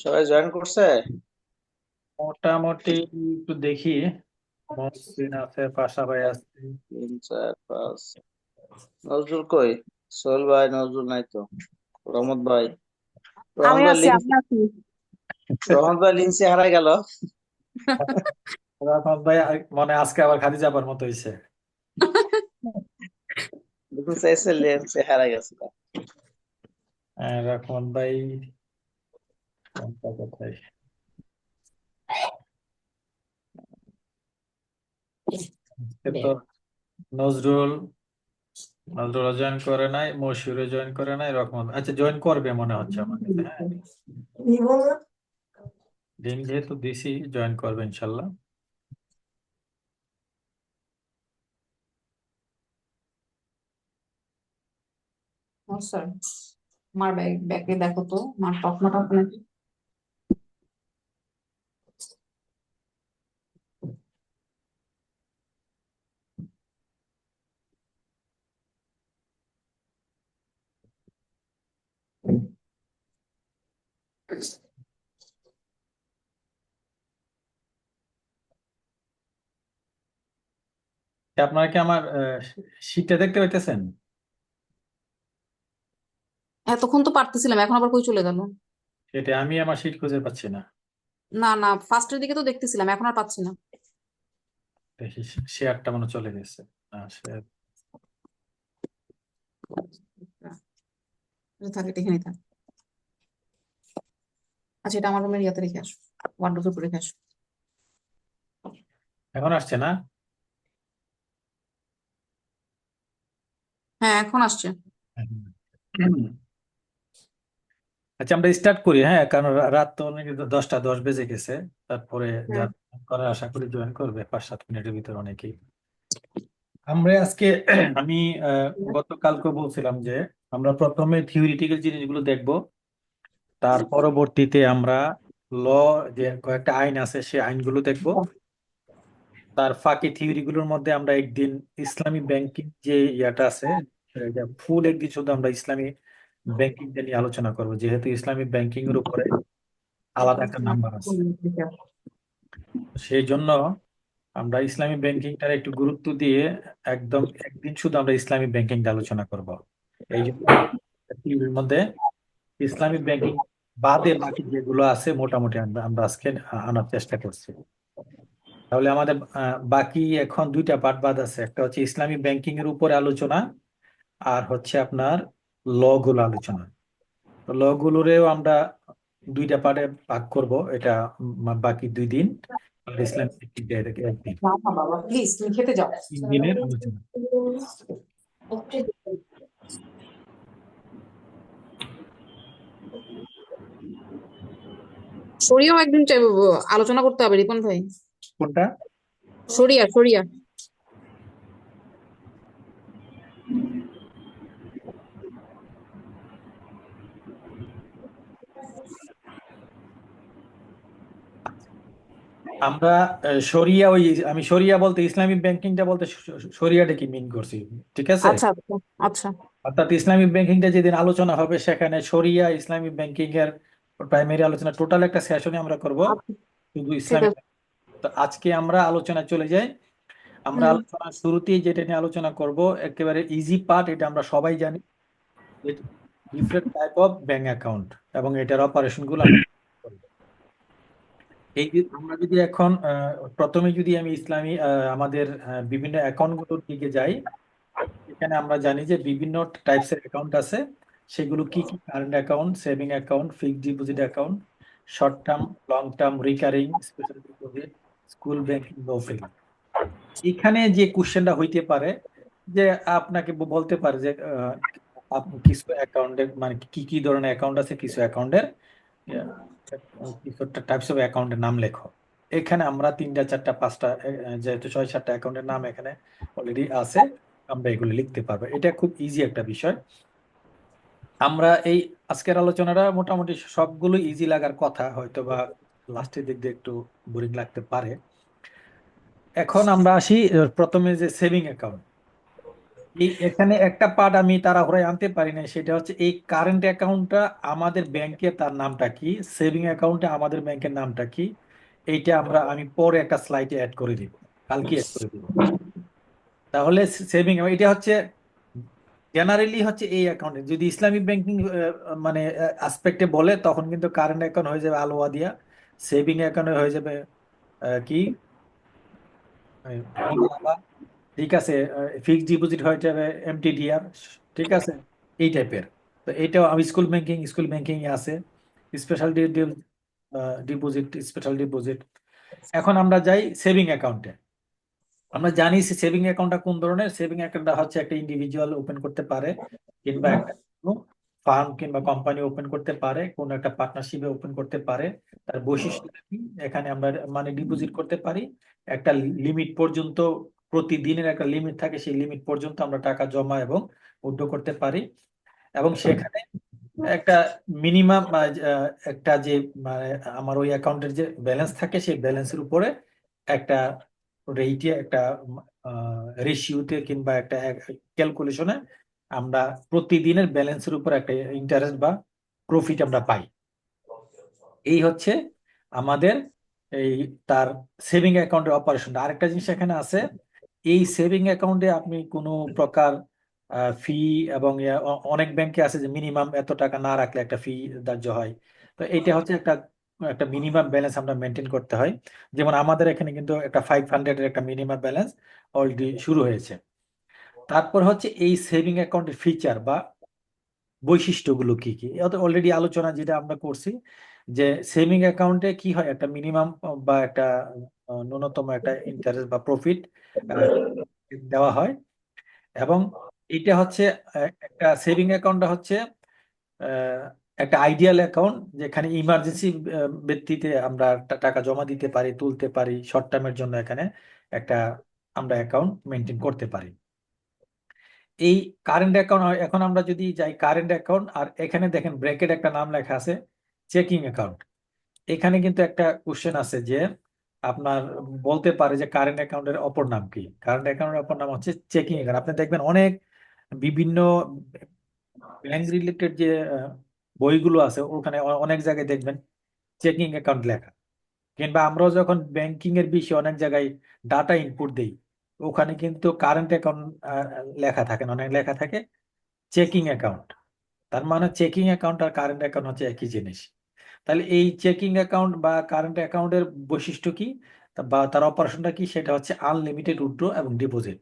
সবাই জয়েন করছে? মোটামুটি একটু দেখি। মহসিন আছে, পাশা ভাই আছে। 3 4 5। নজরুল কই? সোহেল ভাই নজরুল নাই তো। রহমত ভাই, রহমত আমি ভাই আছি লিন্স, আমি আছি। রহমত ভাই লিন্সে হারাই গেল। রহমত ভাই মনে হয় আজকে আবার খাদি যাবার মতো হয়েছে। দেখুন চাইছে লেন্সে হারাই গেছে। রহমত ভাই কোনটা কোথায়? আজকে তো নজরুল নজরুল জয়েন করে নাই, মশিউরে জয়েন করে নাই, রহমত আচ্ছা জয়েন করবে মনে হচ্ছে আমার কাছে। হ্যাঁ, লিঙ্ক যেহেতু দিছি জয়েন করবে ইনশাল্লাহ। স্যার, আমার ব্যাগে দেখো তো, আমার টকমাটা নাকি। আপনারা কি আমার শীটটা দেখতে পাইতেছেন? এতক্ষণ তো পারতেছিলাম, এখন আবার কই চলে গেল? সেটা আমি আমার শীট খুঁজে পাচ্ছি না। না না, ফার্স্টের দিকে তো দেখতেছিলাম, এখন আর পাচ্ছি না। দেখি, শেয়ারটা মনে হয় চলে গেছে। শেয়ার। থাকে এখানে থাক। আচ্ছা, এটা আমার রুমের ইয়াতে রেখে আসো, ওয়ার্ডরোবের উপরে রেখে আসো। এখন আসছে না? হ্যাঁ, এখন আসছে। হুম। আচ্ছা আমরা স্টার্ট করি, হ্যাঁ, কারণ রাত তো অনেক, 10টা 10 বেজে গেছে। তারপরে হ্যাঁ। যারা করে আশা করি জয়েন করবে 5 7 মিনিটের ভিতর অনেকেই। আমরা আজকে আমি গতকালকে বলছিলাম যে আমরা প্রথমে থিওরিটিক্যাল জিনিসগুলো দেখব, তার পরবর্তীতে আমরা ল, যে কয়েকটা আইন আছে সেই আইনগুলো দেখব। তার ফাঁকে থিওরি গুলোর মধ্যে আমরা একদিন ইসলামী ব্যাংকিং যে ইয়াটা আছে, ফুল একদিন শুধু আমরা ইসলামী ব্যাংকিংটা নিয়ে আলোচনা করব, যেহেতু ইসলামী ব্যাংকিং এর উপরে আলাদা একটা নাম্বার আছে। সেই জন্য আমরা ইসলামী ব্যাংকিংটার একটু গুরুত্ব দিয়ে একদম একদিন শুধু আমরা ইসলামী ব্যাংকিংটা আলোচনা করব। এই জন্য থিওরির মধ্যে ইসলামী ব্যাংকিং বাদে বাকি যেগুলো আছে মোটামুটি আমরা আমরা আজকে আনার চেষ্টা করছি। তাহলে আমাদের বাকি এখন 2টা পার্ট বাদ আছে, একটা হচ্ছে ইসলামী ব্যাংকিং এর উপরে আলোচনা, আর হচ্ছে আপনার ল গুলো আলোচনা। তো ল গুলোরেও আমরা 2টা পার্টে ভাগ করব, এটা বাকি 2 দিন। আর ইসলামী ব্যাংকিংটা এটাকে একদিন, বাবা বাবা, প্লিজ তুমি খেতে যাও। 3 দিনের আলোচনা। সরিয়াও একদিন আলোচনা করতে হবে রিপন ভাই। কোনটা? সরিয়া সরিয়া। আমরা শরিয়া, ওই আমি শরিয়া বলতে ইসলামী ব্যাংকিংটা বলতে শরিয়াটা কি মিন করছি, ঠিক আছে? আচ্ছা আচ্ছা। আচ্ছা। অর্থাৎ ইসলামী ব্যাংকিংটা যেদিন আলোচনা হবে সেখানে শরিয়া ইসলামী ব্যাংকিং এর প্রাইমারি আলোচনা টোটাল একটা সেশনে আমরা করব আচ্ছা, শুধু ঠিক ইসলামী। আছে। তো আজকে আমরা আলোচনা চলে যাই। আমরা হুম। আলোচনার শুরুতেই যেটা নিয়ে আলোচনা করব একেবারে ইজি পার্ট, এটা আমরা সবাই জানি, different type of bank account এবং এটার অপারেশন গুলো আমরা করব। এই যে আমরা যদি এখন প্রথমে যদি আমি ইসলামী আমাদের বিভিন্ন অ্যাকাউন্ট গুলোর দিকে যাই, এখানে আমরা জানি যে বিভিন্ন টাইপস এর অ্যাকাউন্ট আছে। সেগুলো কি কি? Current account, saving account, fixed deposit account, short term, long term, recurring, special deposit, school banking, no frill. এখানে যে কোশ্চেনটা হইতে পারে যে আপনাকে বলতে পারে যে আপনি কিছু অ্যাকাউন্টের মানে কি কি ধরনের অ্যাকাউন্ট আছে, কিছু অ্যাকাউন্টের কিছু টাইপস অফ অ্যাকাউন্টের নাম লেখো। এখানে আমরা 3টা 4টা 5টা যেহেতু 6 7টা অ্যাকাউন্টের নাম এখানে অলরেডি আছে, আমরা এগুলো লিখতে পারবো। এটা খুব ইজি একটা বিষয়। আমরা এই আজকের আলোচনাটা মোটামুটি সবগুলো ইজি লাগার কথা, হয়তো বা লাস্টের দিক দিয়ে একটু বোরিং লাগতে পারে। এখন আমরা আসি প্রথমে যে সেভিং অ্যাকাউন্ট। এখানে একটা পার্ট আমি তাড়াহুড়ায় আনতে পারি না, সেটা হচ্ছে এই কারেন্ট অ্যাকাউন্টটা আমাদের ব্যাংকে তার নামটা কি, সেভিং অ্যাকাউন্টে আমাদের ব্যাংকের নামটা কি, এইটা আমি পরে একটা স্লাইডে অ্যাড করে দিব, কালকে অ্যাড করে দিব। তাহলে সেভিং এটা হচ্ছে জেনারেলি হচ্ছে এই অ্যাকাউন্টে, যদি ইসলামিক ব্যাংকিং মানে আসপেক্টে বলে তখন কিন্তু কারেন্ট অ্যাকাউন্ট হয়ে যাবে আলোয়া দিয়া, সেভিং অ্যাকাউন্ট হয়ে যাবে কি মুনাফা, ঠিক আছে, ফিক্সড ডিপোজিট হয়ে যাবে এমটিডিআর, ঠিক আছে, এই টাইপের। তো এইটাও আমি স্কুল ব্যাংকিং এ আছে, স্পেশাল ডিপোজিট, স্পেশাল ডিপোজিট। এখন আমরা যাই সেভিং অ্যাকাউন্টে। আমরা জানি সেভিং অ্যাকাউন্টটা কোন ধরনের। সেভিং অ্যাকাউন্টটা হচ্ছে একটা ইন্ডিভিজুয়াল ওপেন করতে পারে, কিংবা একটা ফার্ম কিংবা কোম্পানি ওপেন করতে পারে, কোন একটা পার্টনারশিপে ওপেন করতে পারে। তার বৈশিষ্ট্য কি, এখানে আমরা মানে ডিপোজিট করতে পারি একটা লিমিট পর্যন্ত, প্রতিদিনের একটা লিমিট থাকে, সেই লিমিট পর্যন্ত আমরা টাকা জমা এবং উইথড্র করতে পারি। এবং সেখানে একটা মিনিমাম একটা যে মানে আমার ওই অ্যাকাউন্টের যে ব্যালেন্স থাকে সেই ব্যালেন্সের উপরে একটা রেটে, একটা রেশিওতে কিংবা একটা ক্যালকুলেশনে আমরা প্রতিদিনের ব্যালেন্সের উপর একটা ইন্টারেস্ট বা প্রফিট আমরা পাই। এই হচ্ছে আমাদের এই তার সেভিং অ্যাকাউন্টের অপারেশনটা। আরেকটা জিনিস এখানে আছে, এই সেভিং অ্যাকাউন্টে আপনি কোনো প্রকার ফি, এবং অনেক ব্যাংকে আছে যে মিনিমাম এত টাকা না রাখলে একটা ফি ধার্য হয়। তো এটা হচ্ছে একটা একটা মিনিমাম ব্যালেন্স আমরা মেনটেন করতে হয়। যেমন আমাদের এখানে কিন্তু একটা 500 একটা মিনিমাম ব্যালেন্স অলরেডি শুরু হয়েছে। তারপর হচ্ছে এই সেভিং অ্যাকাউন্টের ফিচার বা বৈশিষ্ট্যগুলো কি কি, অলরেডি আলোচনা যেটা আমরা করছি, যে সেভিং অ্যাকাউন্টে কি হয়, একটা মিনিমাম বা একটা ন্যূনতম একটা ইন্টারেস্ট বা প্রফিট দেওয়া হয়। এবং এটা হচ্ছে একটা সেভিং অ্যাকাউন্টটা হচ্ছে আহ, একটা আইডিয়াল অ্যাকাউন্ট, যেখানে ইমার্জেন্সি ভিত্তিতে আমরা টাকা জমা দিতে পারি, তুলতে পারি, শর্ট টার্মের জন্য এখানে একটা আমরা অ্যাকাউন্ট মেনটেন করতে পারি। এই কারেন্ট অ্যাকাউন্ট, এখন আমরা যদি যাই কারেন্ট অ্যাকাউন্ট, আর এখানে দেখেন ব্র্যাকেট একটা নাম লেখা আছে চেকিং অ্যাকাউন্ট। এখানে কিন্তু একটা কোশ্চেন আছে যে আপনার বলতে পারে যে কারেন্ট অ্যাকাউন্টের অপর নাম কি। কারেন্ট অ্যাকাউন্টের অপর নাম হচ্ছে চেকিং অ্যাকাউন্ট। আপনি দেখবেন অনেক বিভিন্ন ব্যাংক রিলেটেড যে বইগুলো আছে ওখানে অনেক জায়গায় দেখবেন চেকিং অ্যাকাউন্ট লেখা। কিংবা আমরাও যখন ব্যাংকিং এর বিষয়ে অনেক জায়গায় ডাটা ইনপুট দেই, ওখানে কিন্তু কারেন্ট অ্যাকাউন্ট লেখা থাকে না, অনেক লেখা থাকে চেকিং অ্যাকাউন্ট। তার মানে চেকিং অ্যাকাউন্ট আর কারেন্ট অ্যাকাউন্ট হচ্ছে একই জিনিস। তাহলে এই চেকিং অ্যাকাউন্ট বা কারেন্ট অ্যাকাউন্টের বৈশিষ্ট্য কি, বা তার অপারেশনটা কি, সেটা হচ্ছে আনলিমিটেড উইথড্র এবং ডিপোজিট।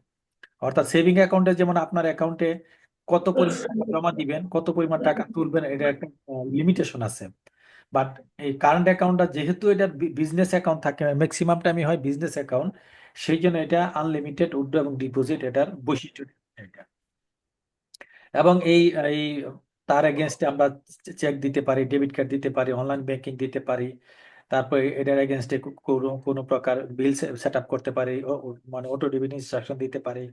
অর্থাৎ সেভিং অ্যাকাউন্টে যেমন আপনার অ্যাকাউন্টে কত পরিমাণ টাকা জমা দিবেন, কত পরিমাণ টাকা তুলবেন, এটা একটা লিমিটেশন আছে। বাট এই কারেন্ট অ্যাকাউন্টটা যেহেতু এটা বিজনেস অ্যাকাউন্ট থাকে, ম্যাক্সিমাম টাইমই হয় বিজনেস অ্যাকাউন্ট, সেই জন্য এটা আনলিমিটেড উইথড্র এবং ডিপোজিট, এটার বৈশিষ্ট্য এটা। এবং এই এই তার এগেনস্টে আমরা চেক দিতে পারি, ডেবিট কার্ড দিতে পারি, অনলাইন ব্যাংকিং দিতে পারি। তারপরে এটার এগেনস্টে কোনো কোনো প্রকার বিল সেট আপ করতে পারি, মানে অটো ডেবিট ইনস্ট্রাকশন দিতে পারি।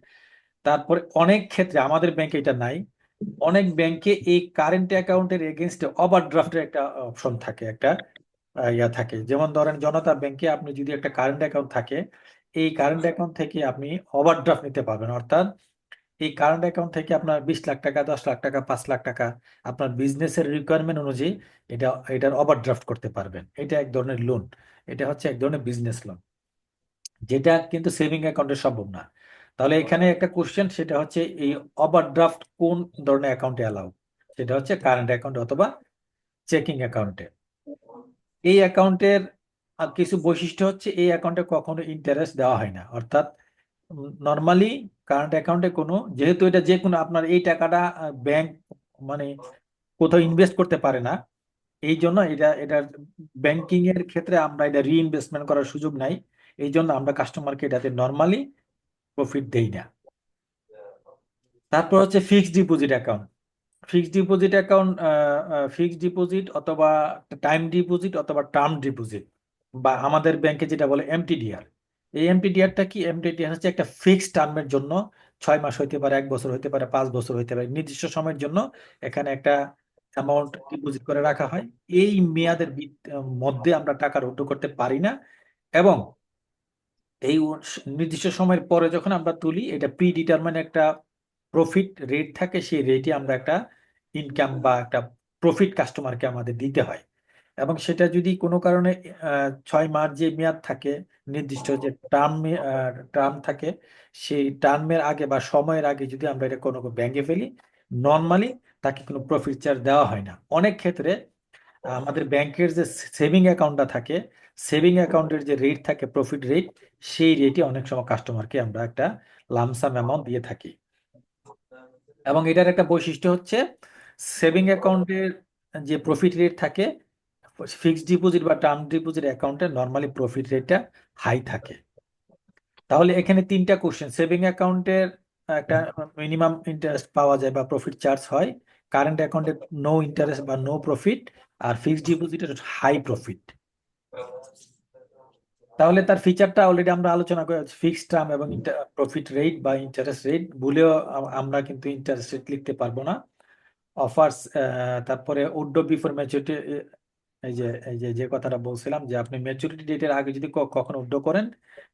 তারপরে অনেক ক্ষেত্রে আমাদের ব্যাংকে এটা নাই, অনেক ব্যাংকে এই কারেন্ট অ্যাকাউন্টের এগেনস্টে ওভারড্রাফটের একটা অপশন থাকে, একটা ইয়া থাকে। যেমন ধরেন জনতা ব্যাংকে আপনি যদি একটা কারেন্ট অ্যাকাউন্ট থাকে, এই কারেন্ট অ্যাকাউন্ট থেকে আপনি ওভারড্রাফট নিতে পারবেন। অর্থাৎ এই কারেন্ট অ্যাকাউন্ট থেকে আপনার 20 লাখ টাকা, 10 লাখ টাকা, 5 লাখ টাকা আপনার বিজনেসের রিকোয়ারমেন্ট অনুযায়ী এটার ওভারড্রাফট করতে পারবেন। এটা এক ধরনের লোন, এটা হচ্ছে এক ধরনের বিজনেস লোন, যেটা কিন্তু সেভিং অ্যাকাউন্টে সম্ভব না। তাহলে এখানে একটা কোশ্চেন, সেটা হচ্ছে এই ওভারড্রাফট কোন ধরনের অ্যাকাউন্টে অ্যালাউ, সেটা হচ্ছে কারেন্ট অ্যাকাউন্ট অথবা চেকিং অ্যাকাউন্টে। এই অ্যাকাউন্টের কিছু বৈশিষ্ট্য হচ্ছে, এই অ্যাকাউন্টে কখনো ইন্টারেস্ট দেওয়া হয় না। অর্থাৎ নর্মালি কারেন্ট অ্যাকাউন্টে কোনো, যেহেতু এটা যে কোনো আপনার এই টাকাটা ব্যাংক মানে কোথাও ইনভেস্ট করতে পারে না, এই জন্য এটা ব্যাংকিং এর ক্ষেত্রে আমরা এটা রিইনভেস্টমেন্ট করার সুযোগ নাই। এই জন্য আমরা কাস্টমারকে এটাতে নর্মালি প্রফিট দেই না। তারপর হচ্ছে fixed deposit account. Fixed deposit account, fixed deposit অথবা টাইম ডিপোজিট অথবা টার্ম ডিপোজিট, বা আমাদের ব্যাংকে যেটা বলে এমটিডিআর। এই এমটিডিআরটা কি, এমটিডিআর হচ্ছে একটা ফিক্সড টার্মের জন্য, 6 মাস হইতে পারে, 1 বছর হইতে পারে, 5 বছর হইতে পারে, নির্দিষ্ট সময়ের জন্য এখানে একটা অ্যামাউন্ট ডিপোজিট করে রাখা হয়। এই মেয়াদের মধ্যে আমরা টাকা উইথড্র করতে পারি না। এবং এই নির্দিষ্ট সময়ের পরে যখন আমরা তুলি, এটা প্রি ডিটারমাইন একটা প্রফিট রেট থাকে সেই রেটে আমরা একটা ইনকাম বা একটা প্রফিট কাস্টমারকে আমাদের দিতে হয়। এবং সেটা যদি কোনো কারণে 6 মাস যে মেয়াদ থাকে, নির্দিষ্ট যে টার্ম থাকে, সেই টার্মের আগে বা সময়ের আগে যদি আমরা এটা কোনো ব্যাংকে ফেলি, নর্মালি তাকে কোনো প্রফিট চার্জ দেওয়া হয় না। অনেক ক্ষেত্রে আমাদের ব্যাংকের যে সেভিং অ্যাকাউন্টটা থাকে, সেভিং অ্যাকাউন্টের যে রেট থাকে, প্রফিট রেট, সেই রেটে অনেক সময় কাস্টমারকে আমরা একটা লামসাম অ্যামাউন্ট দিয়ে থাকি। এবং এটার একটা বৈশিষ্ট্য হচ্ছে, সেভিং অ্যাকাউন্টের যে প্রফিট রেট থাকে, ফিক্সড ডিপোজিট বা টার্ম ডিপোজিট অ্যাকাউন্টে নর্মালি প্রফিট রেটটা হাই থাকে। তাহলে এখানে 3টা কোশ্চেন, সেভিং অ্যাকাউন্টের একটা মিনিমাম ইন্টারেস্ট পাওয়া যায় বা প্রফিট চার্জ হয়, কারেন্ট অ্যাকাউন্টে নো ইন্টারেস্ট বা নো প্রফিট, আর ফিক্সড ডিপোজিটের হাই প্রফিট। তাহলে তার ফিচারটা অলরেডি আমরা আলোচনা করে, ফিক্সড টার্ম এবং প্রফিট রেট বা ইন্টারেস্ট রেট ভুলেও আমরা কিন্তু ইন্টারেস্ট রেট লিখতে পারবো না। অফার্স, তারপরে উইথড্র বিফোর ম্যাচুরিটি, এই যে কথাটা বলছিলাম, যে আপনি ম্যাচুরিটি ডেটের আগে যদি কখনো উইথড্র করেন,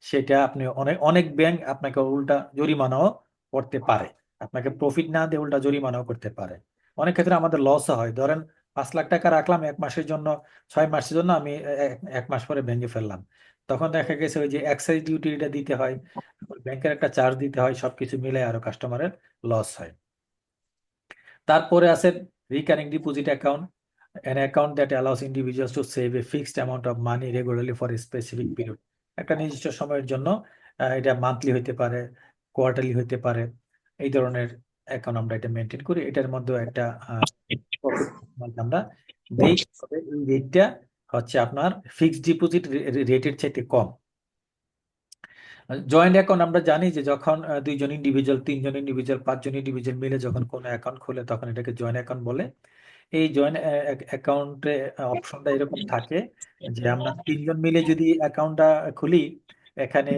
সেটা আপনি অনেক অনেক ব্যাংক আপনাকে উল্টা জরিমানাও করতে পারে, আপনাকে প্রফিট না দিয়ে উল্টা জরিমানাও করতে পারে। অনেক ক্ষেত্রে আমাদের লসও হয়। ধরেন 5 লাখ টাকা রাখলাম 1 মাসের জন্য, 6 মাসের জন্য, আমি 1 মাস পরে ভেঙে ফেললাম, তখন দেখা গেছে ওই যে এক্সাইজ ডিউটিটা দিতে হয়, ব্যাংকের একটা চার্জ দিতে হয়, সবকিছু মিলে আরো কাস্টমারের লস হয়। তারপরে আছে recurring deposit account, an account that allows individuals to save a fixed amount of money regularly for a specific period। একটা নির্দিষ্ট সময়ের জন্য, এটা মান্থলি হইতে পারে, কোয়ার্টারলি হইতে পারে, এই ধরনের অ্যাকাউন্ট আমরা এটা মেনটেন করি। এটার মধ্যে একটা প্রফিট আমরা দেই, তবে এই রেটটা হচ্ছে আপনার ফিক্সড ডিপোজিট রেটের চাইতে কম। জয়েন্ট অ্যাকাউন্ট আমরা জানি যে যখন 2 জন ইন্ডিভিজুয়াল, 3 জন ইন্ডিভিজুয়াল, 5 জন ইন্ডিভিজুয়াল মিলে যখন কোনো অ্যাকাউন্ট খোলে, তখন এটাকে জয়েন্ট অ্যাকাউন্ট বলে। এই জয়েন্ট অ্যাকাউন্টে অপশনটা এরকম থাকে যে আমরা 3 জন মিলে যদি অ্যাকাউন্টটা খুলি, এখানে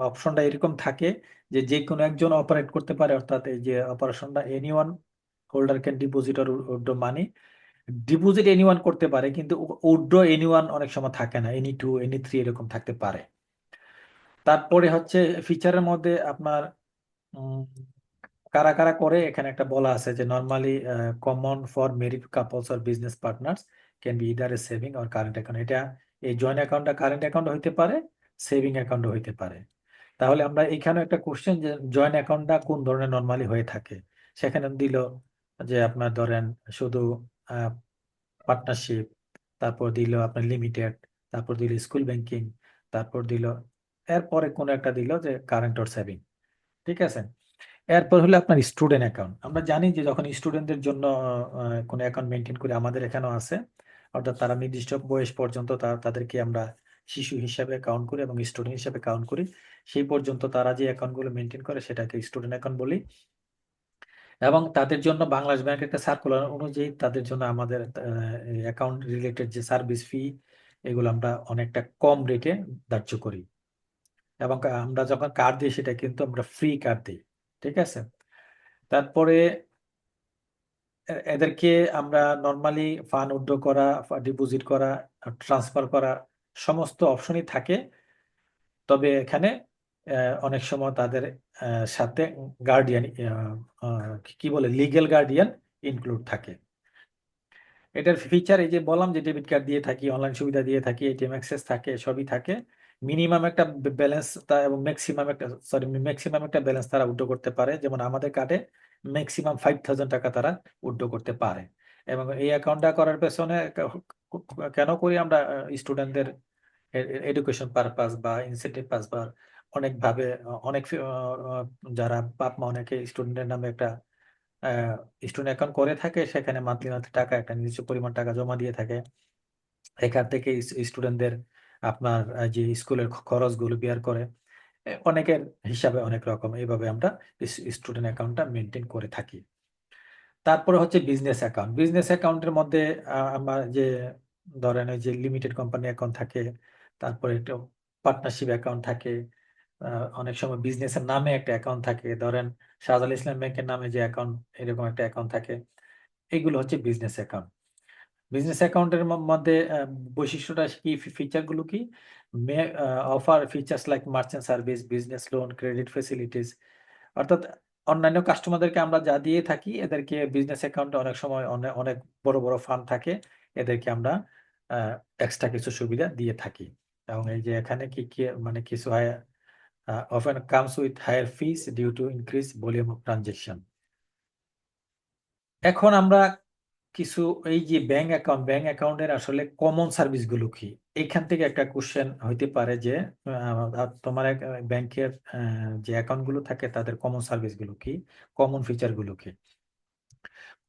অপশনটা এরকম থাকে যে যে কোনো একজন অপারেট করতে পারে, অর্থাৎ এই যে অপারেশনটা, any one holder can deposit or withdraw money. Deposit any one করতে পারে, কিন্তু উইথড্র এনি ওয়ান অনেক সময় থাকে না, এনি টু, এনি থ্রি এরকম থাকতে পারে। তারপরে হচ্ছে ফিচারের মধ্যে আপনার উম, কারা কারা করে, এখানে একটা বলা আছে যে normally common for married couples or business partners can be either A saving or current account. এটা এই জয়েন্ট অ্যাকাউন্টটা কারেন্ট অ্যাকাউন্ট হইতে পারে, সেভিং অ্যাকাউন্ট হইতে পারে। তাহলে আমরা এখানে একটা কোশ্চেন, যে জয়েন্ট অ্যাকাউন্টটা কোন ধরনের নর্মালি হয়ে থাকে, সেখানে দিল যে আপনার ধরেন শুধু পার্টনারশিপ, তারপর দিল আপনার লিমিটেড, তারপর দিল স্কুল ব্যাংকিং, তারপর দিল, এরপরে কোন একটা দিল যে কারেন্ট অর সেভিং। ঠিক আছে। এরপর হলো আপনার স্টুডেন্ট অ্যাকাউন্ট। আমরা জানি যে যখন স্টুডেন্টদের জন্য কোনো অ্যাকাউন্ট মেনটেন করে, আমাদের এখানেও আছে, অর্থাৎ তারা নির্দিষ্ট বয়স পর্যন্ত তাদেরকে আমরা শিশু হিসাবে কাউন্ট করি এবং স্টুডেন্ট হিসাবে কাউন্ট করি। সেই পর্যন্ত তারা যে অ্যাকাউন্টগুলো মেনটেন করে সেটাকে স্টুডেন্ট অ্যাকাউন্ট বলি। এবং তাদের জন্য বাংলাদেশ ব্যাংক একটা সার্কুলার অনুযায়ী তাদের জন্য আমাদের অ্যাকাউন্ট রিলেটেড যে সার্ভিস ফি, এগুলো আমরা অনেকটা কম রেটে ধার্য করি। এবং আমরা যখন কার্ড দিই, সেটা কিন্তু আমরা ফ্রি কার্ড দিই। ঠিক আছে। তারপরে এদেরকে আমরা নর্মালি ফান্ড উইথড্র করা, ডিপোজিট করা, ট্রান্সফার করা, সমস্ত অপশনই থাকে। তবে এখানে অনেক সময় তাদের সাথে গার্ডিয়ান, কি বলে, লিগ্যাল গার্ডিয়ান ইনক্লুড থাকে। এটার ফিচার, এই যে বললাম যে ডেবিট কার্ড দিয়ে থাকি, অনলাইন সুবিধা দিয়ে থাকি, এটিএম অ্যাক্সেস থাকে, সবই থাকে। মিনিমাম একটা ব্যালেন্স এবং ম্যাক্সিমাম একটা ব্যালেন্স তারা উইথড্র করতে পারে। যেমন আমাদের কার্ডে ম্যাক্সিমাম 5,000 টাকা তারা উইথড্র করতে পারে। এবং এই অ্যাকাউন্টটা করার পেছনে কেন করি আমরা, স্টুডেন্টদের এডুকেশন পারপাস বা ইনসেন্টিভ পাস, বা অনেকভাবে অনেক যারা বাপ মা অনেকে স্টুডেন্টের নামে একটা স্টুডেন্ট অ্যাকাউন্ট করে থাকে, সেখানে মান্থলি মান্থলি টাকা, একটা নির্দিষ্ট পরিমাণ টাকা জমা দিয়ে থাকে। এখান থেকে স্টুডেন্টদের আপনার যে স্কুলের খরচগুলো বিয়ার করে। অনেকের হিসাবে অনেক রকম, এইভাবে আমরা স্টুডেন্ট অ্যাকাউন্টটা মেনটেন করে থাকি। তারপরে হচ্ছে বিজনেস অ্যাকাউন্ট। বিজনেস অ্যাকাউন্টের মধ্যে আমার যে ধরেন ওই যে লিমিটেড কোম্পানি অ্যাকাউন্ট থাকে, তারপরে একটা পার্টনারশিপ অ্যাকাউন্ট থাকে, অনেক সময় বিজনেসের নামে একটা অ্যাকাউন্ট থাকে, ধরেন শাহজালাল ইসলাম ব্যাংকের নামে যে অ্যাকাউন্ট, এরকম একটা অ্যাকাউন্ট থাকে। এগুলো হচ্ছে বিজনেস অ্যাকাউন্ট। বিজনেস অ্যাকাউন্টের মধ্যে বৈশিষ্ট্যটা কি, ফিচার গুলো কি, offer features like merchant service, business loan, credit facilities. অর্থাৎ অন্যান্য কাস্টমারদেরকে আমরা যা দিয়ে থাকি, এদেরকে বিজনেস অ্যাকাউন্টে অনেক সময় অনেক অনেক বড় বড় ফান্ড থাকে, এদেরকে আমরা এক্সট্রা কিছু সুবিধা দিয়ে থাকি। এবং এই যে এখানে কি কি মানে কিছু হয়, often comes with higher fees due to increased volume of transaction. এখন আমরা কিছু এই যে ব্যাংক অ্যাকাউন্টের আসলে কমন সার্ভিস গুলো কি, এখান থেকে একটা কোশ্চেন হইতে পারে যে তোমার ব্যাংকের যে অ্যাকাউন্ট গুলো থাকে তাদের কমন সার্ভিস গুলো কি, কমন ফিচার গুলো কি,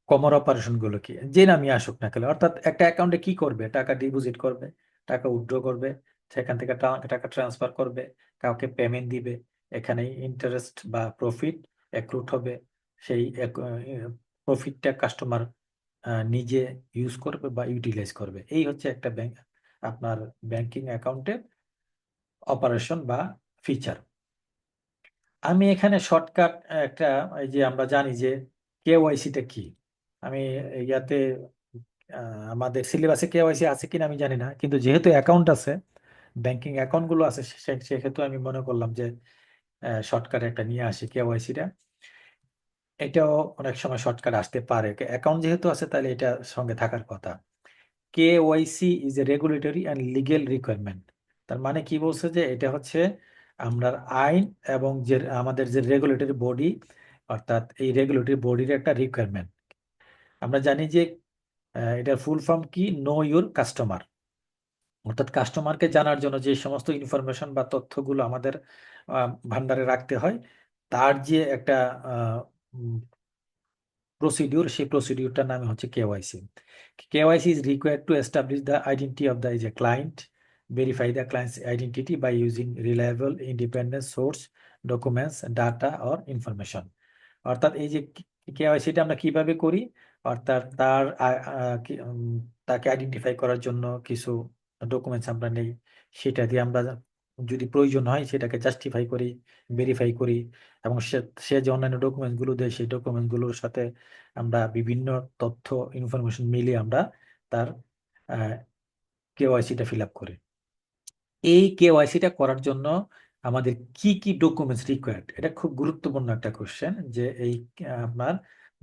কমন অপারেশন গুলো কি, যে নামই আসুক না কেন। অর্থাৎ একটা অ্যাকাউন্টে কি করবে, টাকা ডিপোজিট করবে, টাকা উইথড্র করবে, সেখান থেকে টাকা ট্রান্সফার করবে, কাউকে পেমেন্ট দিবে, এখানে ইন্টারেস্ট বা প্রফিট অ্যাক্রুড হবে, সেই প্রফিটটা কাস্টমার নিজে ইউজ করবে বা ইউটিলাইজ করবে। এই হচ্ছে একটা ব্যাংক, আপনার ব্যাংকিং অ্যাকাউন্টের অপারেশন বা ফিচার। আমি এখানে শর্টকাট একটা, এই যে আমরা জানি যে কেওয়াইসিটা কি, আমি ইয়াতে আমাদের সিলেবাসে কেওয়াইসি আছে কিনা আমি জানি না, কিন্তু যেহেতু অ্যাকাউন্ট আছে, ব্যাংকিং অ্যাকাউন্ট গুলো আছে, সেক্ষেত্রে আমি মনে করলাম যে শর্টকাট একটা নিয়ে আসি কেওয়াইসিটা। এটাও অনেক সময় শর্টকাট আসতে পারে, অ্যাকাউন্ট যেহেতু আছে তাহলে এটা সঙ্গে থাকার কথা। KYC is a regulatory and legal requirement. তার মানে কি বলছে যে এটা হচ্ছে আমরা আইন এবং যে আমাদের যে রেগুলেটরি বডি, অর্থাৎ এই রেগুলেটরি বডির একটা রিকোয়ারমেন্ট। আমরা জানি যে এটার ফুল ফর্ম কি, নো ইউর কাস্টমার, অর্থাৎ কাস্টমারকে জানার জন্য যে সমস্ত ইনফরমেশন বা তথ্যগুলো আমাদের ভান্ডারে রাখতে হয়, তার যে একটা প্রসিডিউর, সেই প্রসিডিউরটার নাম হচ্ছে KYC. KYC is required to establish the identity of the client, verify the client's identity by using reliable independent source documents, data or information. অর্থাৎ এই যে কেওয়াইসিটা আমরা কিভাবে করি, অর্থাৎ তাকে আইডেন্টিফাই করার জন্য কিছু ডকুমেন্টস আমরা নেই, সেটা দিয়ে আমরা যদি প্রয়োজন হয় সেটাকে জাস্টিফাই করি, ভেরিফাই করি, এবং সে সে যে অন্যান্য ডকুমেন্টস গুলো দেয় সেই ডকুমেন্টস গুলোর সাথে আমরা বিভিন্ন তথ্য ইনফরমেশন মিলিয়ে আমরা তার কেওয়াইসিটা ফিল আপ করি। এই কেওয়াইসিটা করার জন্য আমাদের কি কি ডকুমেন্টস রিকোয়ার্ড, এটা খুব গুরুত্বপূর্ণ একটা কোশ্চেন, যে এই আপনার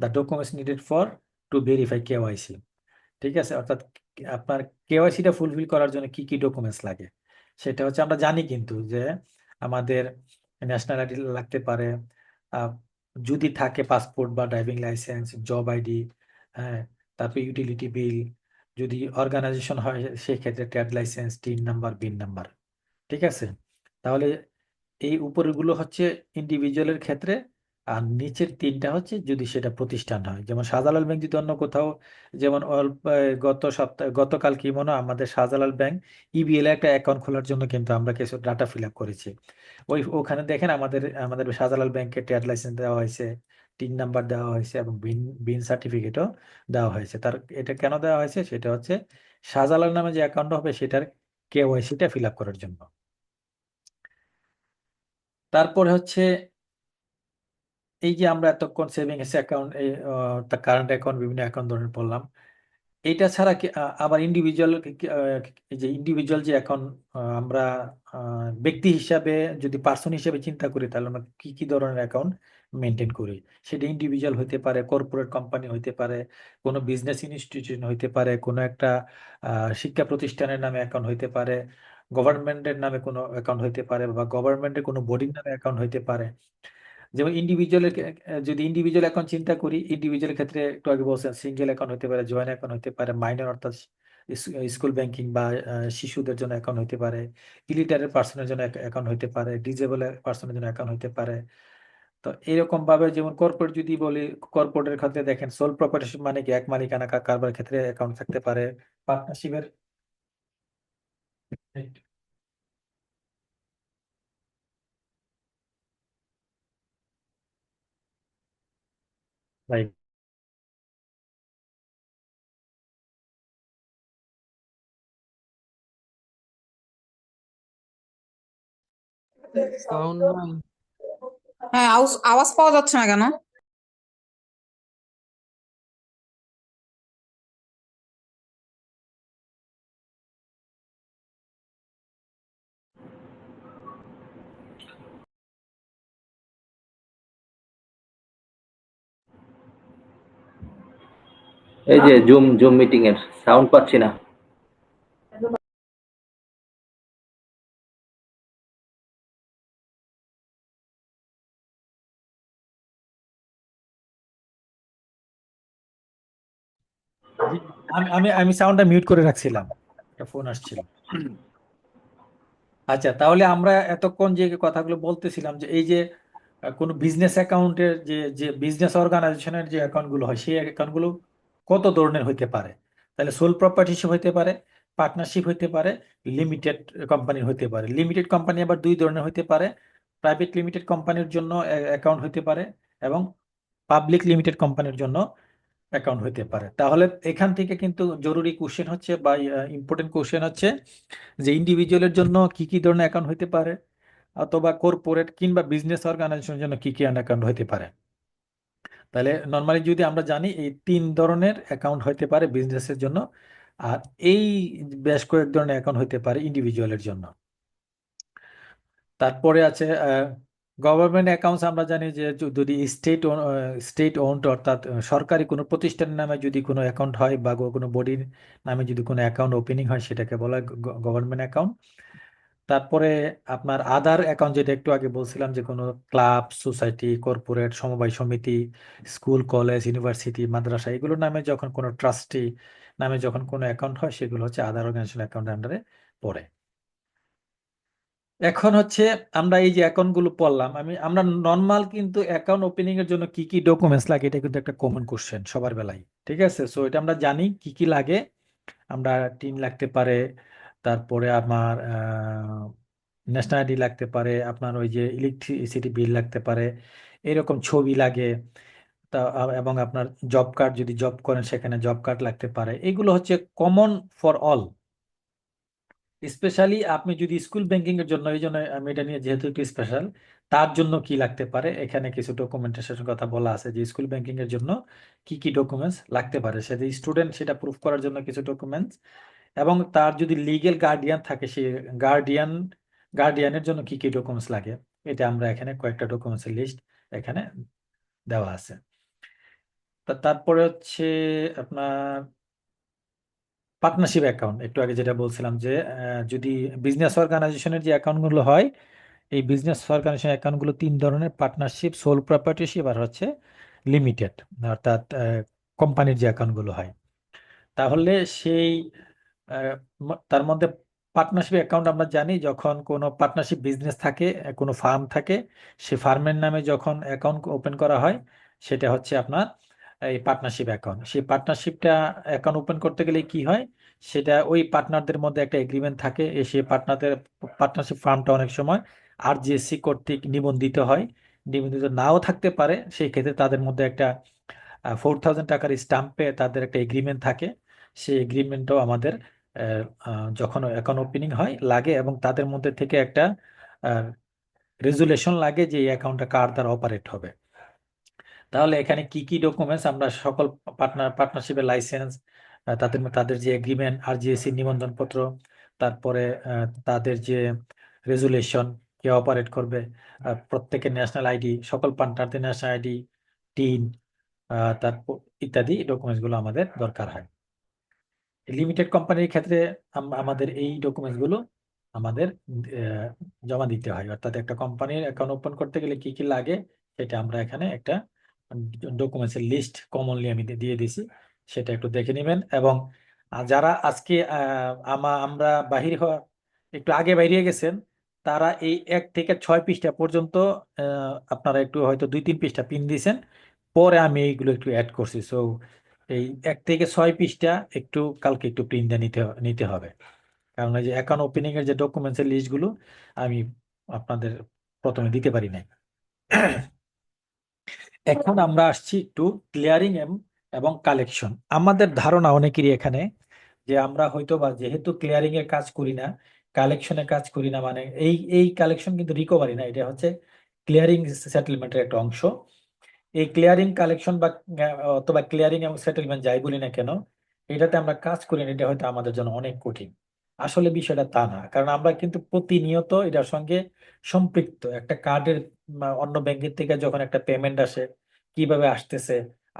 the documents needed for to verify KYC. ঠিক আছে, অর্থাৎ আপনার কেওয়াইসিটা ফুলফিল করার জন্য কি কি ডকুমেন্টস লাগে, সেটা হচ্ছে আমরা জানি কিন্তু যে আমাদের ন্যাশনাল আইডি লাগতে পারে, আহ, যদি থাকে পাসপোর্ট বা ড্রাইভিং লাইসেন্স, জব আইডি, হ্যাঁ, তারপর ইউটিলিটি বিল, যদি অর্গানাইজেশন হয় সেক্ষেত্রে trade licence, TIN number, BIN number. ঠিক আছে, তাহলে এই উপরের গুলো হচ্ছে ইন্ডিভিজুয়ালের ক্ষেত্রে, আর নিচের তিনটা হচ্ছে যদি সেটা প্রতিষ্ঠান হয়। যেমন শাহজালাল ব্যাংক যদি অন্য কোথাও, যেমন গতকাল কি মনে হয় আমাদের শাহজালাল ব্যাংক ইবিএল একটা অ্যাকাউন্ট খোলার জন্য কিন্তু আমরা কিছু ডাটা ফিল আপ করেছি। ওখানে দেখেন আমাদের আমাদের শাহজালাল ব্যাংকে ট্রেড লাইসেন্স দেওয়া হয়েছে, টিন নাম্বার দেওয়া হয়েছে এবং বিন বিন সার্টিফিকেটও দেওয়া হয়েছে। তার এটা কেন দেওয়া হয়েছে, সেটা হচ্ছে শাহজালাল নামে যে অ্যাকাউন্ট হবে সেটার কেওয়াইসিটা ফিল আপ করার জন্য। তারপরে হচ্ছে এই যে আমরা এতক্ষণ সেভিংস অ্যাকাউন্ট, এই কারেন্ট অ্যাকাউন্ট, বিভিন্ন অ্যাকাউন্ট ধরনের বললাম, এইটা ছাড়া আবার ইন্ডিভিজুয়াল, এই যে ইন্ডিভিজুয়াল যে অ্যাকাউন্ট, আমরা ব্যক্তি হিসাবে যদি পার্সন হিসাবে চিন্তা করি, তাহলে আমরা কি কি ধরনের অ্যাকাউন্ট মেনটেন করি। সেটা ইন্ডিভিজুয়াল হইতে পারে, কর্পোরেট কোম্পানি হইতে পারে, কোনো বিজনেস ইনস্টিটিউশন হইতে পারে, কোনো একটা শিক্ষা প্রতিষ্ঠানের নামে অ্যাকাউন্ট হইতে পারে, গভর্নমেন্টের নামে কোনো অ্যাকাউন্ট হইতে পারে, বা গভর্নমেন্টের কোনো বডির নামে অ্যাকাউন্ট হইতে পারে। যেমন ইন্ডিভিজুয়ালের, যদি ইন্ডিভিজুয়াল অ্যাকাউন্ট চিন্তা করি, ইন্ডিভিজুয়াল ক্ষেত্রে একটু আগে বলছেন সিঙ্গেল অ্যাকাউন্ট হতে পারে, জয়েন্ট অ্যাকাউন্ট হতে পারে, মাইনর অর্থাৎ স্কুল ব্যাংকিং বা শিশুদের জন্য অ্যাকাউন্ট হতে পারে, ইলিটারের পার্সনের জন্য অ্যাকাউন্ট হতে পারে, ডিজেবল পার্সনের জন্য অ্যাকাউন্ট হতে পারে। তো এরকম ভাবে যেমন কর্পোরেট যদি বলি, কর্পোরেটের ক্ষেত্রে দেখেন সোল প্রপার্টিশিপ মানে কি এক মালিকানা কারবার ক্ষেত্রে অ্যাকাউন্ট থাকতে পারে, পার্টনারশিপের সাউন্ড নাই। হ্যাঁ, আওয়াজ আওয়াজ পাওয়া যাচ্ছে না কেন? এই যে জুম জুম মিটিং এর সাউন্ড পাচ্ছি না। জি, আমি আমি আমি সাউন্ডটা মিউট করে রাখছিলাম, একটা ফোন আসছিল। আচ্ছা, তাহলে আমরা এতক্ষণ যে কথাগুলো বলতেছিলাম যে এই যে কোনো বিজনেস অ্যাকাউন্টের যে যে বিজনেস অর্গানাইজেশনের যে অ্যাকাউন্টগুলো হয় সেই অ্যাকাউন্টগুলো কত ধরনের হইতে পারে। তাহলে সোল প্রপার্টিশিপ হইতে পারে, পার্টনারশিপ হইতে পারে, লিমিটেড কোম্পানি হইতে পারে। লিমিটেড কোম্পানি আবার দুই ধরনের হইতে পারে, প্রাইভেট লিমিটেড কোম্পানির জন্য অ্যাকাউন্ট হইতে পারে এবং পাবলিক লিমিটেড কোম্পানির জন্য অ্যাকাউন্ট হইতে পারে। তাহলে এখান থেকে কিন্তু জরুরি কোশ্চেন হচ্ছে বা ইম্পর্টেন্ট কোশ্চেন হচ্ছে যে ইন্ডিভিজুয়ালের জন্য কি কি ধরনের অ্যাকাউন্ট হইতে পারে, অথবা কর্পোরেট কিংবা বিজনেস অর্গানাইজেশনের জন্য কি কি অ্যাকাউন্ট হইতে পারে। তাহলে নর্মালি যদি আমরা জানি এই তিন ধরনের অ্যাকাউন্ট হইতে পারে বিজনেসের জন্য, আর এই বেশ কয়েক ধরনের অ্যাকাউন্ট হইতে পারে ইন্ডিভিজুয়ালের জন্য। তারপরে আছে গভর্নমেন্ট অ্যাকাউন্টস। আমরা জানি যে যদি স্টেট ওন্ড অর্থাৎ সরকারি কোনো প্রতিষ্ঠানের নামে যদি কোনো অ্যাকাউন্ট হয় বা কোনো বডির নামে যদি কোনো অ্যাকাউন্ট ওপেনিং হয় সেটাকে বলা হয় গভর্নমেন্ট অ্যাকাউন্ট। তারপরে আপনার আদার অ্যাকাউন্ট, যেটা একটু আগে বলছিলাম যে কোনো ক্লাব, সোসাইটি, কর্পোরেট, সমবায় সমিতি, স্কুল, কলেজ, ইউনিভার্সিটি, মাদ্রাসা, এগুলোর নামে যখন কোনো ট্রাস্টি নামে যখন কোনো অ্যাকাউন্ট হয় সেগুলো হচ্ছে আদার অর্গানাইজেশন অ্যাকাউন্টের আন্ডারে পড়ে। এখন হচ্ছে আমরা এই যে অ্যাকাউন্ট গুলো পড়লাম, আমরা নর্মাল কিন্তু অ্যাকাউন্ট ওপেনিং এর জন্য কি কি ডকুমেন্টস লাগে এটা কিন্তু একটা কমন কোশ্চেন সবার বেলায়। ঠিক আছে, সো এটা আমরা জানি কি কি লাগে। আমরা টিন লাগতে পারে, তারপরে আমার ন্যাশনাল আইডি লাগতে পারে, আপনার ওই যে ইলেকট্রিসিটি বিল লাগতে পারে, এরকম ছবি লাগে। তা এবং আপনার জব কার্ড, যদি জব করেন সেখানে জব কার্ড লাগতে পারে। এগুলো হচ্ছে কমন ফর অল। স্পেশালি আপনি যদি স্কুল ব্যাংকিং এর জন্য, এই জন্য আমি এটা নিয়ে যেহেতু একটু স্পেশাল, তার জন্য কি লাগতে পারে এখানে কিছু ডকুমেন্টেশনের কথা বলা আছে যে স্কুল ব্যাংকিং এর জন্য কি কি ডকুমেন্টস লাগতে পারে, সেটা স্টুডেন্ট সেটা প্রুফ করার জন্য কিছু ডকুমেন্টস, এবং তার যদি লিগেল গার্ডিয়ান থাকে সে গার্ডিয়ান গার্ডিয়ানের জন্য কি কি ডকুমেন্টস লাগে। এটা আমরা এখানে কয়েকটা ডকুমেন্টসের লিস্ট এখানে দেওয়া আছে। তারপরে হচ্ছে আপনার পার্টনারশিপ অ্যাকাউন্ট, একটু আগে যেটা বলছিলাম যে যদি বিজনেস অর্গানাইজেশনের যে অ্যাকাউন্টগুলো হয়, এই বিজনেস অর্গানাইজেশন অ্যাকাউন্টগুলো তিন ধরনের: পার্টনারশিপ, সোল প্রপার্টিশিপ আর হচ্ছে লিমিটেড, অর্থাৎ কোম্পানির যে অ্যাকাউন্টগুলো হয়। তাহলে সেই তার মধ্যে পার্টনারশিপ অ্যাকাউন্ট আমরা জানি যখন কোনো পার্টনারশিপ বিজনেস থাকে, কোনো ফার্ম থাকে, সে ফার্মের নামে যখন অ্যাকাউন্ট ওপেন করা হয় সেটা হচ্ছে আপনার এই পার্টনারশিপ অ্যাকাউন্ট। সেই পার্টনারশিপটা অ্যাকাউন্ট ওপেন করতে গেলে কি হয়, সেটা ওই পার্টনারদের মধ্যে একটা এগ্রিমেন্ট থাকে। সেই পার্টনারশিপ ফার্মটা অনেক সময় আরজিএসসি কর্তৃক নিবন্ধিত হয়, নিবন্ধিত নাও থাকতে পারে। সেই ক্ষেত্রে তাদের মধ্যে একটা 4,000 টাকার স্টাম্পে তাদের একটা এগ্রিমেন্ট থাকে। সেই এগ্রিমেন্টও আমাদের যখন অ্যাকাউন্ট ওপেনিং হয় লাগে, এবং তাদের মধ্যে থেকে একটা রেজুলেশন লাগে যে এই অ্যাকাউন্টটা কার দ্বারা অপারেট হবে। তাহলে এখানে কি কি ডকুমেন্টস আমরা সকল পার্টনারশিপের লাইসেন্স, তাদের তাদের যে এগ্রিমেন্ট, আরজিএসসি নিবন্ধন পত্র, তারপরে তাদের যে রেজুলেশন, কে অপারেট করবে, প্রত্যেকের ন্যাশনাল আইডি, সকল পার্টনারদের ন্যাশনাল আইডি, টিন, তারপর ইত্যাদি ডকুমেন্টস গুলো আমাদের দরকার হয়। লিমিটেড কোম্পানির ক্ষেত্রে আমাদের এই ডকুমেন্টস গুলো আমাদের আহ, জমা দিতে হয়। অর্থাৎ একটা কোম্পানির অ্যাকাউন্ট ওপেন করতে গেলে কি কি লাগে সেটা আমরা এখানে একটা ডকুমেন্টস এর লিস্ট কমনলি আমি দিয়ে দিছি, সেটা একটু দেখে নেবেন। এবং যারা আজকে আমরা বাহির হওয়া একটু আগে বাইরে গেছেন, তারা এই 1 থেকে 6 পৃষ্ঠা পর্যন্ত আপনারা একটু হয়তো 2-3 পৃষ্ঠা পিন দিয়েছেন, পরে আমি এইগুলো একটু অ্যাড করছি। সো এই 1 থেকে 6 পৃষ্ঠা একটু কালকে একটু প্রিন্ট নিতে নিতে হবে, কারণ এই যে অ্যাকাউন্ট ওপেনিং এর যে ডকুমেন্টস এর লিস্ট গুলো আমি আপনাদের প্রথমে দিতে পারি নাই। এখন আমরা আসছি একটু ক্লিয়ারিং এবং কালেকশন। আমাদের ধারণা অনেকেরই এখানে যে আমরা হয়তো বা যেহেতু ক্লিয়ারিং এর কাজ করি না, কালেকশনের কাজ করি না, মানে এই এই কালেকশন কিন্তু রিকভারি না, এটা হচ্ছে ক্লিয়ারিং সেটেলমেন্টের একটা অংশ। এই ক্লিয়ারিং কালেকশন বা অথবা ক্লিয়ারিং এবং সেটেলমেন্ট যাই বলি না কেন, এটাতে আমরা কাজ করি না, এটা হয়তো আমাদের জন্য অনেক কঠিন। আসলে বিষয়টা তা না, কারণ আমরা কিন্তু প্রতিনিয়ত এটার সঙ্গে সম্পৃক্ত। একটা কার্ডের অন্য ব্যাংকের থেকে যখন একটা পেমেন্ট আসে কিভাবে আসতেছে,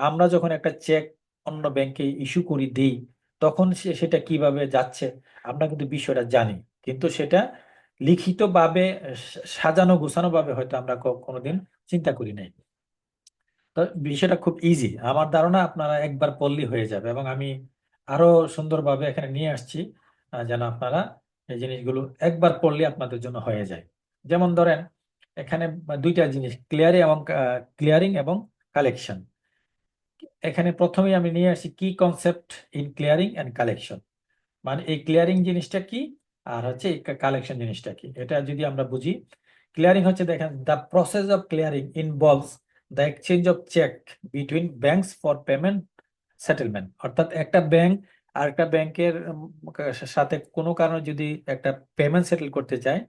আমরা যখন একটা চেক অন্য ব্যাংকে ইস্যু করি দেই, তখন সেটা কিভাবে যাচ্ছে আমরা কিন্তু বিষয়টা জানি, কিন্তু সেটা লিখিতভাবে সাজানো গোছানো ভাবে হয়তো আমরা কোনোদিন চিন্তা করি নাই। তো বিষয়টা খুব ইজি, আমার ধারণা আপনারা একবার পড়লেই হয়ে যাবে, এবং আমি আরো সুন্দরভাবে এখানে নিয়ে আসছি যেন আপনারা এই জিনিসগুলো একবার পড়লে আপনাদের জন্য হয়ে যায়। যেমন ধরেন এখানে দুইটা জিনিস, ক্লিয়ারিং এবং কালেকশন। এখানে প্রথমেই আমি নিয়ে আসি কি concept in clearing and collection, মানে এই ক্লিয়ারিং জিনিসটা কি আর হচ্ছে এই কালেকশন জিনিসটা কি, এটা যদি আমরা বুঝি। ক্লিয়ারিং হচ্ছে, দেখেন, the process of clearing involves the exchange of cheque between banks for payment settlement. অর্থাৎ একটা ব্যাংক আর একটা ব্যাংকের সাথে কোনো কারণে যদি একটা পেমেন্ট সেটেল করতে চায়,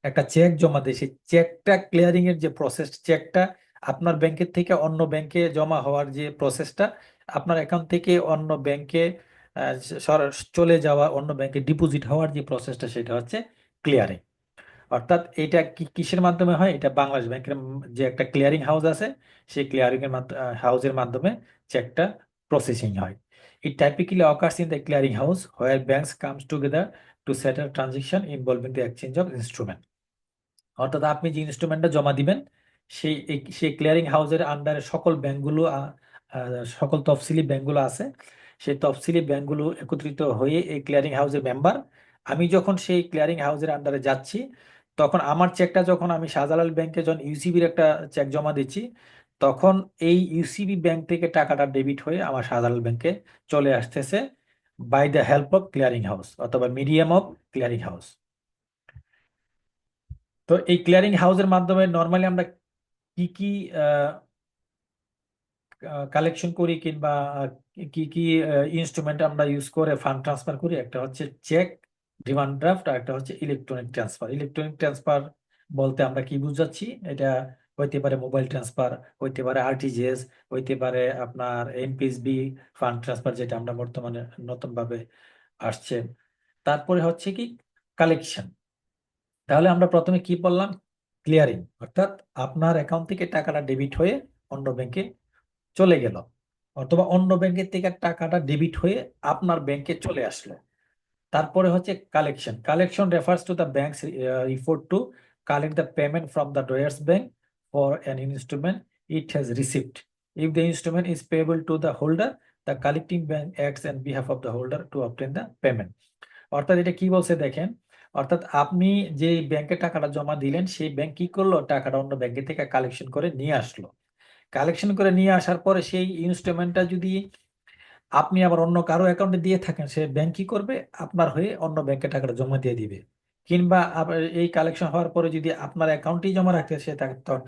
একটা চেক জমা দেয়, সেই চেকটা ক্লিয়ারিং এর যে প্রসেস, চেকটা আপনার ব্যাংকের থেকে অন্য ব্যাংকে জমা হওয়ার যে প্রসেসটা, আপনার অ্যাকাউন্ট থেকে অন্য ব্যাংকে চলে যাওয়া, অন্য ব্যাংকে ডিপোজিট হওয়ার যে প্রসেসটা, সেটা হচ্ছে ক্লিয়ারিং। অর্থাৎ এটা কিসের মাধ্যমে হয়? এটা বাংলাদেশ ব্যাংকের যে একটা ক্লিয়ারিং হাউস আছে, সেই ক্লিয়ারিং এর হাউসের মাধ্যমে চেকটা প্রসেসিং হয়। It typically occurs in the clearing house where banks comes together to settle transaction involving the exchange of instrument. অর্থাৎ আপনি যে ইনস্ট্রুমেন্টটা জমা দিবেন, সেই ক্লিয়ারিং হাউসের আন্ডারে সকল ব্যাংকগুলো, সকল তফসিলি ব্যাংকগুলো আছে, সেই তফসিলি ব্যাংকগুলো একত্রিত হয়ে এই ক্লিয়ারিং হাউসের মেম্বার। আমি যখন সেই ক্লিয়ারিং হাউসের আন্ডারে যাচ্ছি, তখন আমার চেকটা যখন আমি শাহজালাল ব্যাংকে যখন ইউসিবির একটা চেক জমা দিচ্ছি, তখন এই ইউসিবি ব্যাংক থেকে টাকাটা ডেবিট হয়ে আমার শাহজালাল ব্যাংকে চলে আসতেছে by the help of clearing house অথবা মিডিয়াম অফ ক্লিয়ারিং হাউস। তো এই ক্লিয়ারিং হাউসের মাধ্যমে নর্মালি আমরা কি কি কালেকশন করি, কিংবা কি কি ইনস্ট্রুমেন্ট আমরা ইউজ করে ফান্ড ট্রান্সফার করি? একটা হচ্ছে চেক, ডিমান্ড ড্রাফট, আর একটা হচ্ছে ইলেকট্রনিক ট্রান্সফার। ইলেকট্রনিক ট্রান্সফার বলতে আমরা কি বুঝাচ্ছি? এটা হইতে পারে মোবাইল ট্রান্সফার, হইতে পারে আরটিজিএস, হইতে পারে আপনার এনপিএসবি ফান্ড ট্রান্সফার, যেটা আমরা বর্তমানে নতুন ভাবে আসছে। তারপরে হচ্ছে কি কালেকশন। তাহলে আমরা প্রথমে কি বললাম? ক্লিয়ারিং, অর্থাৎ আপনার অ্যাকাউন্ট থেকে টাকাটা ডেবিট হয়ে অন্য ব্যাংকে চলে গেল, অথবা অন্য ব্যাংকের থেকে টাকাটা ডেবিট হয়ে আপনার ব্যাংকে চলে আসলো। তারপরে হচ্ছে collection. Collection refers to the banks effort to collect the payment from the debtors bank for an instrument it has received. If the instrument is payable to the holder, the collecting bank acts on behalf of the holder to obtain the payment. অর্থাৎ এটা কি বলছে দেখেন, অর্থাৎ আপনি যে ব্যাংকে টাকাটা জমা দিলেন, সেই ব্যাংক কি করলো? টাকাটা অন্য ব্যাংকে থেকে কালেকশন করে নিয়ে আসলো। কালেকশন করে নিয়ে আসার পরে সেই ইনস্ট্রুমেন্টটা যদি আপনি আবার অন্য কারো অ্যাকাউন্টে দিয়ে থাকেন, সে ব্যাংক কি করবে? আপনার হয়ে অন্য ব্যাংকে টাকাটা জমা দিয়ে দিবে। কিংবা এই কালেকশন হওয়ার পরে যদি আপনার অ্যাকাউন্টেই জমা রাখতে, সে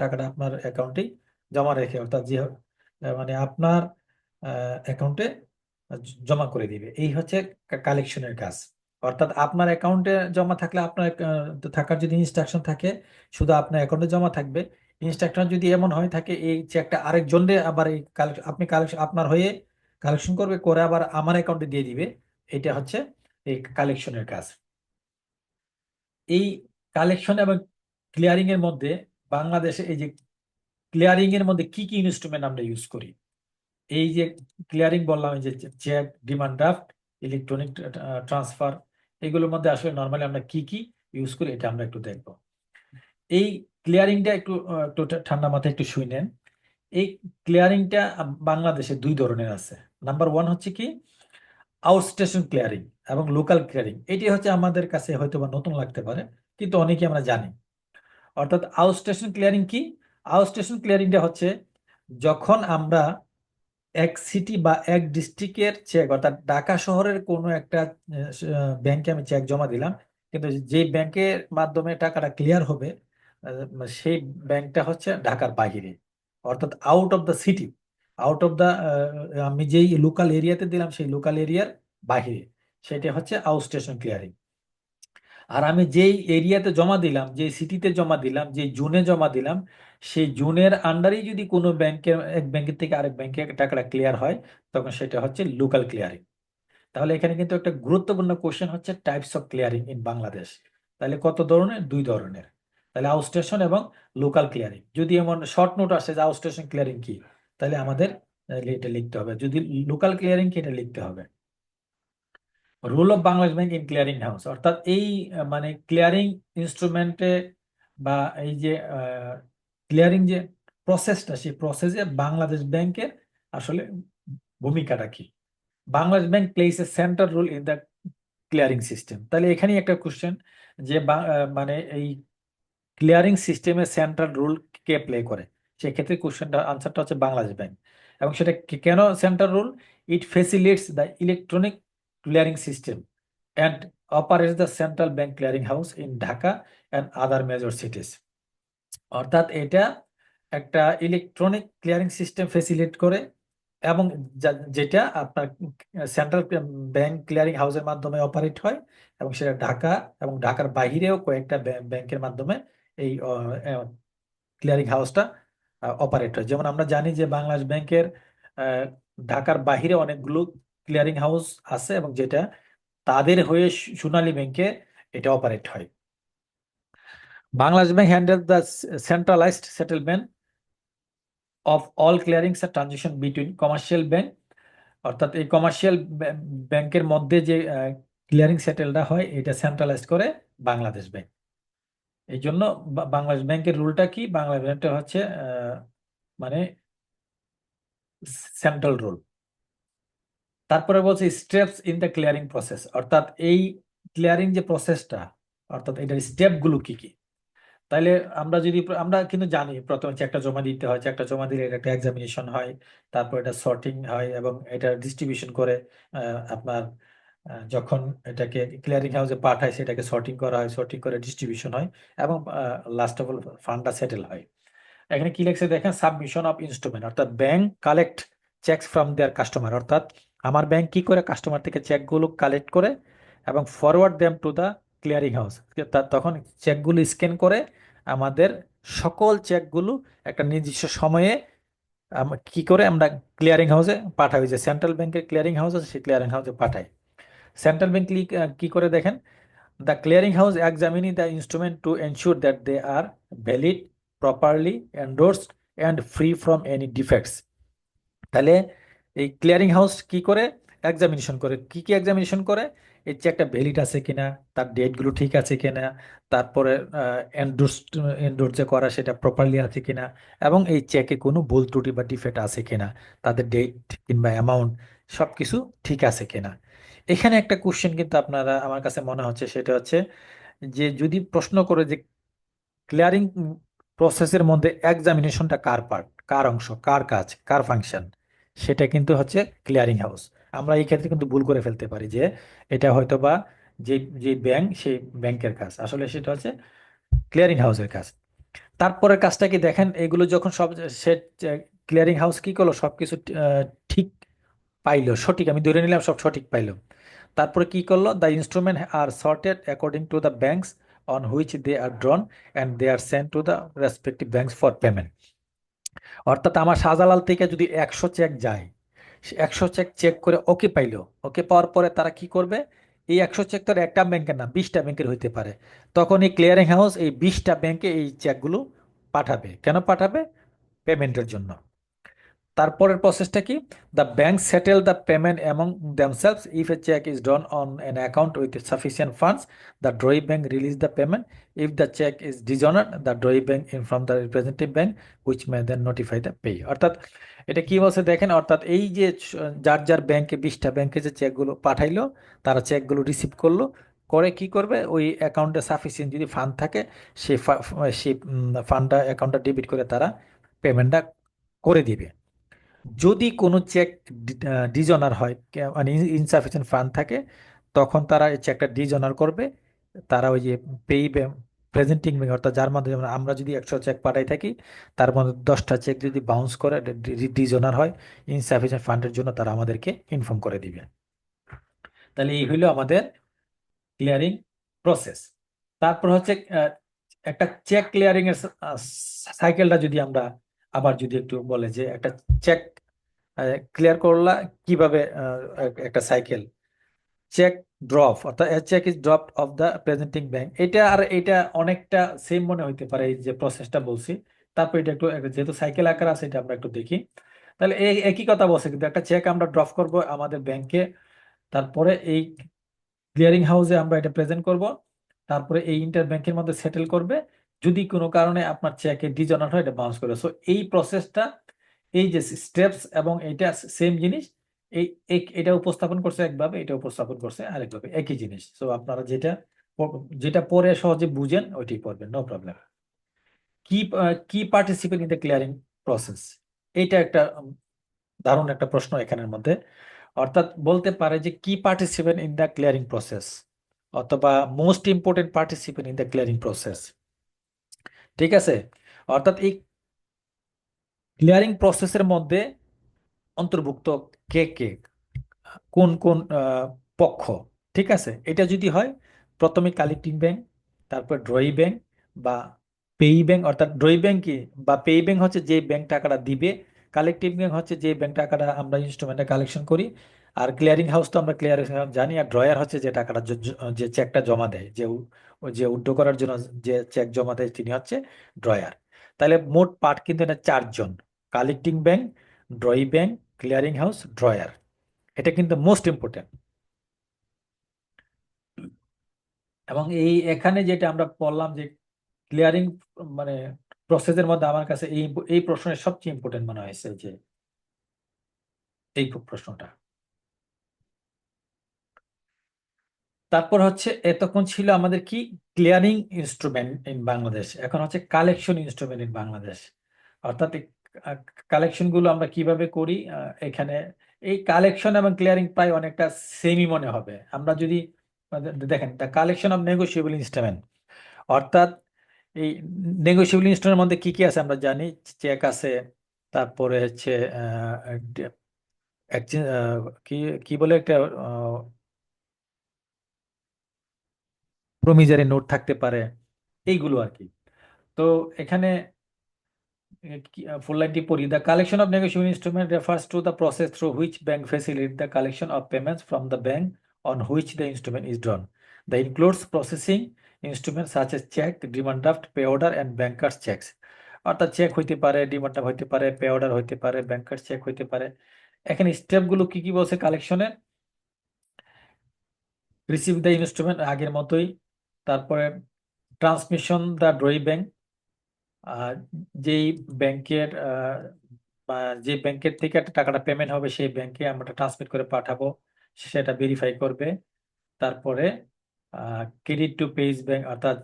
টাকাটা আপনার অ্যাকাউন্টেই জমা রেখে, অর্থাৎ যে মানে আপনার অ্যাকাউন্টে জমা করে দিবে। এই হচ্ছে কালেকশনের কাজ। অর্থাৎ আপনার অ্যাকাউন্টে জমা থাকলে, আপনার থাকার যদি ইনস্ট্রাকশন থাকে, শুধু আপনার অ্যাকাউন্টে জমা থাকবে। ইনস্ট্রাকশন যদি এমন হয়ে থাকে, এই চেকটা আরেকজনরে আবার এই আপনি কালেকশন আপনার হয়ে কালেকশন করবে, করে আবার আমার অ্যাকাউন্টে দিয়ে দিবে, এটা হচ্ছে এই কালেকশনের কাজ। এই কালেকশন এবং ক্লিয়ারিং এর মধ্যে, বাংলাদেশে এই যে ক্লিয়ারিং এর মধ্যে কি কি ইনস্ট্রুমেন্ট আমরা ইউজ করি? এই যে ক্লিয়ারিং বললাম, এই যে cheque, demand draft, electronic transfer, এগুলোর মধ্যে আসলে নর্মালি আমরা কি কি ইউজ করি, এটা আমরা একটু দেখবো। এই ক্লিয়ারিংটা একটু ঠান্ডা মাথায় একটু শুনেন। এই ক্লিয়ারিংটা বাংলাদেশে দুই ধরনের আছে। নাম্বার ওয়ান হচ্ছে কি আউটস্টেশন ক্লিয়ারিং এবং লোকাল ক্লিয়ারিং। এটি হচ্ছে আমাদের কাছে হয়তো বা নতুন লাগতে পারে, কিন্তু অনেকে আমরা জানি। অর্থাৎ আউটস্টেশন ক্লিয়ারিং কি? আউটস্টেশন ক্লিয়ারিংটা হচ্ছে যখন আমরা এক সিটি বা এক ডিস্ট্রিক্টের চেক, অর্থাৎ ঢাকা শহরের কোনো একটা ব্যাংকে আমি চেক জমা দিলাম, কিন্তু যে ব্যাংকের মাধ্যমে টাকাটা ক্লিয়ার হবে, সেই ব্যাংকটা হচ্ছে ঢাকার বাহিরে, অর্থাৎ out of the city, out of the, আমি যেই লোকাল এরিয়াতে দিলাম সেই লোকাল এরিয়ার বাহিরে, সেটা হচ্ছে আউটস্টেশন ক্লিয়ারিং। আর আমি যেই এরিয়াতে জমা দিলাম, যে সিটিতে জমা দিলাম, যে জোনে জমা দিলাম, সেই জোনের আন্ডারেই যদি কোনো ব্যাংকের, এক ব্যাংকের থেকে আরেক ব্যাংকে টাকাটা ক্লিয়ার হয়, তখন সেটা হচ্ছে লোকাল ক্লিয়ারিং। তাহলে এখানে কিন্তু একটা গুরুত্বপূর্ণ কোশ্চেন হচ্ছে types of clearing in Bangladesh. তাহলে কত ধরনের? দুই ধরনের। তাহলে আউটস্টেশন এবং লোকাল ক্লিয়ারিং। যদি এমন শর্ট নোট আসে যে আউটস্টেশন ক্লিয়ারিং কি, তাহলে আমাদের তাহলে এটা লিখতে হবে, যদি লোকাল ক্লিয়ারিং কি এটা লিখতে হবে। Role of Bangladesh bank in clearing house, অর্থাৎ এই মানে ক্লিয়ারিং ইনস্ট্রুমেন্টে বা এই যে ক্লিয়ারিং যে প্রসেসটা, সেই প্রসেসে বাংলাদেশ ব্যাংকের আসলে ভূমিকাটা কি। Bangladesh bank plays a central role in the clearing system. তাহলে এখানেই একটা কোশ্চেন যে মানে এই ক্লিয়ারিং সিস্টেমে সেন্ট্রাল রোল কে প্লে করে, সেক্ষেত্রে কোশ্চেনটা আনসারটা হচ্ছে বাংলাদেশ ব্যাংক। এবং সেটা কেন central role? It facilitates the electronic clearing system and operates the central bank clearing house in Dhaka and other major cities. অর্থাৎ এটা একটা ইলেকট্রনিক ক্লিয়ারিং সিস্টেম ফেসিলিটেট করে, এবং যেটা আপনার সেন্ট্রাল ব্যাংক ক্লিয়ারিং হাউসের মাধ্যমে অপারেট হয়, এবং সেটা ঢাকা এবং ঢাকার বাহিরেও কয়েকটা ব্যাংকের মাধ্যমে এই ক্লিয়ারিং হাউসটা অপারেট হয়। যেমন আমরা জানি যে বাংলাদেশ ব্যাংকের আহ, ঢাকার বাহিরে অনেকগুলো ক্লিয়ারিং হাউস আছে, এবং যেটা তাদের হয়ে সোনালী ব্যাংকে এটা অপারেট হয়। Bangladesh bank handle the centralised settlement of all clearings আর ট্রানজেকশন বিটুইন কমার্শিয়াল ব্যাংক, অর্থাৎ এই কমার্শিয়াল ব্যাংকের মধ্যে যে ক্লিয়ারিং সেটেলটা হয় এটা সেন্ট্রালাইজ করে বাংলাদেশ ব্যাংক। এই জন্য বাংলাদেশ ব্যাংকের রুলটা কি? বাংলাদেশ ব্যাংকটা হচ্ছে মানে সেন্ট্রাল রুল। তারপরে বলছে steps in the clearing process, অর্থাৎ এই ক্লিয়ারিং যে প্রসেসটা, অর্থাৎ এটার স্টেপগুলো কি কি। তাইলে আমরা কিন্তু জানি প্রথমে চেকটা জমা দিতে হয়, চেকটা জমা দিলে এটা একটা এক্সামিনেশন হয়, তারপর এটা সর্টিং হয় এবং এটা ডিস্ট্রিবিউশন করে আপনার যখন এটাকে ক্লিয়ারিং হাউসে পাঠায় সেটাকে সর্টিং করা হয়, সর্টিং করে ডিস্ট্রিবিউশন হয়, এবং লাস্ট অফ অল ফান্ডটা সেটেল হয়। এখানে কি লেখছে দেখেন, সাবমিশন অফ ইনস্ট্রুমেন্ট, অর্থাৎ bank collect cheques from their customer, অর্থাৎ আমার ব্যাংক কি করে কাস্টমার থেকে চেকগুলো কালেক্ট করে এবং forward them to the clearing house. তখন চেকগুলো স্ক্যান করে আমাদের সকল চেকগুলো একটা নির্দিষ্ট সময়ে কি করে আমরা ক্লিয়ারিং হাউসে পাঠাই, যে সেন্ট্রাল ব্যাংকের ক্লিয়ারিং হাউস আছে সেই ক্লিয়ারিং হাউসে পাঠাই। সেন্ট্রাল ব্যাংক কি করে দেখেন, the clearing house examining the instrument to ensure that they are valid, properly endorsed and free from any defects। তাহলে এই ক্লিয়ারিং হাউস কি করে এক্সামিনেশন করে, কি কি এক্সামিনেশন করে? এই চেকটা ভ্যালিড আছে কিনা, তার ডেটগুলো ঠিক আছে কিনা, তারপরে এন্ডোর্স এন্ডোর্স যে করা সেটা প্রপারলি আছে কিনা, এবং এই চেকে কোনো ভুল ত্রুটি বা ডিফেক্ট আছে কিনা, তাদের ডেট কিংবা অ্যামাউন্ট সব কিছু ঠিক আছে কিনা। এখানে একটা কোশ্চেন কিন্তু আপনারা আমার কাছে মনে হচ্ছে, সেটা হচ্ছে যে যদি প্রশ্ন করে যে ক্লিয়ারিং প্রসেসের মধ্যে এক্সামিনেশনটা কার পার্ট, কার অংশ, কার কাজ, কার ফাংশন, সেটা কিন্তু হচ্ছে ক্লিয়ারিং হাউস। আমরা এই ক্ষেত্রে কিন্তু ভুল করে ফেলতে পারি যে এটা হয়তো বা যে যে ব্যাংক সেই ব্যাংকের কাজ, আসলে সেটা হচ্ছে ক্লিয়ারিং হাউসের কাজ। তারপরের কাজটা কি দেখেন, এগুলো যখন সব সে ক্লিয়ারিং হাউস কি করলো, সবকিছু ঠিক পাইলো, সঠিক, আমি ধরে নিলাম সব সঠিক পাইলো। তারপরে কি করলো, the instrument are sorted according to the banks on which they are drawn and they are sent to the respective banks for payment. অর্থাৎ আমার শাহজালাল থেকে যদি 100 চেক যায়, 100 চেক চেক করে ওকে পাইলো, ওকে পাওয়ার পরে তারা কি করবে, এই 100 চেক তো আর একটা ব্যাংকের না 20টা ব্যাংকের হইতে পারে, তখন এই ক্লিয়ারিং হাউস এই 20টা ব্যাংকে এই চেকগুলো পাঠাবে। কেন পাঠাবে? পেমেন্টের জন্য। তারপরের প্রসেসটা কি, the bank settle the payment among themselves if a cheque is drawn on an account with sufficient funds the drawing bank release the payment if the cheque is dishonoured the drawing bank inform the representative bank which may then notify the pay. অর্থাৎ এটা কি বলছে দেখেন, অর্থাৎ এই যে যার যার ব্যাংকে 20টা ব্যাংকে যে চেকগুলো পাঠাইলো, তারা চেকগুলো রিসিভ করলো, করে কি করবে, ওই অ্যাকাউন্টে সাফিসিয়েন্ট যদি ফান্ড থাকে সেই সেই ফান্ডটা অ্যাকাউন্টটা ডেবিট করে তারা পেমেন্টটা করে দিবে। যদি কোনো চেক ডিজনার হয়, মানে ইনসাফিসিয়েন্ট ফান্ড থাকে, তখন তারা এই চেকটা ডিজনার করবে। তারা ওই যে পেই প্রেজেন্টিং ব্যাংক, অর্থাৎ যার মাধ্যমে যেমন আমরা যদি 100 চেক পাঠাই থাকি, তার মধ্যে 10টা চেক যদি বাউন্স করে ডিজনার হয় ইনসাফিসিয়েন্ট ফান্ডের জন্য, তারা আমাদেরকে ইনফর্ম করে দিবে। তাহলে এই হইলো আমাদের ক্লিয়ারিং প্রসেস। তারপর হচ্ছে একটা চেক ক্লিয়ারিং এর সাইকেলটা যদি আমরা আবার যদি একটু বলে যে একটা চেক ক্লিয়ার করলা কিভাবে, একটা সাইকেল। চেক ড্রপ, অর্থাৎ cheque is drop of the presenting bank, এটা আর এটা অনেকটা সেম মনে হইতে পারে এই যে প্রসেসটা বলছি। তারপর এটা একটু যেহেতু সাইকেল আকার আছে, এটা আমরা একটু দেখি। তাহলে এই একই কথা বলছে, কিন্তু একটা চেক আমরা ড্রপ করব আমাদের ব্যাংকে, তারপরে এই ক্লিয়ারিং হাউসে আমরা এটা প্রেজেন্ট করব, তারপরে এই ইন্টার ব্যাংকের মধ্যে সেটেল করবে। যদি কোনো কারণে আপনার চেকে ডিজনার হয়, এটা বাউন্স করবে। সো এই প্রসেসটা, এই যে স্টেপস এবং এটা সেম জিনিস, এটা উপস্থাপন করছে একভাবে, এটা উপস্থাপন করছে আরেকভাবে, একই জিনিস। সো আপনারা যেটা পরে সহজে বুঝেন ওইটাই পড়বেন, নো প্রবলেম। কি কি participate in the clearing process, এইটা একটা দারুণ একটা প্রশ্ন এখানের মধ্যে। অর্থাৎ বলতে পারে যে কি participate in the clearing process, অথবা most important participate in the clearing process. ঠিক আছে, অর্থাৎ এই ক্লিয়ারিং প্রসেসের মধ্যে অন্তর্ভুক্ত কে কে, কোন কোন পক্ষ। ঠিক আছে, এটা যদি হয় প্রথমে কালেক্টিং ব্যাংক, তারপর ড্রয়ি ব্যাংক বা পেই ব্যাংক। অর্থাৎ ড্রয়ি ব্যাংক কি বা পেই ব্যাংক হচ্ছে যে ব্যাংক টাকাটা দিবে, কালেক্টিভ ব্যাংক হচ্ছে যে ব্যাংক টাকাটা আমরা ইনস্ট্রুমেন্টে কালেকশন করি, আর ক্লিয়ারিং হাউস তো আমরা ক্লিয়ারিং হাউস জানি, আর ড্রয়ার হচ্ছে যে টাকাটা যে চেকটা জমা দেয়, যে উইথড্র করার জন্য যে চেক জমা দেয় তিনি হচ্ছে ড্রয়ার। তাহলে মোট পার্ট কিন্তু এটা চারজন: collecting bank, drawee bank, clearing house, drawer. এটা কিন্তু মোস্ট ইম্পর্টেন্ট। এবং এখানে যেটা আমরা বললাম যে ক্লিয়ারিং মানে প্রসেসের মধ্যে আমার কাছে এই এই প্রশ্নের সবচেয়ে ইম্পর্টেন্ট মনে হয়েছে, যে এই প্রশ্নটা। তারপর হচ্ছে এতক্ষণ ছিল আমাদের কি ক্লিয়ারিং ইনস্ট্রুমেন্ট ইন বাংলাদেশ, এখন হচ্ছে কালেকশন ইনস্ট্রুমেন্ট ইন বাংলাদেশ। অর্থাৎ কালেকশন গুলো আমরা কিভাবে করি এখানে। এই কালেকশন এবং ক্লিয়ারিং প্রায় অনেকটা সেমই মনে হবে। আমরা যদি দেখেন the collection of negotiable instrument, অর্থাৎ এই নেগোশিয়েবল ইনস্ট্রুমেন্টের মধ্যে কি কি আছে আমরা জানি। চেক আছে, তারপরে হচ্ছে কি কি বলে একটা প্রমিজারি নোট থাকতে পারে, এইগুলো আর কি। তো এখানে ফুল লাইনটি পড়ি: the collection of negotiable instrument refers to the process through which bank facilitate the collection of payments from the bank on which the instrument is drawn. The includes processing instrument such as cheque, demand draft, pay order and bankers cheques. অর্থাৎ cheque হইতে পারে, demand draft হইতে পারে, pay order হইতে পারে, bankers check হইতে পারে। এখানে স্টেপগুলো কি কি বলছে কালেকশনে: রিসিভ দ্য ইনস্ট্রুমেন্ট, আগের মতোই। তারপরে ট্রান্সমিশন দ্য ড্রয়ি ব্যাংক, যেই ব্যাংকের যে ব্যাংকের থেকে একটা টাকাটা পেমেন্ট হবে সেই ব্যাংকে আমরা ট্রান্সমিট করে পাঠাবো, সেটা ভেরিফাই করবে। তারপরে ক্রেডিট টু পেইজ ব্যাংক, অর্থাৎ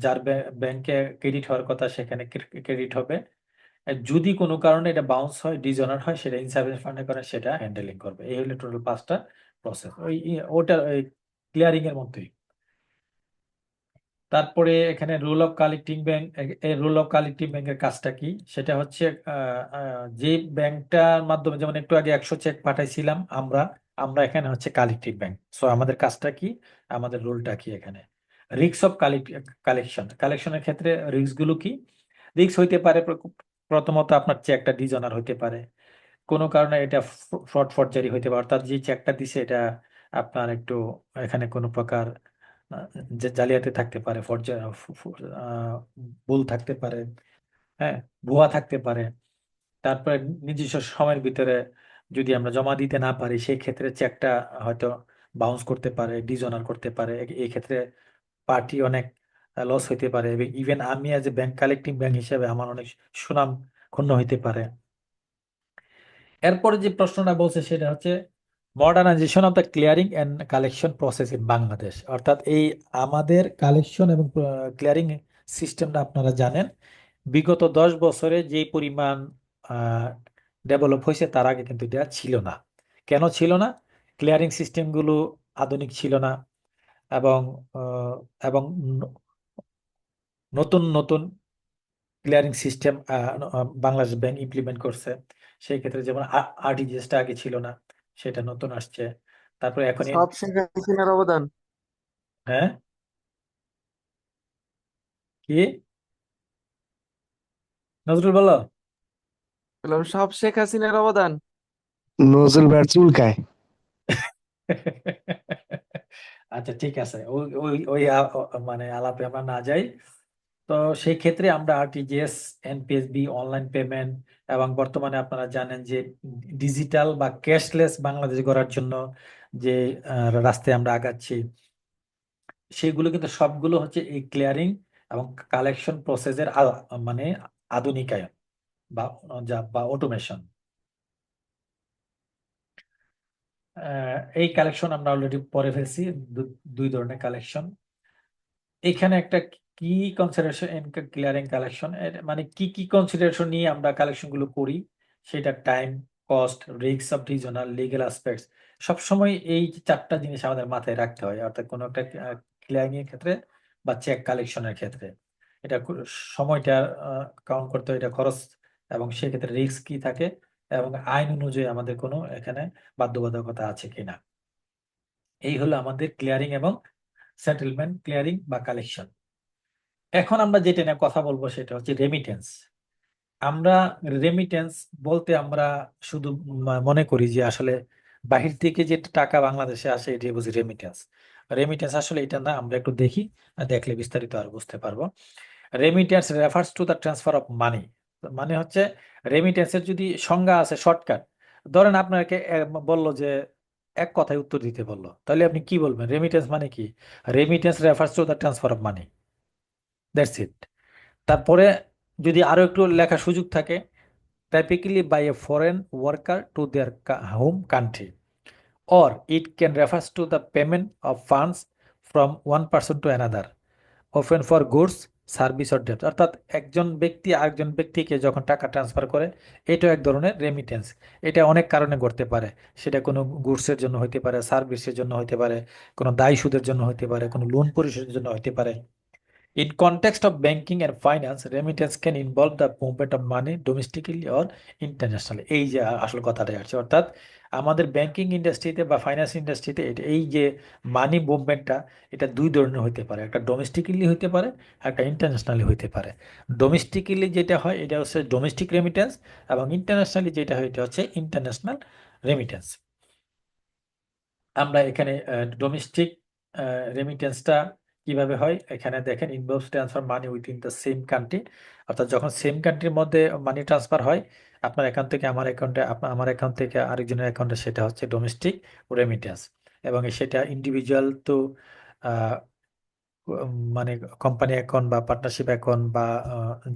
যার ব্যাংকে ক্রেডিট হওয়ার কথা সেখানে ক্রেডিট হবে। আর যদি কোনো কারণে এটা বাউন্স হয়, ডিজনার হয়, সেটা ইনসাফিসিয়েন্ট ফান্ডে করে সেটা হ্যান্ডেলিং করবে। এই হলো টোটাল 5টা প্রসেস, ওটা ক্লিয়ারিং এর মধ্যেই। তারপরে এখানে রোল অফ কালেক্টিং ব্যাংক, এই রোল অফ কালেক্টিং ব্যাংকের কাজটা কি, সেটা হচ্ছে যে ব্যাংকটার মাধ্যমে, যেমন একটু আগে 100 চেক পাঠাইছিলাম আমরা, আমরা এখানে হচ্ছে কালেক্টিভ ব্যাংক। সো আমাদের কাজটা কি, আমাদের রোলটা কি এখানে। রিস্ক অফ কালেকশনের ক্ষেত্রে রিস্ক গুলো কি? রিস্ক হইতে পারে প্রথমত আপনার চেকটা ডিজনার হইতে পারে, কোনো কারণে এটা ফ্রড ফরজারি হইতে পারে, অর্থাৎ যে চেকটা দিছে এটা আপনার একটু এখানে কোনো প্রকার যে জালিয়াতি থাকতে পারে, ভুল থাকতে পারে, হ্যাঁ, ভুয়া থাকতে পারে। তারপরে নিজস্ব সময়ের ভিতরে যদি আমরা জমা দিতে না পারি, সেই ক্ষেত্রে চেকটা হয়তো বাউন্স করতে পারে, ডিজনার করতে পারে। এই ক্ষেত্রে পার্টি অনেক লস হইতে পারে, এবং ইভেন আমি as a bank collecting bank হিসেবে আমার অনেক সুনাম ক্ষুণ্ণ হইতে পারে। এরপরে যে প্রশ্নটা বলছে সেটা হচ্ছে modernisation of the clearing and collection process in Bangladesh. অর্থাৎ এই আমাদের কালেকশন এবং ক্লিয়ারিং সিস্টেমটা আপনারা জানেন বিগত 10 বছরে যে পরিমাণ ডেভেলপ হয়েছে, তার আগে কিন্তু এটা ছিল না। কেন ছিল না? ক্লিয়ারিং সিস্টেমগুলো আধুনিক ছিল না, এবং আহ, এবং নতুন নতুন clearing system Bangladesh bank implement করছে। সেই ক্ষেত্রে যেমন আরটিজিএসটা আগে ছিল না, সেটা নতুন আসছে। তারপরে এখন সব শেখ হাসিনার অবদান। হ্যাঁ, কি নজরুল বলো। বললাম সব শেখ হাসিনার অবদান। নজরুল ভাইয়ের চুলকায়। আচ্ছা ঠিক আছে, ওই ওই ওই মানে আলাপে আমরা না যাই। তো সেই ক্ষেত্রে আমরা আরটিজিএস, এনপিএসবি, অনলাইন পেমেন্ট এবং বর্তমানে আপনারা জানেন যে ডিজিটাল বা ক্যাশলেস বাংলাদেশ গড়ার জন্য যে রাস্তায় আমরা আগাচ্ছি, সেগুলো কিন্তু সবগুলো হচ্ছে এই ক্লিয়ারিং এবং কালেকশন প্রসেসের মানে আধুনিকায়ন বা বা অটোমেশন। এই কালেকশন আমরা অলরেডি পড়ে ফেলছি, দুই ধরনের কালেকশন। এখানে একটা কি কনসিডারেশন ক্লিয়ারিং কালেকশন, মানে কি কি কনসিডারেশন নিয়ে আমরা কালেকশন গুলো করি, সেটা time, cost, risk of regional, legal aspects. সবসময় এই চারটা জিনিস আমাদের মাথায় রাখতে হয়, অর্থাৎ কোনো একটা ক্লিয়ারিং এর ক্ষেত্রে বা চেক কালেকশনের ক্ষেত্রে এটা সময়টা কাউন্ট করতে হয়, এটা খরচ, এবং সেক্ষেত্রে রিস্ক কি থাকে, এবং আইন অনুযায়ী আমাদের কোনো এখানে বাধ্যবাধকতা আছে কিনা। এই হলো আমাদের ক্লিয়ারিং এবং সেটেলমেন্ট, ক্লিয়ারিং বা কালেকশন। এখন আমরা যেটা নিয়ে কথা বলবো সেটা হচ্ছে রেমিটেন্স। আমরা রেমিটেন্স বলতে আমরা শুধু মনে করি যে আসলে বাহির থেকে যে টাকা বাংলাদেশে আসে এটি বুঝি রেমিটেন্স। রেমিটেন্স আসলে এটা না, আমরা একটু দেখি, দেখলে বিস্তারিত আর বুঝতে পারবো। Remittance refers to the transfer of money. মানে হচ্ছে রেমিটেন্সের যদি সংজ্ঞা আছে শর্টকাট, ধরেন আপনাকে বললো যে এক কথায় উত্তর দিতে বললো, তাহলে আপনি কি বলবেন? রেমিটেন্স মানে কি? Remittance refers to the transfer of money, that's it. তারপরে যদি আরো একটু লেখার সুযোগ থাকে, typically by a foreign worker to their home country, or it can refers to the payment of funds from one person to another, often for goods, service or debt। অর্থাৎ একজন ব্যক্তি আরেকজন ব্যক্তিকে যখন টাকা ট্রান্সফার করে, এটাও এক ধরনের রেমিটেন্স। এটা অনেক কারণে ঘটতে পারে, সেটা কোনো গুডসের জন্য হতে পারে, সার্ভিসের জন্য হতে পারে, কোনো দায় সুদের জন্য হতে পারে, কোনো লোন পরিশোধের জন্য হতে পারে। In context of banking and finance, remittance can involve the movement of money domestically or internationally। এই যে আসল কথাটাই আসছে, অর্থাৎ আমাদের ব্যাংকিং ইন্ডাস্ট্রিতে বা ফাইন্যান্স ইন্ডাস্ট্রিতে এই যে মানি মুভমেন্টটা, এটা দুই ধরনের হতে পারে, একটা ডোমেস্টিক্যালি হতে পারে, একটা ইন্টারন্যাশনালি হতে পারে। ডোমেস্টিক্যালি যেটা হয় এটা হচ্ছে ডোমেস্টিক রেমিটেন্স, এবং ইন্টারন্যাশনালি যেটা হয় এটা হচ্ছে ইন্টারন্যাশনাল রেমিটেন্স। আমরা এখানে ডোমেস্টিক রেমিটেন্সটা কিভাবে হয় এখানে দেখেন, involves transfer money within the same country. অর্থাৎ যখন সেম কান্ট্রির মধ্যে মানি ট্রান্সফার হয়, আপনার অ্যাকাউন্ট থেকে আমার অ্যাকাউন্টে, আমার অ্যাকাউন্ট থেকে আরেকজনের অ্যাকাউন্টে, সেটা হচ্ছে ডোমেস্টিক রেমিটেন্স। এবং সেটা ইন্ডিভিজুয়াল তো মানে কোম্পানি অ্যাকাউন্ট বা পার্টনারশিপ অ্যাকাউন্ট বা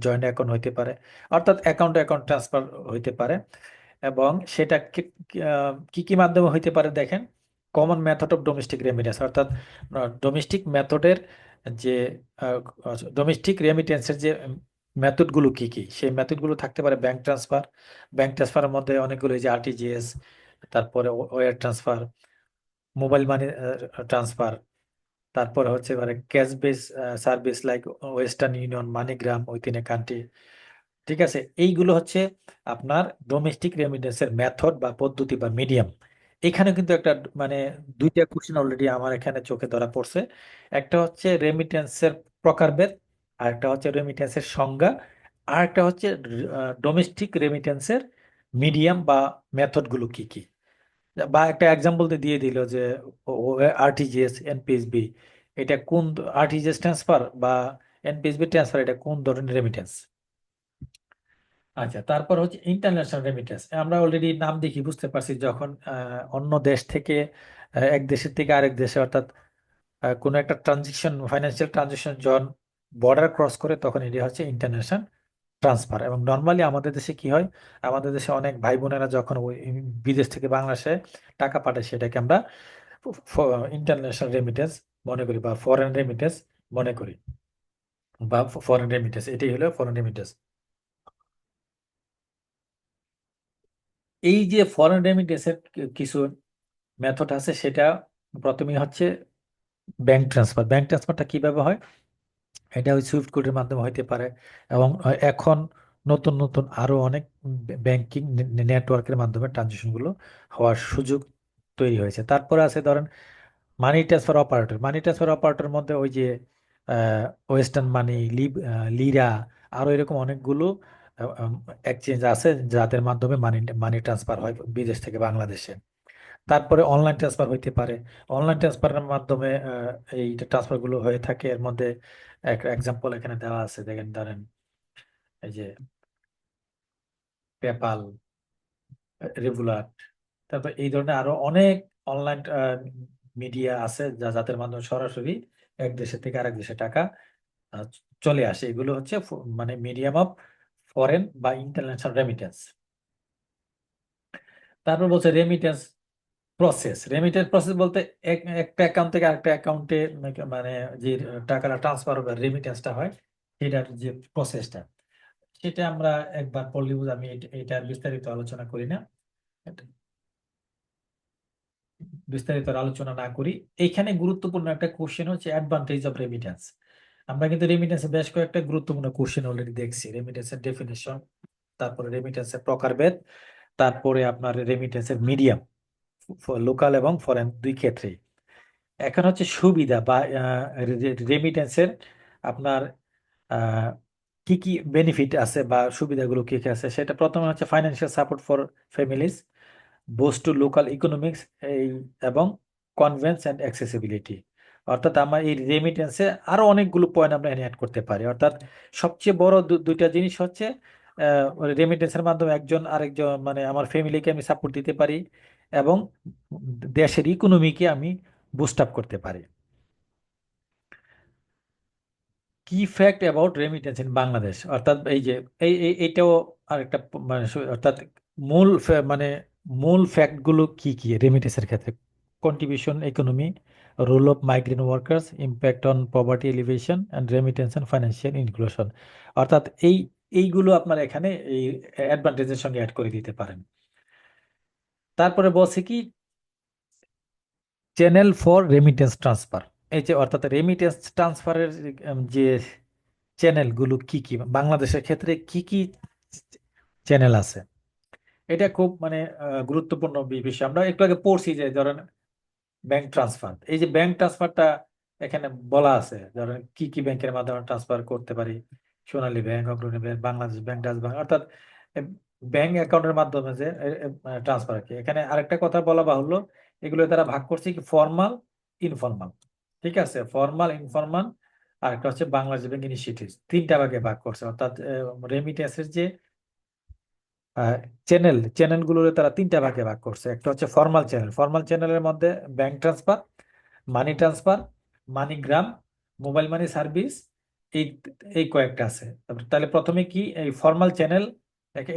জয়েন্ট অ্যাকাউন্ট হইতে পারে, অর্থাৎ অ্যাকাউন্ট অ্যাকাউন্ট ট্রান্সফার হইতে পারে। এবং সেটা কি কি মাধ্যমে হইতে পারে দেখেন, common method of domestic remittance, অর্থাৎ ডোমেস্টিক মেথডের যে ডোমেস্টিক রেমিটেন্সের যে মেথডগুলো কি কি, সেই মেথডগুলো থাকতে পারে ব্যাংক ট্রান্সফার। ব্যাংক ট্রান্সফারের মধ্যে অনেকগুলো, এই যে আরটিজিএস, তারপরে wire transfer, mobile money transfer, তারপরে হচ্ছে মানে cash base service like Western Union, MoneyGram within a country. ঠিক আছে, এইগুলো হচ্ছে আপনার ডোমেস্টিক রেমিটেন্সের মেথড বা পদ্ধতি বা মিডিয়াম। এখানে কিন্তু একটা মানে দুইটা কোশ্চেন অলরেডি আমার এখানে চোখে ধরা পড়ছে। একটা হচ্ছে রেমিটেন্সের প্রকারভেদ, আর একটা হচ্ছে রেমিটেন্সের সংজ্ঞা, আর একটা হচ্ছে ডোমেস্টিক রেমিটেন্সের মিডিয়াম বা মেথডগুলো কি কি। বা একটা এক্সাম্পল দিয়ে দিল যে আরটিজিএস, এনপিএসবি, এটা কোন আরটিজিএস ট্রান্সফার বা এনপিএসবি ট্রান্সফার, এটা কোন ধরনের রেমিটেন্স। আচ্ছা, তারপর হচ্ছে ইন্টারন্যাশনাল রেমিটেন্স। আমরা অলরেডি নাম দেখি বুঝতে পারছি, যখন অন্য দেশ থেকে এক দেশের থেকে আরেক দেশে, অর্থাৎ কোনো একটা ট্রানজিশন, ফাইন্যান্সিয়াল ট্রানজিশন যখন বর্ডার ক্রস করে, তখন এটি হচ্ছে ইন্টারন্যাশনাল ট্রান্সফার। এবং নর্মালি আমাদের দেশে কি হয়, আমাদের দেশে অনেক ভাই বোনেরা যখন ওই বিদেশ থেকে বাংলাদেশে টাকা পাঠায়, সেটাকে আমরা ইন্টারন্যাশনাল রেমিটেন্স মনে করি, বা ফরেন রেমিটেন্স মনে করি, বা ফরেন রেমিটেন্স, এটাই হলো ফরেন রেমিটেন্স। এই যে ফরেন রেমিটেন্সের কিছু মেথড আছে, সেটা প্রথমেই হচ্ছে ব্যাংক ট্রান্সফার। ব্যাংক ট্রান্সফারটা কিভাবে হয়, এটা ওই সুইফট কোডের মাধ্যমে হইতে পারে, এবং এখন নতুন নতুন আরো অনেক ব্যাংকিং নেটওয়ার্কের মাধ্যমে ট্রানজেকশন গুলো হওয়ার সুযোগ তৈরি হয়েছে। তারপরে আছে ধরেন মানি ট্রান্সফার অপারেটর। মানি ট্রান্সফার অপারেটরের মধ্যে ওই যে ওয়েস্টার্ন মানি, লিরা, আরো এরকম অনেকগুলো এক্সচেঞ্জ আছে যাদের মাধ্যমে মানি মানি ট্রান্সফার হয় বিদেশ থেকে বাংলাদেশে। তারপরে অনলাইন ট্রান্সফার হইতে পারে। অনলাইন ট্রান্সফারের মাধ্যমে এই ট্রান্সফার গুলো হয়ে থাকে। এর মধ্যে এক এক্সাম্পল এখানে দেওয়া আছে, দেখেন, ধরেন এই যে পেপাল, রেভুলার, তারপর এই ধরনের আরো অনেক অনলাইন মিডিয়া আছে যাদের মাধ্যমে সরাসরি এক দেশে থেকে আরেক দেশে টাকা আহ, চলে আসে। এগুলো হচ্ছে মানে মিডিয়াম অফ ফরেন বা ইন্টারন্যাশনাল রেমিটেন্স। তারপর বলছে রেমিটেন্স প্রসেস বলতে একটা অ্যাকাউন্ট থেকে আরেকটা অ্যাকাউন্টে মানে যে টাকাটা ট্রান্সফার হবে, রেমিটেন্সটা হয়, সেটার যে প্রসেসটা, সেটা আমরা একবার পড়লে আমি এটা বিস্তারিত আলোচনা করি না, বিস্তারিত আলোচনা না করি। এইখানে গুরুত্বপূর্ণ একটা কোশ্চেন হচ্ছে অ্যাডভান্টেজ অফ রেমিটেন্স। আমরা কিন্তু রেমিটেন্সে বেশ কয়েকটা গুরুত্বপূর্ণ কোশ্চেন অলরেডি দেখছি। রেমিটেন্সের ডেফিনেশন, তারপরে রেমিটেন্সের প্রকারভেদ, তারপরে আপনার রেমিটেন্সের মিডিয়াম, লোকাল এবং ফরেন দুই ক্ষেত্রেই। এখন হচ্ছে সুবিধা বা রেমিটেন্সের আপনার আহ, কি কি বেনিফিট আছে বা সুবিধাগুলো কি কি আছে, সেটা প্রথমে হচ্ছে financial support for families, boost to local economics, এই এবং কনভেন্স অ্যান্ড অ্যাক্সেসিবিলিটি। অর্থাৎ আমার এই রেমিটেন্সে আরো অনেকগুলো পয়েন্ট আমরা অ্যাড করতে পারি। অর্থাৎ সবচেয়ে বড় দুইটা জিনিস হচ্ছে রেমিটেন্সের মাধ্যমে একজন আরেকজন মানে আমার ফ্যামিলিকে আমি সাপোর্ট দিতে পারি এবং দেশের ইকোনমিকে আমি বুস্ট আপ করতে পারি। কি fact about remittance in Bangladesh, অর্থাৎ এই যে এইটাও আরেকটা মানে অর্থাৎ মানে মূল ফ্যাক্ট গুলো কি কি রেমিটেন্সের ক্ষেত্রে: contribution economy, role of migrant workers, impact on poverty alleviation and remittance and financial inclusion. অর্থাৎ এইগুলো আপনার এখানে এই অ্যাডভান্টেজের সঙ্গে অ্যাড করে দিতে পারেন। তারপরে বলছে কি চ্যানেল ফর রেমিটেন্স ট্রান্সফার, এই যে অর্থাৎ রেমিটেন্স ট্রান্সফারের যে চ্যানেলগুলো কি কি, বাংলাদেশের ক্ষেত্রে কি কি চ্যানেল আছে, এটা খুব মানে গুরুত্বপূর্ণ বিষয়। আমরা একটু আগে পড়ছি যে ধরেন ব্যাংক ট্রান্সফার, এই যে ব্যাংক ট্রান্সফারটা এখানে বলা আছে, ধরেন কি কি ব্যাংকের মাধ্যমে ট্রান্সফার করতে পারি: সোনালী ব্যাংক, অগ্রণী bank, Bangladesh bank, Dutch bank, অর্থাৎ ব্যাংক অ্যাকাউন্টের মাধ্যমে যে ট্রান্সফার আর কি। এখানে আরেকটা কথা বলা বাহুল্য, এগুলো তারা ভাগ করছে কি ফর্মাল, ইনফর্মাল। ঠিক আছে, ফর্মাল, ইনফর্মাল, আর একটা হচ্ছে বাংলাদেশ ব্যাংক ইনিশিয়েটিভ, তিনটা ভাগে ভাগ করছে। অর্থাৎ রেমিটেন্সের যে চ্যানেলগুলো তারা তিনটা ভাগে ভাগ করছে। একটা হচ্ছে ফর্মাল চ্যানেলের মধ্যে bank transfer, money transfer, MoneyGram, mobile money service, এই এই কয়েকটা আছে। তাহলে প্রথমে কি এই ফর্মাল চ্যানেল,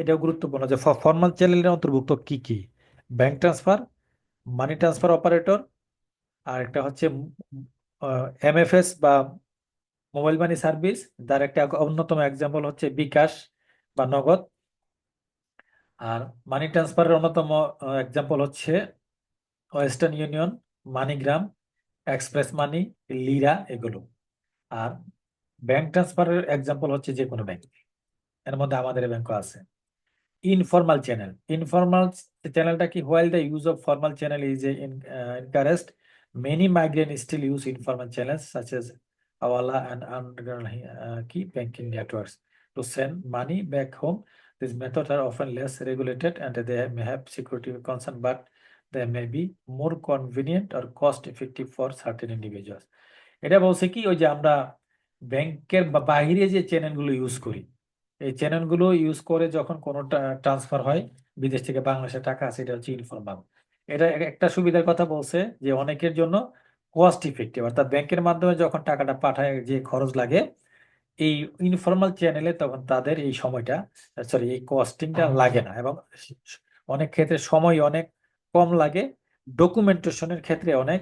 এটাও গুরুত্বপূর্ণ যে ফর্মাল চ্যানেলের অন্তর্ভুক্ত কি কি: bank transfer, money transfer operator, আর একটা হচ্ছে এমএফএস বা মোবাইল মানি সার্ভিস, যার একটা অন্যতম এক্সাম্পল হচ্ছে বিকাশ বা নগদ। আর মানি ট্রান্সফারের অন্যতম এক্সাম্পল হচ্ছে ওয়েস্টার্ন ইউনিয়ন, মানিগ্রাম, এক্সপ্রেস মানি, লিরা, এগুলো। আর ব্যাংক ট্রান্সফারের এক্সাম্পল হচ্ছে যে কোনো ব্যাংক, এর মধ্যে আমাদের ব্যাংকও আছে। ইনফর্মাল চ্যানেলটা কি: while the use of formal channel is encouraged, many migrants still use informal channels such as Hawala and underground key banking networks to send money back home. These methods are often less regulated and they may have security concern, but they may be more convenient or cost effective for certain individuals. এটা বলছে কি, ওই যে আমরা ব্যাংকের বাইরে যে চ্যানেলগুলো ইউজ করি, এই চ্যানেলগুলো ইউজ করে যখন কোনো ট্রান্সফার হয় বিদেশ থেকে বাংলাদেশে টাকা আছে, এটা হচ্ছে ইনফর্মাল। এটা একটা সুবিধার কথা বলছে যে অনেকের জন্য কস্ট ইফেক্টিভ, অর্থাৎ ব্যাংকের মাধ্যমে যখন টাকাটা পাঠায় যে খরচ লাগে, এই ইনফর্মাল চ্যানেলে তখন তাদের এই সময়টা, সরি, এই কস্টিংটা লাগে না, এবং অনেক ক্ষেত্রে সময় অনেক কম লাগে। ডকুমেন্টেশনের ক্ষেত্রে অনেক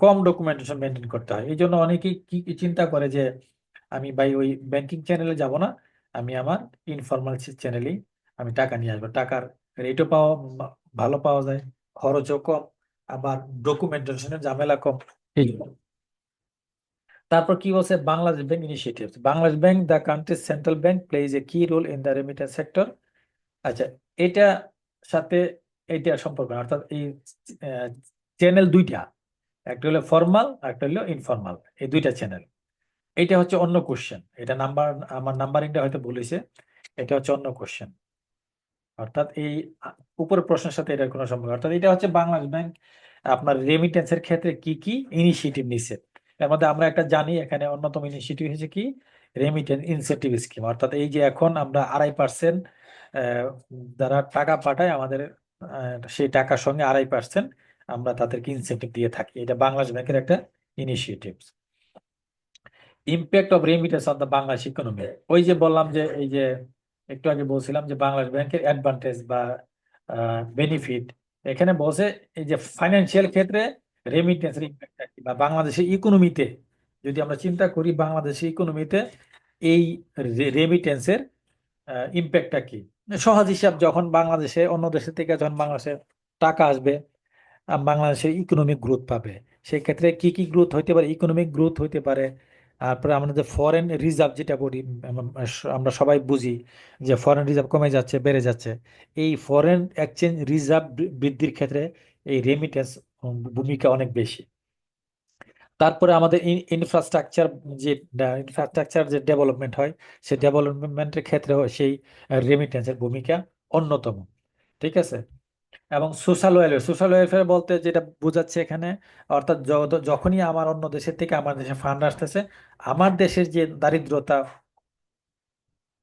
কম ডকুমেন্টেশন মেনটেন করতে হয়। এই জন্য অনেকেই কি চিন্তা করে যে আমি ভাই ওই ব্যাংকিং চ্যানেলে যাব না, আমি আমার ইনফর্মাল চ্যানেলেই আমি টাকা নিয়ে আসবো, টাকার রেটও ভালো পাওয়া যায়, খরচও কম, আবার ডকুমেন্টেশনের ঝামেলা কম, এই জন্য। তারপর কি বলছে Bangladesh bank initiative: Bangladesh bank, the country's central bank, plays a key role in the remittance sector. আচ্ছা, এটা সাথে এইটা সম্পর্ক না, অর্থাৎ এই চ্যানেল দুইটা, একটা হলো ফর্মাল, একটা হলো ইনফর্মাল, এই দুইটা চ্যানেল। এটা হচ্ছে অন্য কোশ্চেন, এটা আমার নাম্বারিংটা হয়তো ভুল হয়েছে, এটা হচ্ছে অন্য কোশ্চেন। অর্থাৎ এই উপরের প্রশ্নের সাথে এটার কোনো সম্পর্ক, অর্থাৎ এটা হচ্ছে বাংলাদেশ ব্যাংক আপনার রেমিটেন্সের ক্ষেত্রে কি কি ইনিশিয়েটিভ নিচ্ছে। এর মধ্যে আমরা একটা জানি, এখানে অন্যতম ইনিশিয়েটিভ হচ্ছে কি রেমিটেন্স ইনসেন্টিভ স্কিম, অর্থাৎ এই যে এখন আমরা 2.5% যারা টাকা পাঠায় আমাদের সেই টাকার সঙ্গে 2.5% আমরা তাদেরকে ইনসেন্টিভ দিয়ে থাকি। এটা বাংলাদেশ ব্যাংকের একটা initiative. Impact of remittance on the Bangladesh economy, ওই যে বললাম যে এই যে একটু আগে বলছিলাম যে বাংলাদেশ ব্যাংকের অ্যাডভান্টেজ বা বেনিফিট, এখানে বলছে এই যে ফাইন্যান্সিয়াল ক্ষেত্রে রেমিটেন্সের ইম্প্যাক্টটা কি, বা বাংলাদেশের ইকোনমিতে যদি আমরা চিন্তা করি বাংলাদেশের ইকোনমিতে এই রেমিটেন্সের ইম্প্যাক্টটা কি। সহজ হিসাব, যখন বাংলাদেশে অন্য দেশের থেকে যখন বাংলাদেশে টাকা আসবে বাংলাদেশের ইকোনমিক গ্রোথ পাবে। সেই ক্ষেত্রে কি কি গ্রোথ হইতে পারে, ইকোনমিক গ্রোথ হইতে পারে। তারপরে আমরা যে ফরেন রিজার্ভ যেটা বলি, আমরা সবাই বুঝি যে ফরেন রিজার্ভ কমে যাচ্ছে, বেড়ে যাচ্ছে। এই ফরেন এক্সচেঞ্জ রিজার্ভ বৃদ্ধির ক্ষেত্রে এই রেমিটেন্স ভূমিকা অনেক বেশি। তারপরে আমাদের ইনফ্রাস্ট্রাকচার যে ডেভেলপমেন্ট হয়, সেই ডেভেলপমেন্টের ক্ষেত্রেও সেই রেমিটেন্সের ভূমিকা অন্যতম। ঠিক আছে। এবং সোশ্যাল ওয়েলফেয়ার বলতে যেটা বোঝাচ্ছে এখানে, অর্থাৎ যখনই আমার অন্য দেশের থেকে আমার দেশে ফান্ড আসতেছে, আমার দেশের যে দারিদ্রতা,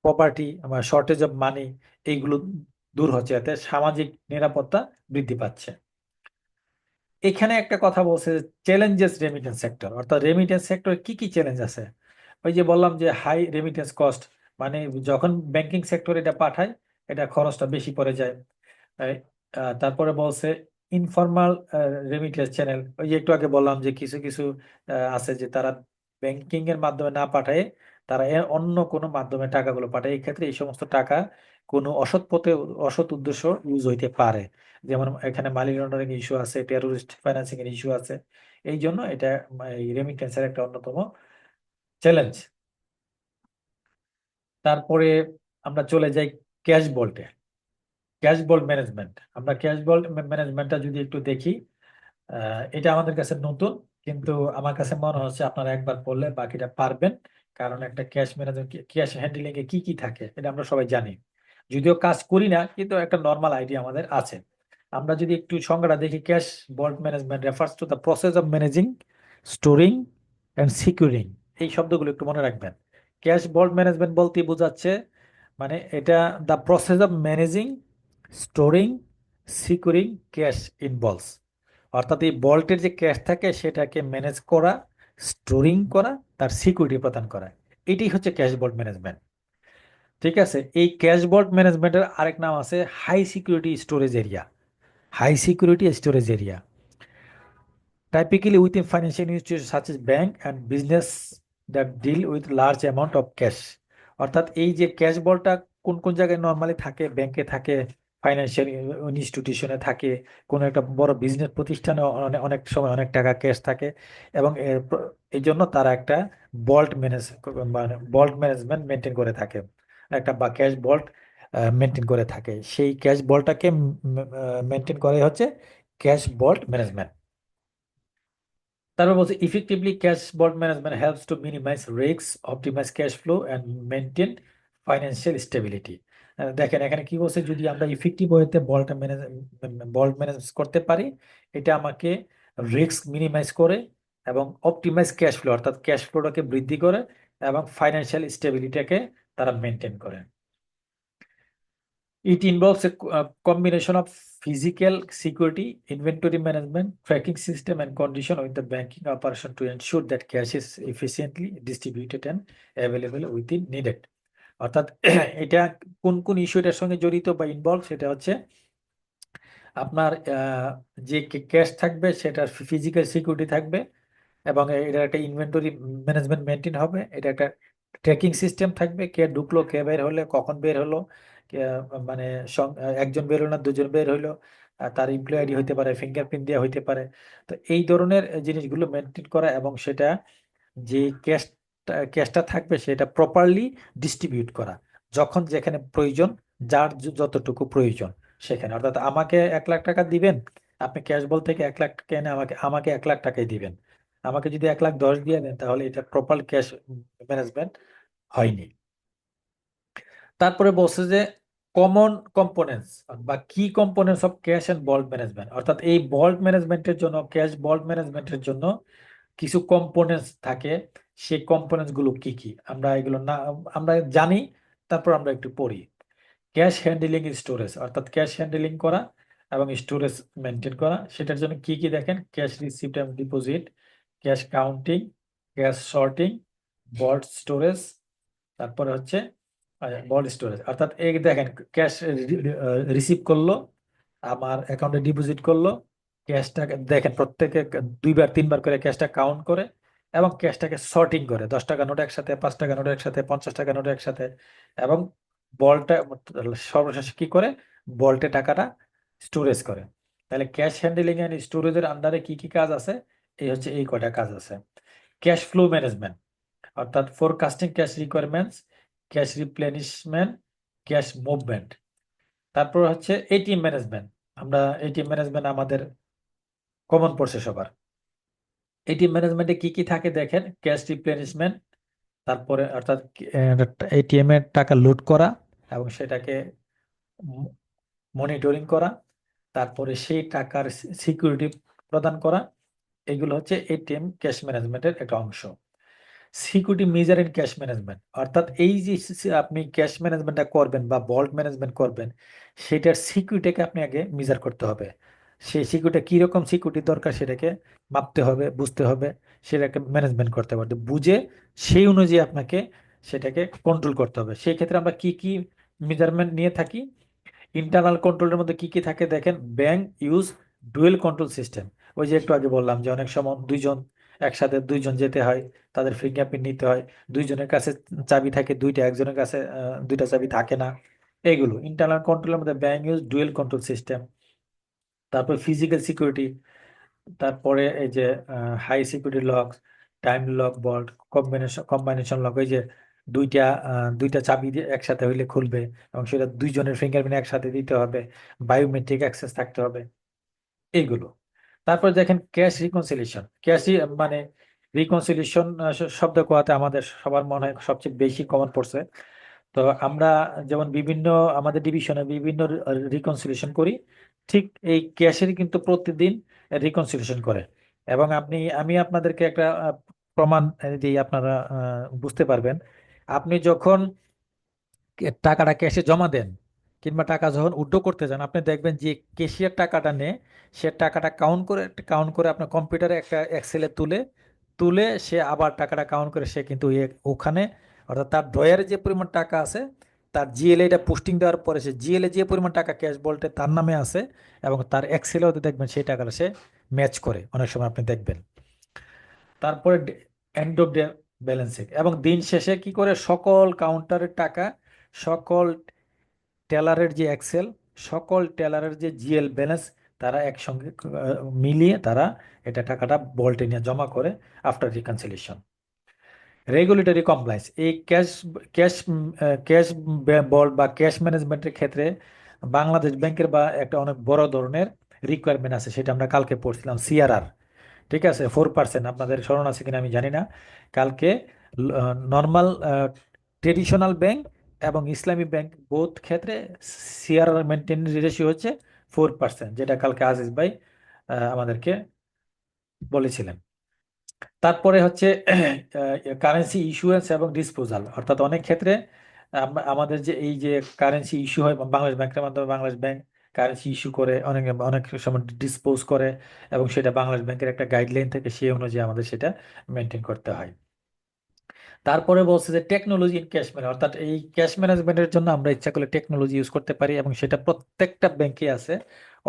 প্রপার্টি, আমার শর্টেজ অফ মানি, এইগুলো দূর হচ্ছে, এতে সামাজিক নিরাপত্তা বৃদ্ধি পাচ্ছে। এখানে একটা কথা বলছে, চ্যালেঞ্জেস রেমিটেন্স সেক্টর, অর্থাৎ রেমিটেন্স সেক্টরে কি কি চ্যালেঞ্জ আছে। ওই যে বললাম যে হাই রেমিটেন্স কস্ট, মানে যখন ব্যাংকিং সেক্টর এটা পাঠায় এটা খরচটা বেশি পড়ে যায়। এই, তারপরে বলছে ইনফর্মাল রেমিটেন্স চ্যানেল, ওই যে একটু আগে বললাম যে কিছু কিছু আছে যে তারা ব্যাংকিং এর মাধ্যমে না পাঠায়, তারা অন্য কোনো মাধ্যমে টাকাগুলো পাঠায়। এই ক্ষেত্রে এই সমস্ত টাকা কোনো অসৎ পথে, অসৎ উদ্দেশ্য ইউজ হইতে পারে। যেমন এখানে মানি লন্ডারিং ইস্যু আছে, টেরোরিস্ট ফাইন্যান্সিং এর ইস্যু আছে। এই জন্য এটা এই রেমিটেন্সের একটা অন্যতম চ্যালেঞ্জ। তারপরে আমরা চলে যাই ক্যাশ বোল্টে। ক্যাশ বোল্ট ম্যানেজমেন্ট, আমরা ক্যাশ বোল্ট ম্যানেজমেন্টটা যদি একটু দেখি, এটা আমাদের কাছে নতুন, কিন্তু আমার কাছে মনে হচ্ছে আপনারা একবার পড়লে বাকিটা পারবেন। কারণ একটা ক্যাশ ম্যানেজমেন্ট, ক্যাশ হ্যান্ডলিং এ কি কি থাকে এটা আমরা সবাই জানি, যদিও কাজ করি না, কিন্তু একটা নর্মাল আইডিয়া আমাদের আছে। আমরা যদি একটু সংজ্ঞাটা দেখি, cash vault management refers to the process of managing, storing and securing. এই শব্দগুলো একটু মনে রাখবেন। ক্যাশ বোল্ট ম্যানেজমেন্ট বলতে বোঝাচ্ছে, মানে এটা the process of managing, storing, securing cash involves, অর্থাৎ এই বল্টের যে ক্যাশ থাকে সেটাকে ম্যানেজ করা, স্টোরিং করা, তার সিকিউরিটি প্রদান করা, এটাই হচ্ছে ক্যাশ বোল্ট ম্যানেজমেন্ট। ঠিক আছে। এই ক্যাশ বোল্ট ম্যানেজমেন্টের আরেক নাম আছে high security storage area. High security storage area typically within financial institutions such as bank and business that deal with large amount of cash, অর্থাৎ এই যে ক্যাশ বলটা কোন কোন জায়গায় নর্মালি থাকে, ব্যাংকে থাকে, ফাইন্যান্সিয়াল ইনস্টিটিউশনে থাকে, কোনো একটা বড় বিজনেস প্রতিষ্ঠানে অনেক অনেক সময় অনেক টাকা ক্যাশ থাকে। এবং এই জন্য তারা একটা মানে বল্ট ম্যানেজমেন্ট মেনটেন করে থাকে, একটা বা ক্যাশ বল্ট মেনটেন করে থাকে। সেই ক্যাশ বলটাকে মেনটেন করে হচ্ছে ক্যাশ বল্ট ম্যানেজমেন্ট। তারপর বলছে effectively cash vault management helps to minimise risk, optimise cash flow and maintain financial stability. দেখেন এখানে কি বলছে, যদি আমরা ইফেক্টিভ ওয়েতে বোল্ট ম্যানেজ করতে পারি, এটা আমাকে রিস্ক মিনিমাইজ করে এবং অপটিমাইজ ক্যাশ ফ্লো, অর্থাৎ ক্যাশ ফ্লোটাকে বৃদ্ধি করে এবং ফাইন্যান্সিয়াল স্টেবিলিটিকে তারা মেনটেন করে। It involves a combination of physical security, inventory management, tracking system, and condition with the banking operation to ensure that cash is efficiently distributed and available within needed. অর্থাৎ এটা কোন কোন issue এটার সঙ্গে জড়িত বা ইনভলভ, সেটা হচ্ছে আপনার যে ক্যাশ থাকবে সেটার ফিজিক্যাল সিকিউরিটি থাকবে, এবং এটা একটা ইনভেন্টরি ম্যানেজমেন্ট মেনটেন হবে, এটা একটা ট্র্যাকিং সিস্টেম থাকবে, কে ঢুকলো, কে বের হলো, কখন বের হলো, মানে একজন বের হলো না দুজন বের হইলো, তার এমপ্লয় আইডি হইতে পারে, ফিঙ্গারপ্রিন্ট দেওয়া হইতে পারে। তো এই ধরনের জিনিসগুলো মেনটেন করা এবং সেটা যে ক্যাশটা থাকবে সেটা প্রপারলি ডিস্ট্রিবিউট করা, যখন যেখানে প্রয়োজন, যার যতটুকু প্রয়োজন সেখানে। অর্থাৎ আমাকে 1 লাখ টাকা দিবেন, আপনি ক্যাশ বল থেকে 1 লাখ টাকা এনে আমাকে আমাকে 1 লাখ টাকাই দিবেন। আমাকে যদি 1,10,000 দিয়ে দেন তাহলে এটা প্রপার ক্যাশ ম্যানেজমেন্ট হয়নি। তারপরে বলছে যে কমন কম্পোনেন্টস বা কি components of cash and vault management, অর্থাৎ এই ভল্ট ম্যানেজমেন্টের জন্য, ক্যাশ ভল্ট ম্যানেজমেন্টের জন্য কিছু কম্পোনেন্টস থাকে। সেই কম্পোনেন্টস গুলো কি কি আমরা এগুলো না আমরা জানি, তারপর আমরা একটু পড়ি। ক্যাশ হ্যান্ডলিং স্টোরেজ, অর্থাৎ ক্যাশ হ্যান্ডলিং করা এবং স্টোরেজ মেনটেন করা, সেটার জন্য কি কি দেখেন: ক্যাশ রিসিপ্ট এবং deposit, cash counting, cash sorting, vault storage, তারপরে হচ্ছে ভল্ট স্টোরেজ। অর্থাৎ এই দেখেন, ক্যাশ রিসিভ করলো, আমার অ্যাকাউন্টে ডিপোজিট করলো, ক্যাশটাকে দেখেন প্রত্যেকে 2 বার 3 বার করে ক্যাশটা কাউন্ট করে এবং ক্যাশটাকে সর্টিং করে, 10 টাকা নোট একসাথে, 5 টাকা নোট একসাথে, 50 টাকা নোট একসাথে, এবং বলটা সর্বশেষ কি করে, বল্টে টাকাটা স্টোরেজ করে। তাহলে ক্যাশ হ্যান্ডলিং এন্ড স্টোরেজের আন্ডারে কি কি কাজ আছে? এই হচ্ছে এই কয়টা কাজ আছে। ক্যাশ ফ্লো ম্যানেজমেন্ট, অর্থাৎ forecasting cash requirements, cash replenishment, cash movement. তারপর হচ্ছে এটিএম ম্যানেজমেন্ট। আমরা এটিএম ম্যানেজমেন্ট আমাদের কমন পড়ছে সবার। এটিএম ম্যানেজমেন্টে কি কি থাকে দেখেন: ক্যাশ রিপ্লেনিশমেন্ট, তারপরে অর্থাৎ এটিএম এর টাকা লোড করা এবং সেটাকে মনিটরিং করা, তারপরে সেই টাকার সিকিউরিটি প্রদান করা, এগুলো হচ্ছে এটিএম ক্যাশ ম্যানেজমেন্টের একটা অংশ। Security measure in cash management, অর্থাৎ এই যে আপনি ক্যাশ ম্যানেজমেন্টটা করবেন বা ভল্ট ম্যানেজমেন্ট করবেন, সেটার সিকিউরিটিকে আপনি আগে মেজার করতে হবে। সেই সিকিউরিটি কিরকম সিকিউরিটি দরকার সেটাকে মাপতে হবে, বুঝতে হবে, সেটাকে ম্যানেজমেন্ট করতে হবে, বুঝে সেই অনুযায়ী আপনাকে সেটাকে কন্ট্রোল করতে হবে। সেই ক্ষেত্রে আমরা কি কি মেজারমেন্ট নিয়ে থাকি? ইন্টারনাল কন্ট্রোলের মধ্যে কি কি থাকে দেখেন: bank use dual control system. ওই যে একটু আগে বললাম যে অনেক সময় একসাথে দুইজন যেতে হয়, তাদের ফিঙ্গারপ্রিন্ট নিতে হয়, দুইজনের কাছে চাবি থাকে দুইটা, একজনের কাছে দুইটা চাবি থাকে না। এগুলো ইন্টারনাল কন্ট্রোলের মধ্যে bank use dual control system. তারপর ফিজিক্যাল সিকিউরিটি, তারপরে এই যে high security lock, time lock, bolt combination lock, ওই যে দুইটা চাবি দিয়ে একসাথে হইলে খুলবে এবং সেটা দুইজনের ফিঙ্গারপ্রিন্ট একসাথে দিতে হবে, বায়োমেট্রিক অ্যাক্সেস থাকতে হবে, এইগুলো। তারপর দেখেন ক্যাশ রিকনসিলিয়েশন। মানে রিকনসিলিয়েশন শব্দ কোয়াতে আমাদের সবার মনে হয় সবচেয়ে বেশি কমন পড়ছে। তো আমরা যেমন বিভিন্ন আমাদের ডিভিশনে বিভিন্ন রিকনসিলিয়েশন করি, ঠিক এই ক্যাশের কিন্তু প্রতিদিন রিকনসিলিয়েশন করে। এবং আমি আপনাদেরকে একটা প্রমাণ দিই, আপনারা বুঝতে পারবেন। আপনি যখন টাকাটা ক্যাশে জমা দেন কিংবা টাকা যখন উইথড্র করতে যান, আপনি দেখবেন যে ক্যাশিয়ার টাকাটা নেয়, সে টাকাটা কাউন্ট করে আপনার কম্পিউটারে একটা এক্সেলে তুলে তুলে সে আবার টাকাটা কাউন্ট করে, সে কিন্তু ওখানে, অর্থাৎ তার ড্রয়ারে যে পরিমাণ টাকা আছে, তার জিএলএ এটা পোস্টিং দেওয়ার পরে সে জিএলএ যে পরিমাণ টাকা ক্যাশ বলতে তার নামে আছে এবং তার এক্সেলেও দেখবেন সেই টাকাটা সে ম্যাচ করে, অনেক সময় আপনি দেখবেন। তারপরে এন্ড অফ ডে ব্যালেন্সিং, এবং দিন শেষে কি করে সকল কাউন্টারের টাকা, সকল টেলারের যে এক্সেল, সকল টেলারের যে জিএল ব্যালেন্স, তারা একসঙ্গে মিলিয়ে তারা এটা টাকাটা বল্টে নিয়ে জমা করে আফটার রিকনসিলিয়েশন। রেগুলেটরি কমপ্লায়েন্স, এই ক্যাশ ক্যাশ বল্ট বা ক্যাশ ম্যানেজমেন্টের ক্ষেত্রে বাংলাদেশ ব্যাংকের বা একটা অনেক বড় ধরনের রিকোয়ারমেন্ট আছে, সেটা আমরা কালকে পড়ছিলাম, সিআরআর। ঠিক আছে, 4%, আপনাদের স্মরণ আছে কিনা আমি জানি না। কালকে নর্মাল ট্রেডিশনাল ব্যাংক এবং ইসলামী ব্যাংক বোথ ক্ষেত্রে সিআরআর মেনটেন রেশিও হচ্ছে 4%, যেটা কালকে আজিজ ভাই আমাদেরকে বলেছিলেন। তারপরে হচ্ছে কারেন্সি ইস্যুয়েন্স এবং ডিসপোজাল, অর্থাৎ অনেক ক্ষেত্রে আমাদের যে এই যে কারেন্সি ইস্যু হয় বাংলাদেশ ব্যাংকের মাধ্যমে, বাংলাদেশ ব্যাংক কারেন্সি ইস্যু করে, অনেক অনেক সময় ডিসপোজ করে, এবং সেটা বাংলাদেশ ব্যাংকের একটা গাইডলাইন থেকে সেই অনুযায়ী আমাদের সেটা মেনটেন করতে হয়। তারপরে বলছে যে টেকনোলজি ইন ক্যাশ ম্যানেজমেন্ট, অর্থাৎ এই ক্যাশ ম্যানেজমেন্টের জন্য আমরা ইচ্ছা করলে টেকনোলজি ইউজ করতে পারি এবং সেটা প্রত্যেকটা ব্যাংকে আছে।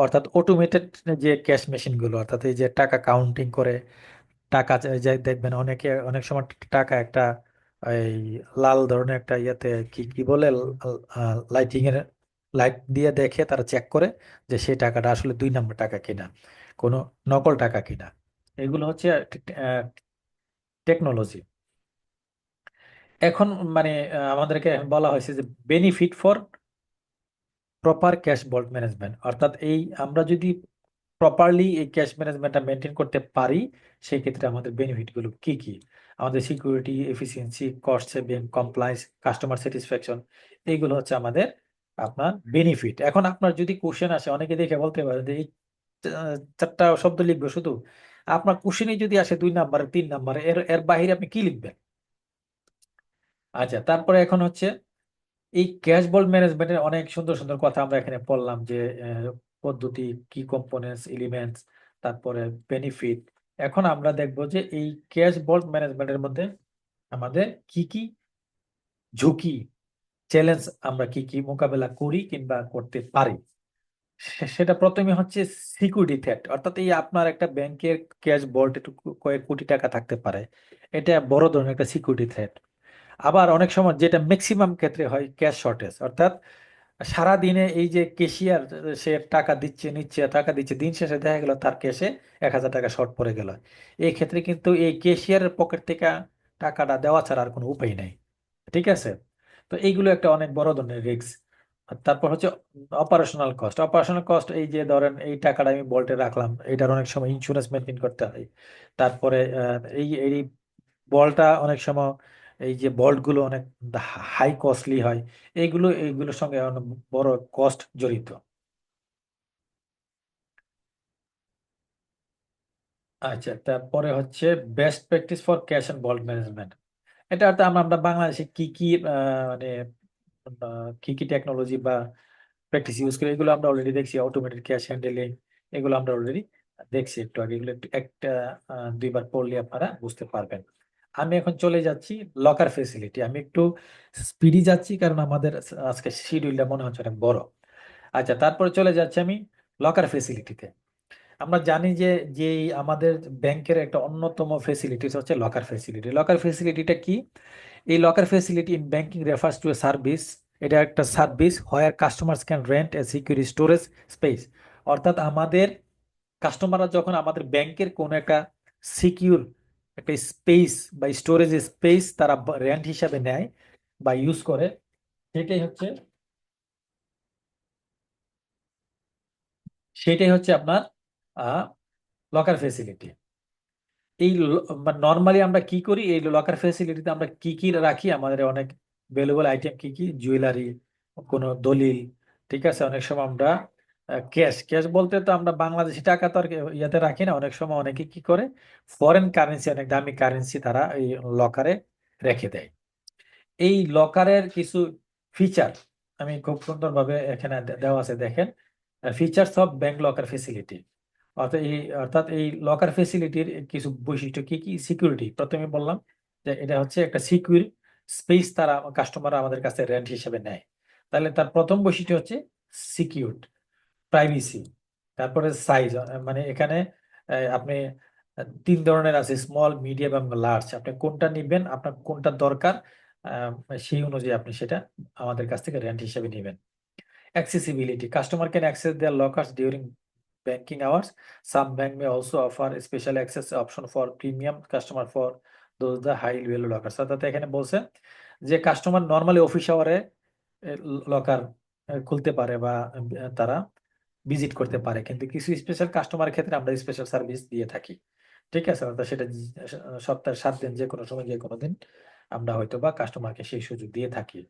অর্থাৎ অটোমেটেড যে ক্যাশ মেশিনগুলো, অর্থাৎ এই যে টাকা কাউন্টিং করে, টাকা যে দেখবেন অনেকে অনেক সময় টাকা একটা এই লাল ধরনের একটা ইয়েতে কি কি বলে, লাইটিং এর লাইট দিয়ে দেখে তারা চেক করে যে সেই টাকাটা আসলে 2 নম্বর টাকা কিনা, কোনো নকল টাকা কিনা। এগুলো হচ্ছে টেকনোলজি। এখন মানে আমাদেরকে বলা হয়েছে যে benefit for proper cash vault management, অর্থাৎ এই আমরা যদি প্রপারলি এই ক্যাশ ম্যানেজমেন্টটা মেনটেন করতে পারি, সেই ক্ষেত্রে আমাদের বেনিফিট গুলো কি কি? আমাদের security, efficiency, cost saving, compliance, customer satisfaction, এইগুলো হচ্ছে আমাদের আপনার বেনিফিট। এখন আপনার যদি কোশ্চেন আসে, অনেকে দেখে বলতে পারে যে এই চারটা শব্দ লিখবে শুধু, আপনার কোশ্চেনে যদি আসে 2 নাম্বারে 3 নাম্বারে, এর এর বাহিরে আপনি কি লিখবেন? আচ্ছা, তারপরে এখন হচ্ছে এই ক্যাশ বোল্ড ম্যানেজমেন্টের অনেক সুন্দর সুন্দর কথা আমরা এখানে পড়লাম, যে পদ্ধতি, কি কম্পোনেন্টস, এলিমেন্টস, তারপরে বেনিফিট। এখন আমরা দেখব যে এই ক্যাশ বোল্ড ম্যানেজমেন্টের মধ্যে আমাদের কি কি ঝুঁকি, চ্যালেঞ্জ আমরা কি কি মোকাবেলা করি কিংবা করতে পারি। সেটা প্রথমে হচ্ছে সিকিউরিটি থ্রেট, অর্থাৎ এই আপনার একটা ব্যাংকের ক্যাশ বোল্ট একটু কয়েক কোটি টাকা থাকতে পারে, এটা বড় ধরনের একটা সিকিউরিটি থ্রেট। আবার অনেক সময় যেটা ম্যাক্সিমাম ক্ষেত্রে হয়, ক্যাশ শর্টেজ, অর্থাৎ সারা দিনে এই যে ক্যাশিয়ার, সে টাকা দিচ্ছে নিচ্ছে টাকা দিচ্ছে, দিন শেষে দেখা গেল তার ক্যাশে 1,000 টাকা শর্ট পড়ে গেল। এই ক্ষেত্রে কিন্তু এই ক্যাশিয়ারের পকেট থেকে টাকাটা দেওয়া ছাড়া আর কোনো উপায় নেই। ঠিক আছে? তো এইগুলো একটা অনেক বড় ধরনের রিস্ক। তারপর হচ্ছে অপারেশনাল কস্ট। অপারেশনাল কস্ট, এই যে ধরেন এই টাকাটা আমি বল্টে রাখলাম, এটার অনেক সময় ইন্স্যুরেন্স মেনটেন করতে হয়। তারপরে এই এই বলটা অনেক সময়, এই যে বল্ট গুলো অনেক হাই কস্টলি হয়, এইগুলোর সঙ্গে অনেক বড় কস্ট জড়িত। আচ্ছা, তারপরে হচ্ছে best practice for cash and vault management. এটা অর্থাৎ আমরা বাংলাদেশে কি কি মানে কি কি টেকনোলজি বা প্র্যাকটিস ইউজ করি, এগুলো আমরা অলরেডি দেখছি। অটোমেটেড ক্যাশ হ্যান্ডেলিং, এগুলো আমরা অলরেডি দেখছি একটু আগে। এগুলো একটু একটা দুইবার পড়লে আপনারা বুঝতে পারবেন। আমি এখন চলে যাচ্ছি লকার ফেসিলিটি। আমি একটু স্পিডি যাচ্ছি কারণ আমাদের আজকে শিডিউলটা মনে হচ্ছে অনেক বড়। আচ্ছা, তারপরে চলে যাচ্ছি আমি লকার ফেসিলিটিতে। আমরা জানি যে যে আমাদের ব্যাংকের একটা অন্যতম ফেসিলিটি হচ্ছে লকার ফেসিলিটি। লকার ফেসিলিটিটা কি? এই locker facility in banking refers to a service. এটা একটা service where customers can rent A secure storage space. অর্থাৎ আমাদের কাস্টমাররা যখন আমাদের ব্যাংকের কোনো একটা সিকিউর একটা স্পেস বা স্টোরেজ স্পেস তারা রেন্ট হিসাবে নেয় বা ইউজ করে, সেটাই হচ্ছে আপনার লকার ফেসিলিটি। এই নর্মালি আমরা কি করি, এই লকার ফেসিলিটিতে আমরা কি কি রাখি, আমাদের অনেক ভ্যালুয়েবল আইটেম কি কি, জুয়েলারি, কোনো দলিল, ঠিক আছে। অনেক সময় আমরা ক্যাশ, ক্যাশ বলতে তো আমরা বাংলাদেশি টাকা তো আর ইয়াতে রাখি না, অনেক সময় অনেকে কি করে ফরেন কারেন্সি, অনেক দামি কারেন্সি তারা এই লকারে রেখে দেয়। এই লকারের কিছু ফিচার আমি খুব সুন্দরভাবে এখানে দেওয়া আছে, দেখেন। Features of bank locker facility. অর্থাৎ এই লকার ফেসিলিটির কিছু বৈশিষ্ট্য কি কি। সিকিউরিটি, প্রথমে বললাম যে এটা হচ্ছে একটা সিকিউর স্পেস, তারা কাস্টমার আমাদের কাছে রেন্ট হিসেবে নেয়। তাহলে তার প্রথম বৈশিষ্ট্য হচ্ছে সিকিউর। প্রাইভেসি, তারপরে সাইজ, মানে এখানে আপনি 3 ধরনের আছে, স্মল, মিডিয়াম এবং লার্জ। আপনি কোনটা নিবেন, আপনার কোনটা দরকার, আহ, সেই অনুযায়ী আপনি সেটা আমাদের কাছ থেকে রেন্ট হিসেবে নেবেন। Accessibility. Customer can access their lockers during banking hours. Some bank may also offer a special access option for premium customer for those the high value lockers. অর্থাৎ এখানে বলছে যে কাস্টমার নর্মালি অফিস আওয়ারে লকার খুলতে পারে বা তারা visit করতে পারে, কিন্তু কিছু স্পেশাল কাস্টমারের ক্ষেত্রে আমরা স্পেশাল সার্ভিস দিয়ে থাকি। ঠিক আছে? অর্থাৎ সেটা সপ্তাহে 7 দিন, যে কোনো সময় যে কোনো দিন আমরা হয়তো বা কাস্টমারকে সেই সুযোগ দিয়ে থাকি।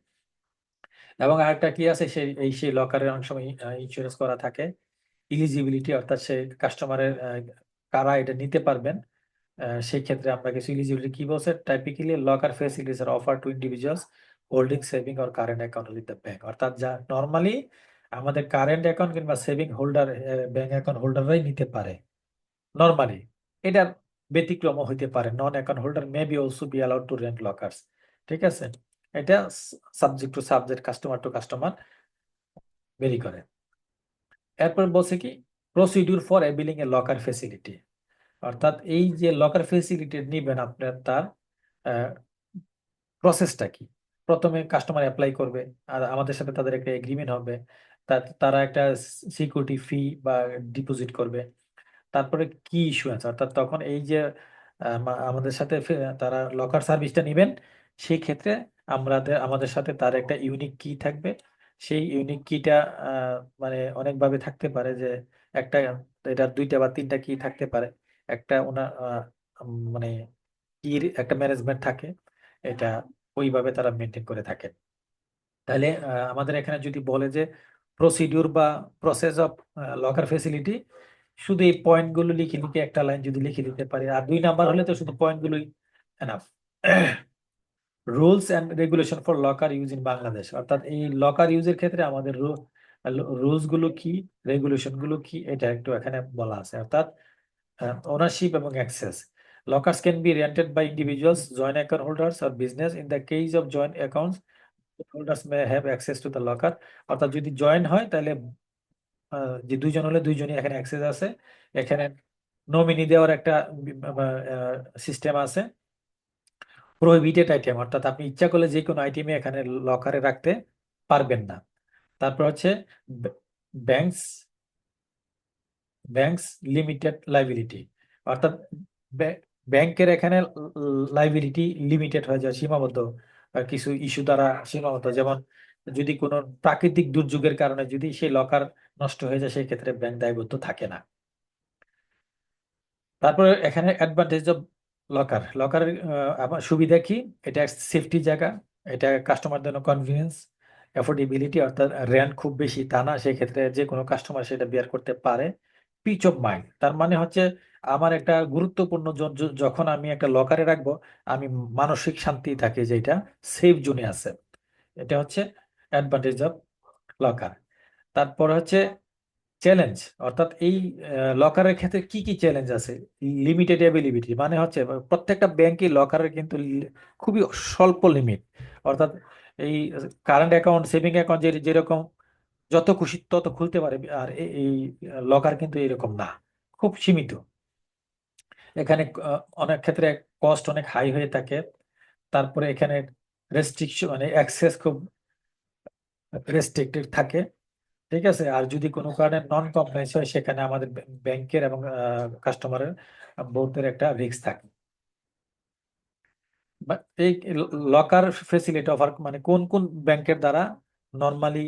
এবং আরেকটা কি আছে, সেই লকারের অনেক সময় ইন্স্যুরেন্স করা থাকে। ইলিজিবিলিটি, অর্থাৎ সেই কাস্টমারের কারা এটা নিতে পারবেন, সেই ক্ষেত্রে আমরা কিছু ইলিজিবিলিটি কি বলছে, typically locker facilities are offer to individuals holding saving or current account with the bank. অর্থাৎ যা নর্মালি আমাদের কারেন্ট অ্যাকাউন্ট কিংবা সেভিং হোল্ডার, ব্যাংক অ্যাকাউন্ট হোল্ডাররাই নিতে পারে নর্মালি। এটার ব্যতিক্রম হইতে পারে, non account holder may be also be allowed to rent lockers. ঠিক আছে? এটা subject to subject, customer to customer vary করে। এরপর বলছে কি, procedure for availing a locker facility. অর্থাৎ এই যে লকার ফেসিলিটি নিবেন আপনার, তার প্রসেসটা কি। প্রথমে কাস্টমার অ্যাপ্লাই করবে, আর আমাদের সাথে তাদের একটা এগ্রিমেন্ট হবে, তারা একটা সিকিউরিটি ফি বা ডিপোজিট করবে। তারপরে কি ইস্যুয়েন্স, অর্থাৎ তখন এই যে আমাদের সাথে তারা লকার সার্ভিসটা নেবেন, সেই ক্ষেত্রে আমাদের সাথে তার একটা ইউনিক কি থাকবে। সেই ইউনিক কিটা মানে অনেকভাবে থাকতে পারে, যে একটা, এটার 2টা বা 3টা কি থাকতে পারে। একটা ওনার মানে কির একটা ম্যানেজমেন্ট থাকে, এটা ওইভাবে তারা মেনটেন করে থাকে। তাহলে আমাদের এখানে যদি বলে যে প্রসিডিউর বা প্রসেস অফ লকার ফেসিলিটি, শুধু এই পয়েন্টগুলো লিখে লিখে একটা লাইন যদি লিখে দিতে পারি, আর 2 নাম্বার হলে তো শুধু পয়েন্টগুলোই enough. Rules and regulation for locker use in Bangladesh, অর্থাৎ এই লকার ইউজের ক্ষেত্রে আমাদের রুলস গুলো কি, রেগুলেশন গুলো কি, এটা একটু এখানে বলা আছে। অর্থাৎ ownership এবং access. Lockers can be rented by individuals, joint account holders, or business. In the case of joint accounts, holders may have access to the locker. অর্থাৎ যদি জয়েন্ট হয় তাহলে যে দুইজন হলে দুইজনই এখানে অ্যাক্সেস আছে। এখানে নমিনি দেওয়ার একটা সিস্টেম আছে। প্রহিবিটেড আইটেম, অর্থাৎ আপনি ইচ্ছা করলে যে কোনো আইটেমে এখানে লকারে রাখতে পারবেন না। তারপর হচ্ছে ব্যাংকস ব্যাংকস লিমিটেড লাইবিলিটি, অর্থাৎ ব্যাংকের এখানে লাইবিলিটি লিমিটেড হয়ে যায়, সীমাবদ্ধ কিছু ইস্যু দ্বারা সীমাবদ্ধ। যেমন যদি কোনো প্রাকৃতিক দুর্যোগের কারণে যদি সেই লকার নষ্ট হয়ে যায়, সেই ক্ষেত্রে ব্যাংক দায়বদ্ধ থাকে না। তারপরে এখানে অ্যাডভান্টেজ অফ লকারের আমার সুবিধা কি, এটা সেফটি জায়গা, এটা কাস্টমার জন্য কনভিনিয়েন্স, অ্যাফোর্ডেবিলিটি, অর্থাৎ রেন্ট খুব বেশি তা না, সেক্ষেত্রে যে কোনো কাস্টমার সেটা বেয়ার করতে পারে। পিচ অফ মাইন্ড, তার মানে হচ্ছে আমার একটা গুরুত্বপূর্ণ যখন আমি একটা লকারে রাখবো, আমি মানসিক শান্তি থাকে, যেটা সেফ জোনে আছে। এটা হচ্ছে অ্যাডভান্টেজ অফ লকার। তারপর হচ্ছে চ্যালেঞ্জ, অর্থাৎ এই লকারের ক্ষেত্রে কি কি চ্যালেঞ্জ আছে। লিমিটেড অ্যাভেলেবিলিটি, মানে হচ্ছে প্রত্যেকটা ব্যাংকে লকারের কিন্তু খুবই স্বল্প লিমিট, অর্থাৎ এই কারেন্ট অ্যাকাউন্ট, সেভিং অ্যাকাউন্ট যেরকম যত খুশি তত খুলতে পারে, আর এই লকার কিন্তু এরকম না, খুব সীমিত। এখানে অনেক ক্ষেত্রে কস্ট অনেক হাই হয়ে থাকে। তারপরে এখানে রেস্ট্রিকশন, মানে অ্যাক্সেস খুব রেস্ট্রিক্টেড থাকে, ঠিক আছে। আর যদি কোনো কারণে নন কমপ্লায়েন্স হয়, সেখানে আমাদের ব্যাংকের এবং কাস্টমারের বোথের একটা রিস্ক থাকে। এই লকার ফেসিলিটি অফার, মানে কোন কোন ব্যাংকের দ্বারা নর্মালি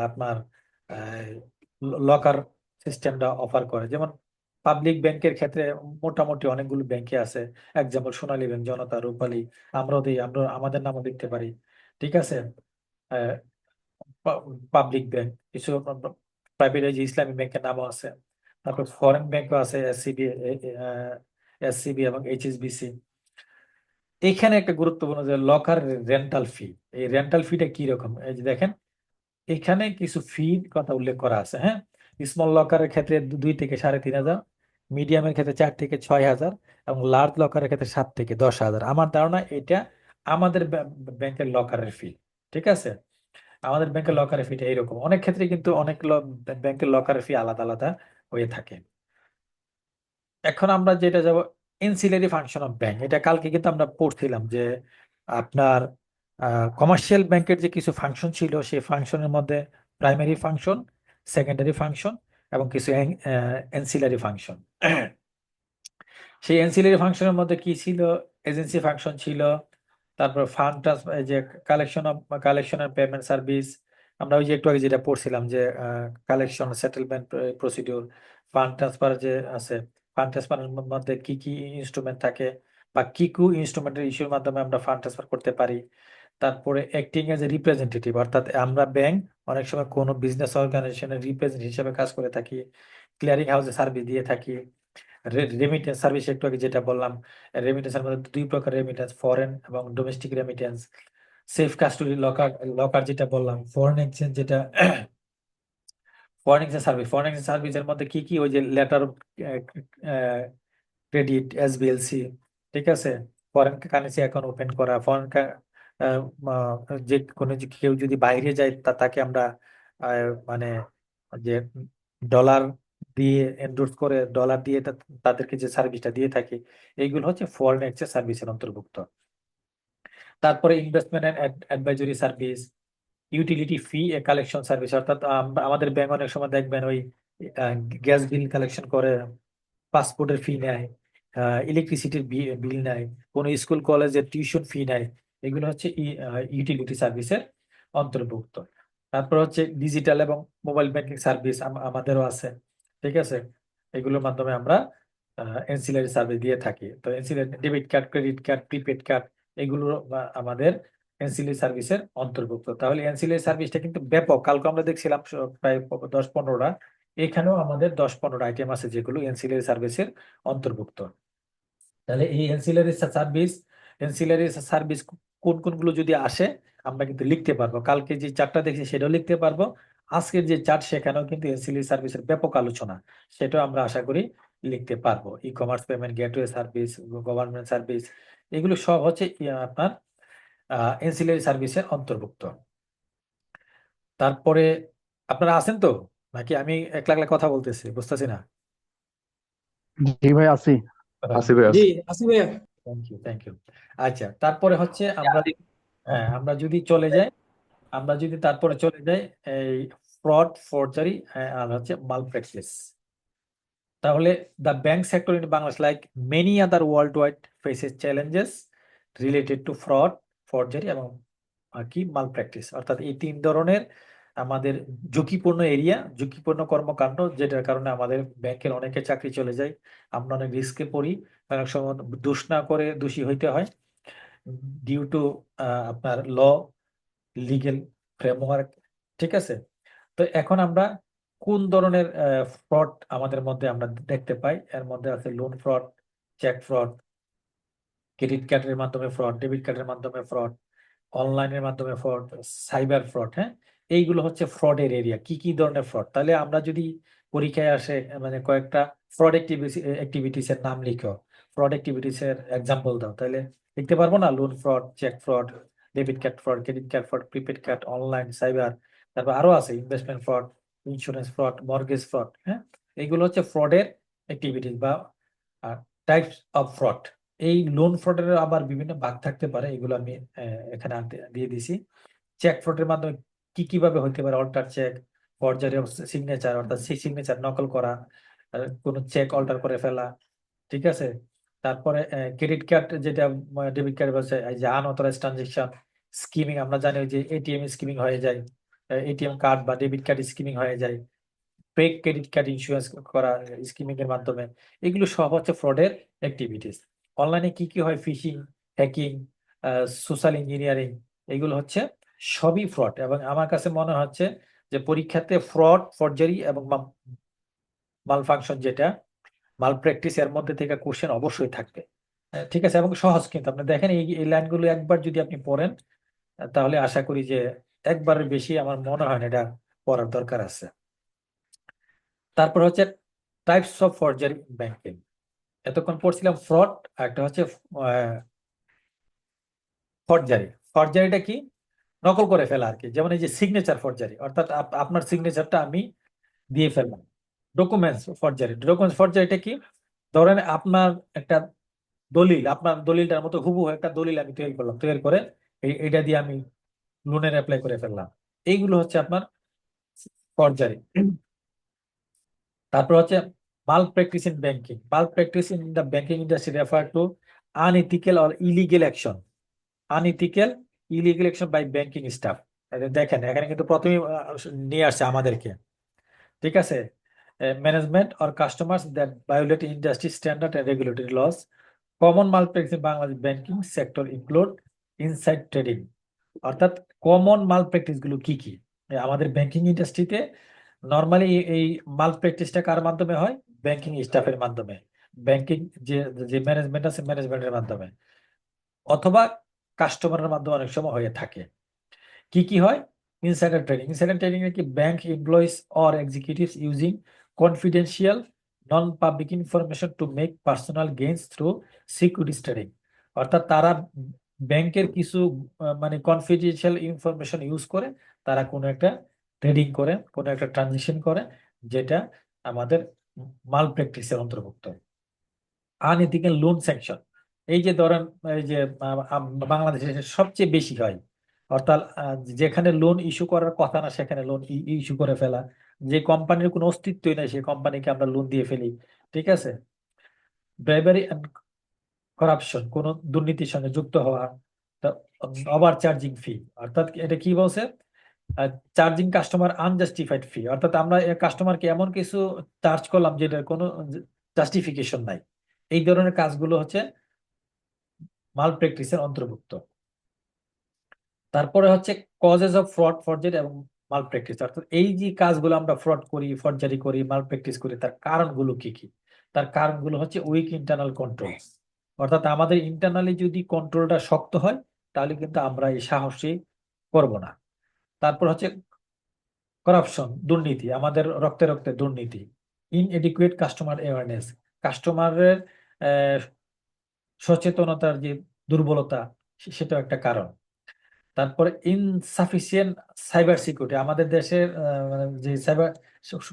আপনার লকার সিস্টেমটা অফার করে। যেমন পাবলিক ব্যাংকের ক্ষেত্রে মোটামুটি অনেকগুলো ব্যাংকে আছে। এক্সাম্পল সোনালী ব্যাংক, জনতা, রূপালী, আমরাও দিই, আমরা আমাদের নামও দিতে পারি, ঠিক আছে। পাবলিক ব্যাংক, কিছু প্রাইভেট ইসলামী ব্যাংকের নামও আছে। তারপর ফরেন ব্যাংকও আছে, এসসিবি এবং এইচএসবিসি। এখানে একটা গুরুত্বপূর্ণ যে লকার রেন্টাল ফি, এই রেন্টাল ফিটা কি রকম, এই যে দেখেন এখানে কিছু ফি কথা উল্লেখ করা আছে। হ্যাঁ, স্মল লকারের ক্ষেত্রে 2 থেকে 3.5 হাজার, মিডিয়ামের ক্ষেত্রে 4 থেকে 6 হাজার, এবং লার্জ লকারের ক্ষেত্রে 7 থেকে 10 হাজার। আমার ধারণা এটা আমাদের ব্যাংকের লকারের ফি, ঠিক আছে। আমাদের ব্যাংকের লকারের ফিটা এইরকম। অনেক ক্ষেত্রে কিন্তু অনেক ব্যাংকের লকারের ফি আলাদা আলাদা হয়ে থাকে। এখন আমরা যেটা যাব এনসিলারি ফাংশন অফ ব্যাংক, এটা কালকে কিন্তু আমরা পড়ছিলাম যে আপনার কমার্শিয়াল ব্যাংকের যে কিছু ফাংশন ছিল, সেই ফাংশনের মধ্যে প্রাইমারি ফাংশন, সেকেন্ডারি ফাংশন এবং কিছু এনসিলারি ফাংশন। সেই এনসিলারি ফাংশনের মধ্যে কি ছিল, এজেন্সি ফাংশন ছিল, তারপর ফান্ড ট্রান্সফার, যে কালেকশন আর পেমেন্ট সার্ভিস। আমরা ওই যে একটু আগে যেটা পড়ছিলাম যে collection, settlement procedure, fund transfer যে আছে, ফান্ড ট্রান্সফারের মধ্যে কি কি ইনস্ট্রুমেন্ট থাকে, বা কি কি ইনস্ট্রুমেন্টের ইস্যুর মাধ্যমে আমরা ফান্ড ট্রান্সফার করতে পারি। তারপরে অ্যাক্টিং এজ এ রিপ্রেজেন্টেটিভ, অর্থাৎ আমরা ব্যাংক অনেক সময় কোনো বিজনেস অর্গানাইজেশনের রিপ্রেজেন্টেটিভ হিসেবে কাজ করে থাকি, ক্লিয়ারিং হাউসে সার্ভিস দিয়ে থাকি। রেমিটেন্স সার্ভিস, একটু আগে যেটা বললাম, রেমিটেন্সের মধ্যে 2 প্রকার রেমিটেন্স, ফরেন এবং domestic remittance. Safe custody locker, locker যেটা বললাম, ফরেন এক্সচেঞ্জ, যেটা ফরেন এক্সচেঞ্জ সার্ভিসের মধ্যে কি কি, ওই যে লেটার ক্রেডিট, এসবিএলসি, ঠিক আছে। ফরেন কারেন্সি অ্যাকাউন্ট ওপেন করা, যে কোনো কেউ যদি বাইরে যায় তাকে আমরা মানে যে ডলার দিয়ে এন্ডোর্স করে, ডলার দিয়ে তাদেরকে যে সার্ভিসটা দিয়ে থাকি, এইগুলো হচ্ছে ফরেন এক্সচেঞ্জ সার্ভিসের অন্তর্ভুক্ত। তারপরে investment and advisory service, utility fee a collection service, অর্থাৎ আমাদের ব্যাংক অনেক সময় দেখবেন ওই গ্যাস বিল কালেকশন করে, পাসপোর্টের ফি নেয়, ইলেকট্রিসিটির বিল নেয়, কোনো স্কুল কলেজের টিউশন ফি নেয়, এগুলো হচ্ছে ইউটিলিটি সার্ভিসের অন্তর্ভুক্ত। তারপর হচ্ছে ডিজিটাল এবং মোবাইল ব্যাংকিং সার্ভিস আমাদেরও আছে, ঠিক আছে। এগুলোর মাধ্যমে আমরা এনসিলারি সার্ভিস দিয়ে থাকি। তো ancillary debit card, credit card, prepaid card, এগুলো আমাদের এনসিএলএ সার্ভিসের অন্তর্ভুক্ত। তাহলে এনসিএলএ সার্ভিসটা কিন্তু ব্যাপক। কালকে আমরা দেখছিলাম প্রায় 10-15টা, এখানেও আমাদের 10-15টা আইটেম আছে যেগুলো এনসিএলএ সার্ভিসের অন্তর্ভুক্ত। তাহলে এই এনসিলারি সার্ভিস কোন কোনগুলো যদি আসে আমরা কিন্তু লিখতে পারবো। কালকে যে চার্টটা দেখছি সেটাও লিখতে পারবো। আজকের যে চার্ট সেখানেও কিন্তু এনসিলারি সার্ভিসের ব্যাপক আলোচনা, সেটাও আমরা আশা করি লিখতে পারবো। E commerce payment gateway service, government service, এগুলো সব হচ্ছে আপনার এনসিলারি সার্ভিসের অন্তর্ভুক্ত। তারপরে আপনারা আছেন তো, নাকি আমি একলা একলা কথা বলতেছি বুঝতেছি না? জি ভাই আছি। আসিফ ভাই, জি আসি। আসি ভাইয়া। Thank you. আচ্ছা, তারপরে হচ্ছে আমরা যদি চলে যাই, তারপরে চলে যাই এই ফ্রড, ফোর্জারি আর হচ্ছে মাল প্র্যাকটিস। তাহলে the bank sector in Bangladesh like many other worldwide faces challenges related to fraud, forgery এবং কি মাল প্র্যাকটিস। অর্থাৎ এই 3 ধরনের আমাদের ঝুঁকিপূর্ণ এরিয়া, ঝুঁকিপূর্ণ কর্মকাণ্ড, যেটার কারণে আমাদের ব্যাংকের অনেকে চাকরি চলে যায়, আমরা অনেক রিস্কে পড়ি, অনেক সময় দোষ না করে দোষী হইতে হয় ডিউ টু আপনার ল, লিগেল ফ্রেমওয়ার্ক। ঠিক আছে, তো এখন আমরা কোন ধরনের ফ্রড আমাদের মধ্যে আমরা দেখতে পাই? এর মধ্যে আছে loan fraud, cheque fraud, credit কার্ডের মাধ্যমে ফ্রড, ডেবিট কার্ডের মাধ্যমে ফ্রড, অনলাইনের মাধ্যমে ফ্রড, সাইবার ফ্রড। হ্যাঁ, এইগুলো হচ্ছে ফ্রডের এরিয়া। কি কি ধরনের ফ্রড? তাহলে আমরা যদি পরীক্ষায় আসে মানে কয়েকটা ফ্রড অ্যাক্টিভিটিস এর নাম লিখো, ফ্রড অ্যাক্টিভিটিস এর এক্সাম্পল দাও, তাহলে লিখতে পারবো না? Loan fraud, cheque fraud, debit card fraud, credit card fraud, prepaid card, online, cyber. তারপর আরো আছে investment fraud, insurance fraud, mortgage fraud. হ্যাঁ, এইগুলো হচ্ছে ফ্রডের অ্যাক্টিভিটিস বা টাইপস অফ ফ্রড। এই লোন ফ্রডের আবার বিভিন্ন ভাগ থাকতে পারে, এগুলো আমি এখানে দিয়ে দিছি। চেক ফ্রডের মাধ্যমে কি কিভাবে হতে পারে? Alter cheque, forgery of signature, অর্থাৎ সেই সিগনেচার নকল করা, কোনো চেক অল্টার করে ফেলা। ঠিক আছে, তারপরে ক্রেডিট কার্ড, যেটা ডেবিট কার্ড বলছে, এই যে আনঅথরাইজ ট্রানজেকশন, স্কিমিং, আমরা জানি যে এটিএম স্কিমিং হয়ে যায়, এটিএম কার্ড বা ডেবিট কার্ড স্কিমিং হয়ে যায়, ফেক ক্রেডিট কার্ড ইস্যুয়েন্স করা স্কিমিং এর মাধ্যমে। এগুলো সব হচ্ছে ফ্রডের অ্যাক্টিভিটিস। অনলাইনে কি কি হয়? ফিশিং, হ্যাকিং, সোশ্যাল ইঞ্জিনিয়ারিং, এগুলো হচ্ছে সবই ফ্রড। এবং আমার কাছে মনে হচ্ছে যে পরীক্ষাতে ফ্রড, ফরজারি এবং মাল ফাংশন, যেটা মাল প্র্যাকটিস, এর মধ্যে থেকে কোশ্চেন অবশ্যই থাকবে। ঠিক আছে, এবং সহজ কিন্তু। আপনি দেখেন এই লাইনগুলো একবার যদি আপনি পড়েন, তাহলে আশা করি যে একবারের বেশি আমার মনে হয় না এটা পড়ার দরকার আছে। তারপর হচ্ছে টাইপস অফ ফরজারি ব্যাংকিং। এতক্ষণ পড়ছিলাম ফ্রড, একটা হচ্ছে ফরজারি। ফরজারিটা কি? নকল করে ফেলা আর কি। যেমন এই যে সিগনেচার ফরজারি, অর্থাৎ আপনার সিগনেচারটা আমি দিয়ে ফেললাম। ডকুমেন্টস ফরজারি, ডকুমেন্টস ফরজারিটা কি? ধরেন আপনার একটা দলিল, আপনার দলিলটার মতো হুবহু একটা দলিল আমি তৈরি করলাম, তৈরি করে এইটা দিয়ে আমি লোনের অ্যাপ্লাই করে ফেললাম। এইগুলো হচ্ছে আপনার ফরজারি। তারপর হচ্ছে malpractice in banking. Malpractice in the banking industry refer to unethical or illegal action, unethical illegal action by banking staff. দেখেন এখানে কিন্তু প্রথমেই নিয়ে আসছে আমাদেরকে। ঠিক আছে, management or customers that violate industry standard and regulatory laws. Common malpractice in Bangladesh banking sector include insider trading. অর্থাৎ কমন মাল প্র্যাকটিস গুলো কি কি আমাদের ব্যাংকিং ইন্ডাস্ট্রিতে? নর্মালি এই মাল প্র্যাকটিসটা কার মাধ্যমে হয়? ব্যাংকিং স্টাফের মাধ্যমে, ব্যাংকিং যে যে ম্যানেজমেন্ট আছে ম্যানেজমেন্টের মাধ্যমে, অথবা কাস্টমারের মাধ্যমে অনেক সময় হয়ে থাকে। কি কি হয়? Insider trading. ইনসাইডার ট্রেডিং এ কি? Bank employees or executives using confidential non public information to make personal gains through securities trading. অর্থাৎ তারা ব্যাংকের কিছু মানে কনফিডেন্সিয়াল ইনফরমেশন ইউজ করে তারা কোনো একটা ট্রেডিং করে, কোনো একটা ট্রানজেকশন করে, যেটা আমাদের মাল প্র্যাকটিসের অন্তর্ভুক্ত। আনএথিক্যাল লোন স্যাংশন, এই যে ধরেন এই যে বাংলাদেশে সবচেয়ে বেশি হয়, অর্থাৎ যেখানে লোন ইস্যু করার কথা না সেখানে লোন ইস্যু করে ফেলা, যে কোম্পানির কোনো অস্তিত্বই নাই সেই কোম্পানিকে আমরা লোন দিয়ে ফেলি। ঠিক আছে, ব্রাইবারি অ্যান্ড করাপশন, কোন দুর্নীতির সঙ্গে যুক্ত হওয়া, ওভার চার্জিং ফি, অর্থাৎ এটা কি বলছে? চার্জিং কাস্টমার আনজাস্টিফাইড ফি, অর্থাৎ আমরা কাস্টমারকে এমন কিছু চার্জ করলাম যেটার কোনো জাস্টিফিকেশন নাই। এই ধরনের কাজগুলো হচ্ছে মাল প্র্যাকটিসের অন্তর্ভুক্ত। তারপরে হচ্ছে কজেস অফ ফ্রড, ফরজারি এবং মাল প্র্যাকটিস, অর্থাৎ এই যে কাজগুলো আমরা ফ্রড করি, ফরজারি করি, মাল প্র্যাকটিস করি, তার কারণগুলো কি কি? তার কারণগুলো হচ্ছে উইক ইন্টারনাল কন্ট্রোল, অর্থাৎ আমাদের ইন্টারনালি যদি কন্ট্রোলটা শক্ত হয় তাহলে কিন্তু আমরা এই সাহসী করব না। তারপর হচ্ছে করাপশন, দুর্নীতি, আমাদের রক্তে রক্তে দুর্নীতি। ইনএডিকুয়েট কাস্টমার অ্যাওয়ারনেস, কাস্টমারের সচেতনতার যে দুর্বলতা, সেটাও একটা কারণ। তারপরে ইনসাফিসিয়েন্ট সাইবার সিকিউরিটি, আমাদের দেশের মানে যে সাইবার,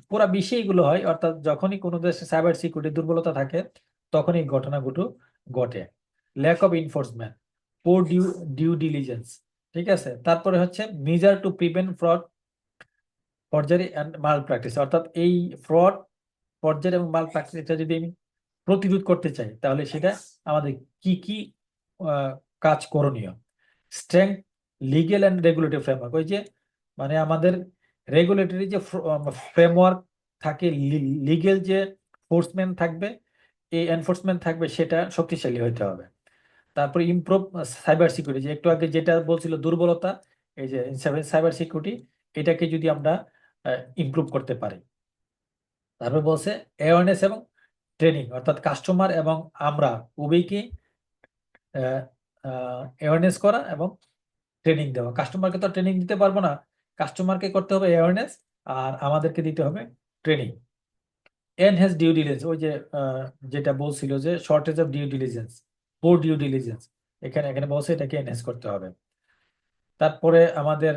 পুরা বিশ্বে এগুলো হয়, অর্থাৎ যখনই কোনো দেশে সাইবার সিকিউরিটি দুর্বলতা থাকে তখনই এই ঘটনাগুলো ঘটে। Lack of enforcement, poor due diligence, ঠিক আছে। তারপরে হচ্ছে measure to prevent fraud, forgery and malpractice, অর্থাৎ এই ফ্রড, ফরজারি এবং মাল প্র্যাকটিস এটা যদি আমি প্রতিরোধ করতে চাই তাহলে সেটা আমাদের কি কি কাজ করণীয়। Strength legal and regulatory framework, ওই যে মানে আমাদের রেগুলেটরি যে ফ্রেমওয়ার্ক থাকে, লিগেল যে ফোর্সমেন্ট থাকবে, এই এনফোর্সমেন্ট থাকবে, সেটা শক্তিশালী হতে হবে। তারপরে ইমপ্রুভ সাইবার সিকিউরিটি, যে একটু আগে যেটা বলছিল দুর্বলতা, এই যে সাইবার সিকিউরিটি, এটাকে যদি আমরা ইমপ্রুভ করতে পারি। তারপর বলছে অ্যাওয়ারনেস এবং ট্রেনিং, অর্থাৎ কাস্টমার এবং আমরা উভয়কে অ্যাওয়ারনেস করা এবং ট্রেনিং দেওয়া। কাস্টমারকে তো ট্রেনিং দিতে পারবো না, কাস্টমারকে করতে হবে অ্যাওয়ারনেস আর আমাদেরকে দিতে হবে ট্রেনিং। এনহ্যান্স ডিউ ডিলিজেন্স, ওই যে যেটা বলছিল যে shortage of due diligence, poor due diligence, এখানে এখানে বলছে এটাকে এনহ্যান্স করতে হবে। তারপরে আমাদের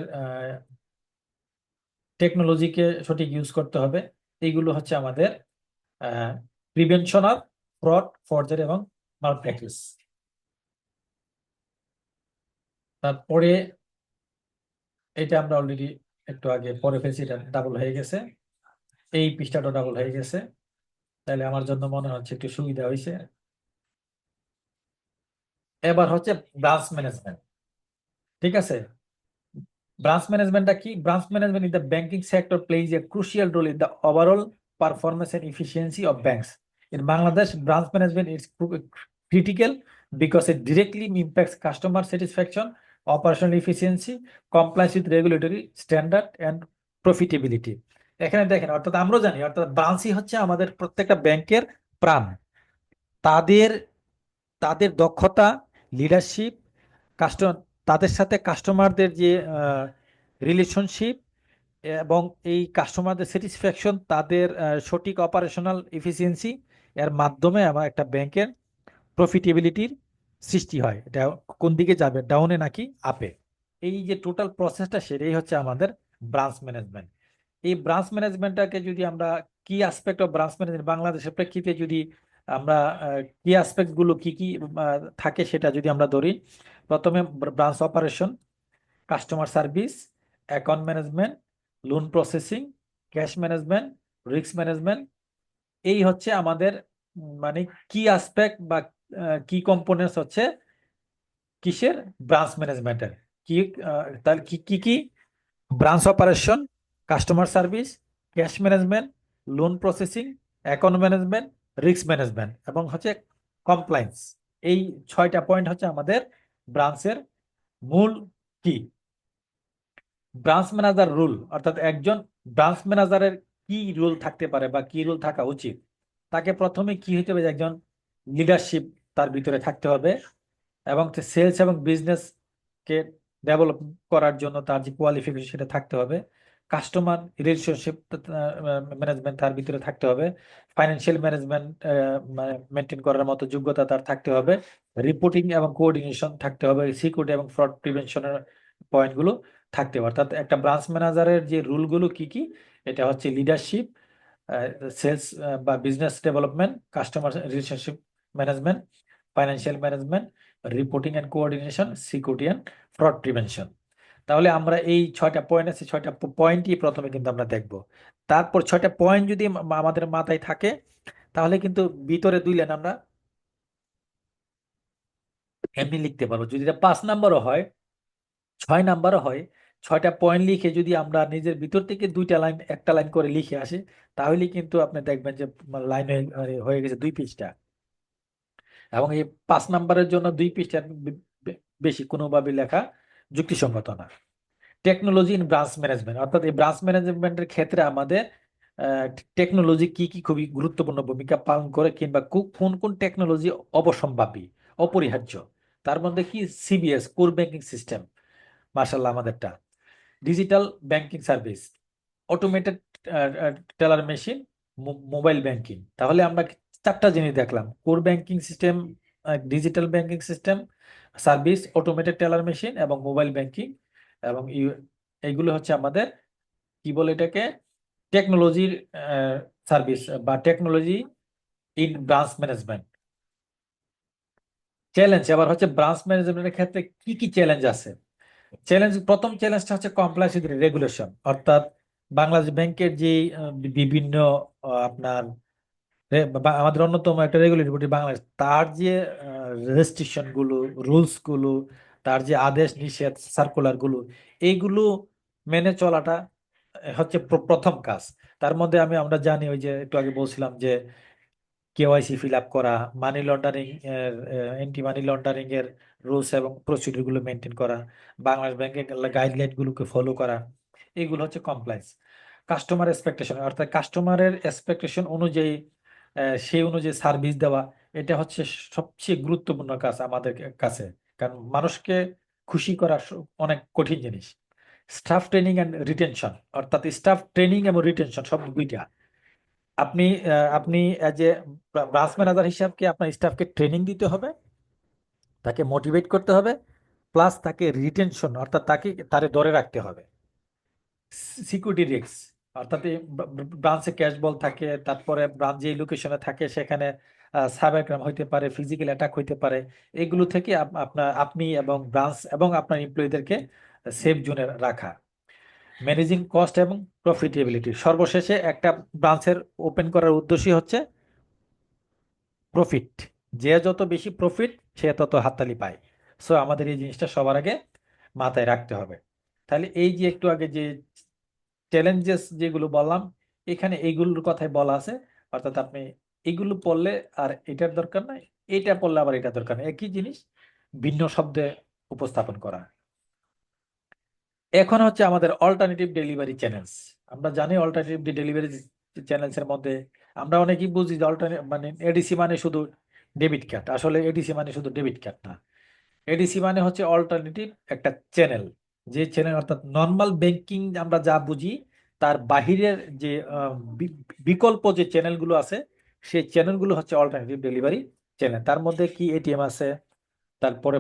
টেকনোলজিকে সঠিক ইউজ করতে হবে। এইগুলো হচ্ছে আমাদের প্রিভেনশন অফ ফ্রড, ফরজারি এবং মাল প্র্যাকটিস। তারপরে এটা আমরা অলরেডি একটু আগে পরে ফেলছি, এটা ডাবল হয়ে গেছে, এই পৃষ্ঠাটা ডাবল হয়ে গেছে, তাহলে আমার জন্য মনে হচ্ছে একটু সুবিধা হয়েছে। এবার হচ্ছে ব্রাঞ্চ ম্যানেজমেন্ট, ঠিক আছে। ব্রাঞ্চ ম্যানেজমেন্টটা কি? Branch management in the banking sector plays a crucial role in the overall performance and efficiency of banks. In Bangladesh, branch management is critical because it directly impacts customer satisfaction, operational efficiency, compliance with regulatory standard and profitability. এখানে দেখেন, অর্থাৎ আমরা জানি, অর্থাৎ ব্রাঞ্চই হচ্ছে আমাদের প্রত্যেকটা ব্যাংকের প্রাণ। তাদের তাদের দক্ষতা, লিডারশিপ, কাস্টমার, তাদের সাথে কাস্টমারদের যে রিলেশনশিপ এবং এই কাস্টমারদের স্যাটিসফ্যাকশন, তাদের সঠিক অপারেশনাল এফিসিয়েন্সি, এর মাধ্যমে আমার একটা ব্যাংকের প্রফিটেবিলিটির সৃষ্টি হয়। এটা কোন দিকে যাবে, ডাউনে নাকি আপে, এই যে টোটাল প্রসেসটা, সেটাই হচ্ছে আমাদের ব্রাঞ্চ ম্যানেজমেন্ট। এই ব্রাঞ্চ ম্যানেজমেন্টটাকে যদি আমরা কি অ্যাসপেক্ট অফ ব্রাঞ্চ ম্যানেজমেন্ট বাংলাদেশের প্রেক্ষিতে যদি আমরা কি অ্যাসপেক্ট গুলো কি কি থাকে সেটা যদি আমরা ধরি, প্রথমে branch operation, customer service, account management, loan processing, cash management, risk management, এই হচ্ছে আমাদের মানে কি অ্যাসপেক্ট বা কি কম্পোনেন্টস হচ্ছে কিসের, ব্রাঞ্চ ম্যানেজমেন্টের। কি তাহলে কি কি কি? Branch operation, customer service, cash management, loan processing, account management, risk management এবং হচ্ছে কমপ্লায়েন্স। এই 6টা পয়েন্ট হচ্ছে আমাদের ব্রাঞ্চের মূল কি। ব্রাঞ্চ ম্যানেজার রুল, অর্থাৎ একজন ব্রাঞ্চ ম্যানেজারের কি রুল থাকতে পারে বা কি রুল থাকা উচিত। তাকে প্রথমে কি হতে হবে, একজন লিডারশিপ তার ভিতরে থাকতে হবে, এবং সেলস এবং বিজনেস কে ডেভেলপ করার জন্য তার যে কোয়ালিফিকেশন সেটা থাকতে হবে। কাস্টমার রিলেশনশিপ ম্যানেজমেন্ট তার ভিতরে থাকতে হবে। ফাইন্যান্সিয়াল ম্যানেজমেন্ট মেনটেন করার মতো যোগ্যতা তার থাকতে হবে। রিপোর্টিং এবং কোঅর্ডিনেশন থাকতে হবে। সিকিউরিটি এবং ফ্রড প্রিভেনশনের পয়েন্টগুলো থাকতে হবে। অর্থাৎ একটা ব্রাঞ্চ ম্যানেজারের যে রুলগুলো কি কি, এটা হচ্ছে লিডারশিপ, সেলস বা business development, customer relationship management, financial management, reporting and coordination, security and fraud prevention. তাহলে আমরা এই 6টা পয়েন্ট আছে, 6টা পয়েন্টই প্রথমে কিন্তু আমরা দেখব। তারপর 6টা পয়েন্ট যদি আমাদের মাথায় থাকে তাহলে কিন্তু ভিতরে 2 লাইন আমরা এমনি লিখতে পারবো। যদি এটা 5 নাম্বারও হয়, 6 নাম্বারও হয়, 6টা পয়েন্ট লিখে যদি আমরা নিজের ভিতর থেকে 2টা লাইন, একটা লাইন করে লিখে আসি, তাহলে কিন্তু আপনি দেখবেন যে লাইন হয়ে গেছে 2 পৃষ্ঠা। এবং এই 5 নাম্বারের জন্য 2 পৃষ্ঠার বেশি কোনোভাবে লেখা যুক্তিসঙ্গত না। টেকনোলজি ইন ব্রাঞ্চ ম্যানেজমেন্ট, অর্থাৎ এই ব্রাঞ্চ ম্যানেজমেন্টের ক্ষেত্রে আমাদের টেকনোলজি কি কি খুবই গুরুত্বপূর্ণ ভূমিকা পালন করে, কিংবা কোন কোন টেকনোলজি অবশ্যম্ভাবী, অপরিহার্য। তার মধ্যে কি সিবিএস, কোর ব্যাংকিং সিস্টেম, মার্শাল্লাহ আমাদেরটা, digital banking service, automated teller machine, mobile banking. তাহলে আমরা চারটা জিনিস দেখলাম: core banking system, digital banking system, service, automated teller machine এবং মোবাইল ব্যাংকিং। এবং এইগুলো হচ্ছে আমাদের কি বলে এটাকে, টেকনোলজির সার্ভিস বা technology in branch management. Challenge এবার হচ্ছে ব্রাঞ্চ ম্যানেজমেন্টের ক্ষেত্রে কি কি চ্যালেঞ্জ আছে। প্রথম চ্যালেঞ্জটা হচ্ছে কমপ্লায়েন্স উইথ রেগুলেশন, অর্থাৎ বাংলাদেশ ব্যাংকের যে বিভিন্ন আপনার আমাদের অন্যতম একটা রেগুলেটরি বডি বাংলাদেশ, তার যে রেস্ট্রিকশন গুলো, রুলস গুলো, তার যে আদেশ নিষেধ সার্কুলার গুলো, এইগুলো মেনে চলাটা হচ্ছে প্রথম কাজ। তার মধ্যে আমরা জানি, ওই যে একটু আগে বলছিলাম যে কেওয়াইসি ফিল আপ করা, money laundering anti money laundering এর রুলস এবং প্রসিডিউর গুলো মেনটেন করা, বাংলাদেশ ব্যাংকের গাইডলাইন গুলোকে ফলো করা, এগুলো হচ্ছে কমপ্লায়েন্স। কাস্টমার এক্সপেকটেশন, অর্থাৎ কাস্টমারের এক্সপেকটেশন অনুযায়ী সেই অনুযায়ী সার্ভিস দেওয়া, এটা হচ্ছে সবচেয়ে গুরুত্বপূর্ণ কাজ আমাদের কাছে, কারণ মানুষকে খুশি করা অনেক কঠিন জিনিস। স্টাফ ট্রেনিং অ্যান্ড রিটেনশন, অর্থাৎ স্টাফ ট্রেনিং এবং রিটেনশন সব দুইটা। আপনি অ্যাজ এ ব্রাঞ্চ ম্যানেজার হিসাবে আপনার স্টাফকে ট্রেনিং দিতে হবে, তাকে মোটিভেট করতে হবে, প্লাস তাকে রিটেনশন অর্থাৎ তারে ধরে রাখতে হবে। সিকিউরিটি রিস্ক, অর্থাৎ ব্রাঞ্চে ক্যাশ বল থাকে, তারপরে ব্রাঞ্চ যে লোকেশনে থাকে সেখানে সাইবার ক্রাইম হইতে পারে, ফিজিক্যাল অ্যাটাক হইতে পারে। এগুলো থেকে আপনি এবং ব্রাঞ্চ এবং আপনার এমপ্লয়ীদেরকে সেফ জোনে রাখা। ম্যানেজিং কস্ট এবং প্রফিটেবিলিটি, সর্বশেষে একটা ব্রাঞ্চের ওপেন করার উদ্দেশ্যই হচ্ছে প্রফিট। যে যত বেশি প্রফিট সে তত হাততালি পায়। সো আমাদের এই জিনিসটা সবার আগে মাথায় রাখতে হবে। তাহলে এই যে একটু আগে যে চ্যালেঞ্জেস যেগুলো বললাম, এখানে এইগুলোর কথাই বলা আছে, অর্থাৎ আপনি এগুলো পড়লে আর এটার দরকার নাই, এটা পড়লে আবার এটা দরকার নেই, একই জিনিস ভিন্ন শব্দে উপস্থাপন করা। এখন হচ্ছে আমাদের অল্টারনেটিভ ডেলিভারি চ্যানেলস। আমরা জানি অল্টারনেটিভ ডেলিভারি চ্যানেলস এর মধ্যে আমরা অনেকেই বুঝি যে মানে এডিসি মানে শুধু ডেবিট কার্ড। আসলে এডিসি মানে শুধু ডেবিট কার্ড না, এডিসি মানে হচ্ছে অল্টারনেটিভ একটা চ্যানেল। যে চ্যানেল অর্থাৎ নর্মাল ব্যাংকিং আমরা যা বুঝি তার বাহিরের যে বিকল্প যে চ্যানেলগুলো আছে, সেই চ্যানেলগুলো হচ্ছে অল্টারনেটিভ ডেলিভারি চ্যানেল। তার মধ্যে কি এটিএম আছে, তারপরে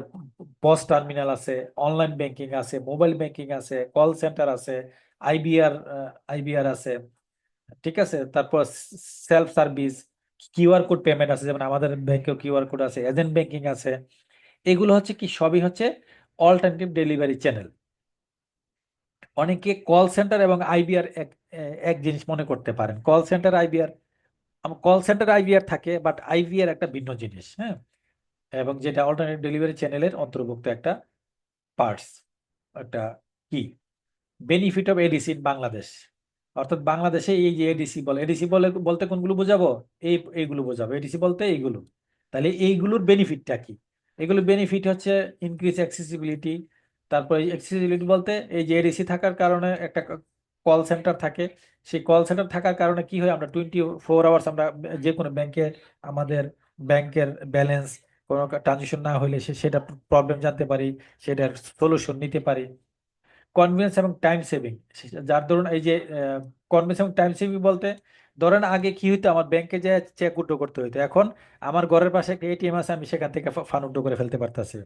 পস টার্মিনাল আছে, অনলাইন ব্যাংকিং আছে, মোবাইল ব্যাংকিং আছে, কল সেন্টার আছে, আইবিআর আইবিআর আছে, ঠিক আছে। তারপর self service, QR code payment আছে, যেমন আমাদের ব্যাংকেও কিউআর কোড আছে, এজেন্ট ব্যাংকিং আছে। এগুলো হচ্ছে কি, সবই হচ্ছে অল্টারনেটিভ ডেলিভারি চ্যানেল। অনেকে কল সেন্টার এবং আইবিআর এক জিনিস মনে করতে পারেন। কল সেন্টার আইবিআর থাকে, বাট আইবিআর একটা ভিন্ন জিনিস, হ্যাঁ, এবং যেটা অল্টারনেটিভ ডেলিভারি চ্যানেলের অন্তর্ভুক্ত একটা পার্টস, একটা কি benefit of ADC in Bangladesh. অর্থাৎ বাংলাদেশে এই যে এডিসি বলতে কোনগুলো বোঝাবো, এইগুলো বোঝাবো এডিসি বলতে এইগুলো। তাহলে এইগুলোর বেনিফিটটা কি? এগুলোর বেনিফিট হচ্ছে ইনক্রিজ অ্যাক্সেসিবিলিটি। তারপরে অ্যাক্সেসিবিলিটি বলতে এই যে এডিসি থাকার কারণে একটা কল সেন্টার থাকে, সেই কল সেন্টার থাকার কারণে কি হয়, আমরা 24 আওয়ার্স আমরা যে কোনো ব্যাংকে আমাদের ব্যাংকের ব্যালেন্স, কোনো ট্রানজেকশন না হলে সেটা প্রবলেম জানতে পারি, সেটার সলিউশন নিতে পারি। কনভিনিয়েন্স এবং টাইম সেভিং, যার ধরুন এই যে কনভিনিয়েন্স এবং টাইম সেভিং বলতে, ধরেন আগে কি হইতো, আমার ব্যাংকে যে চেক উইথড্র করতে হইতো, এখন আমার ঘরের পাশে একটা এটিএম আছে, আমি সেখান থেকে ফান্ড উইথড্র করে ফেলতে পারতেছি।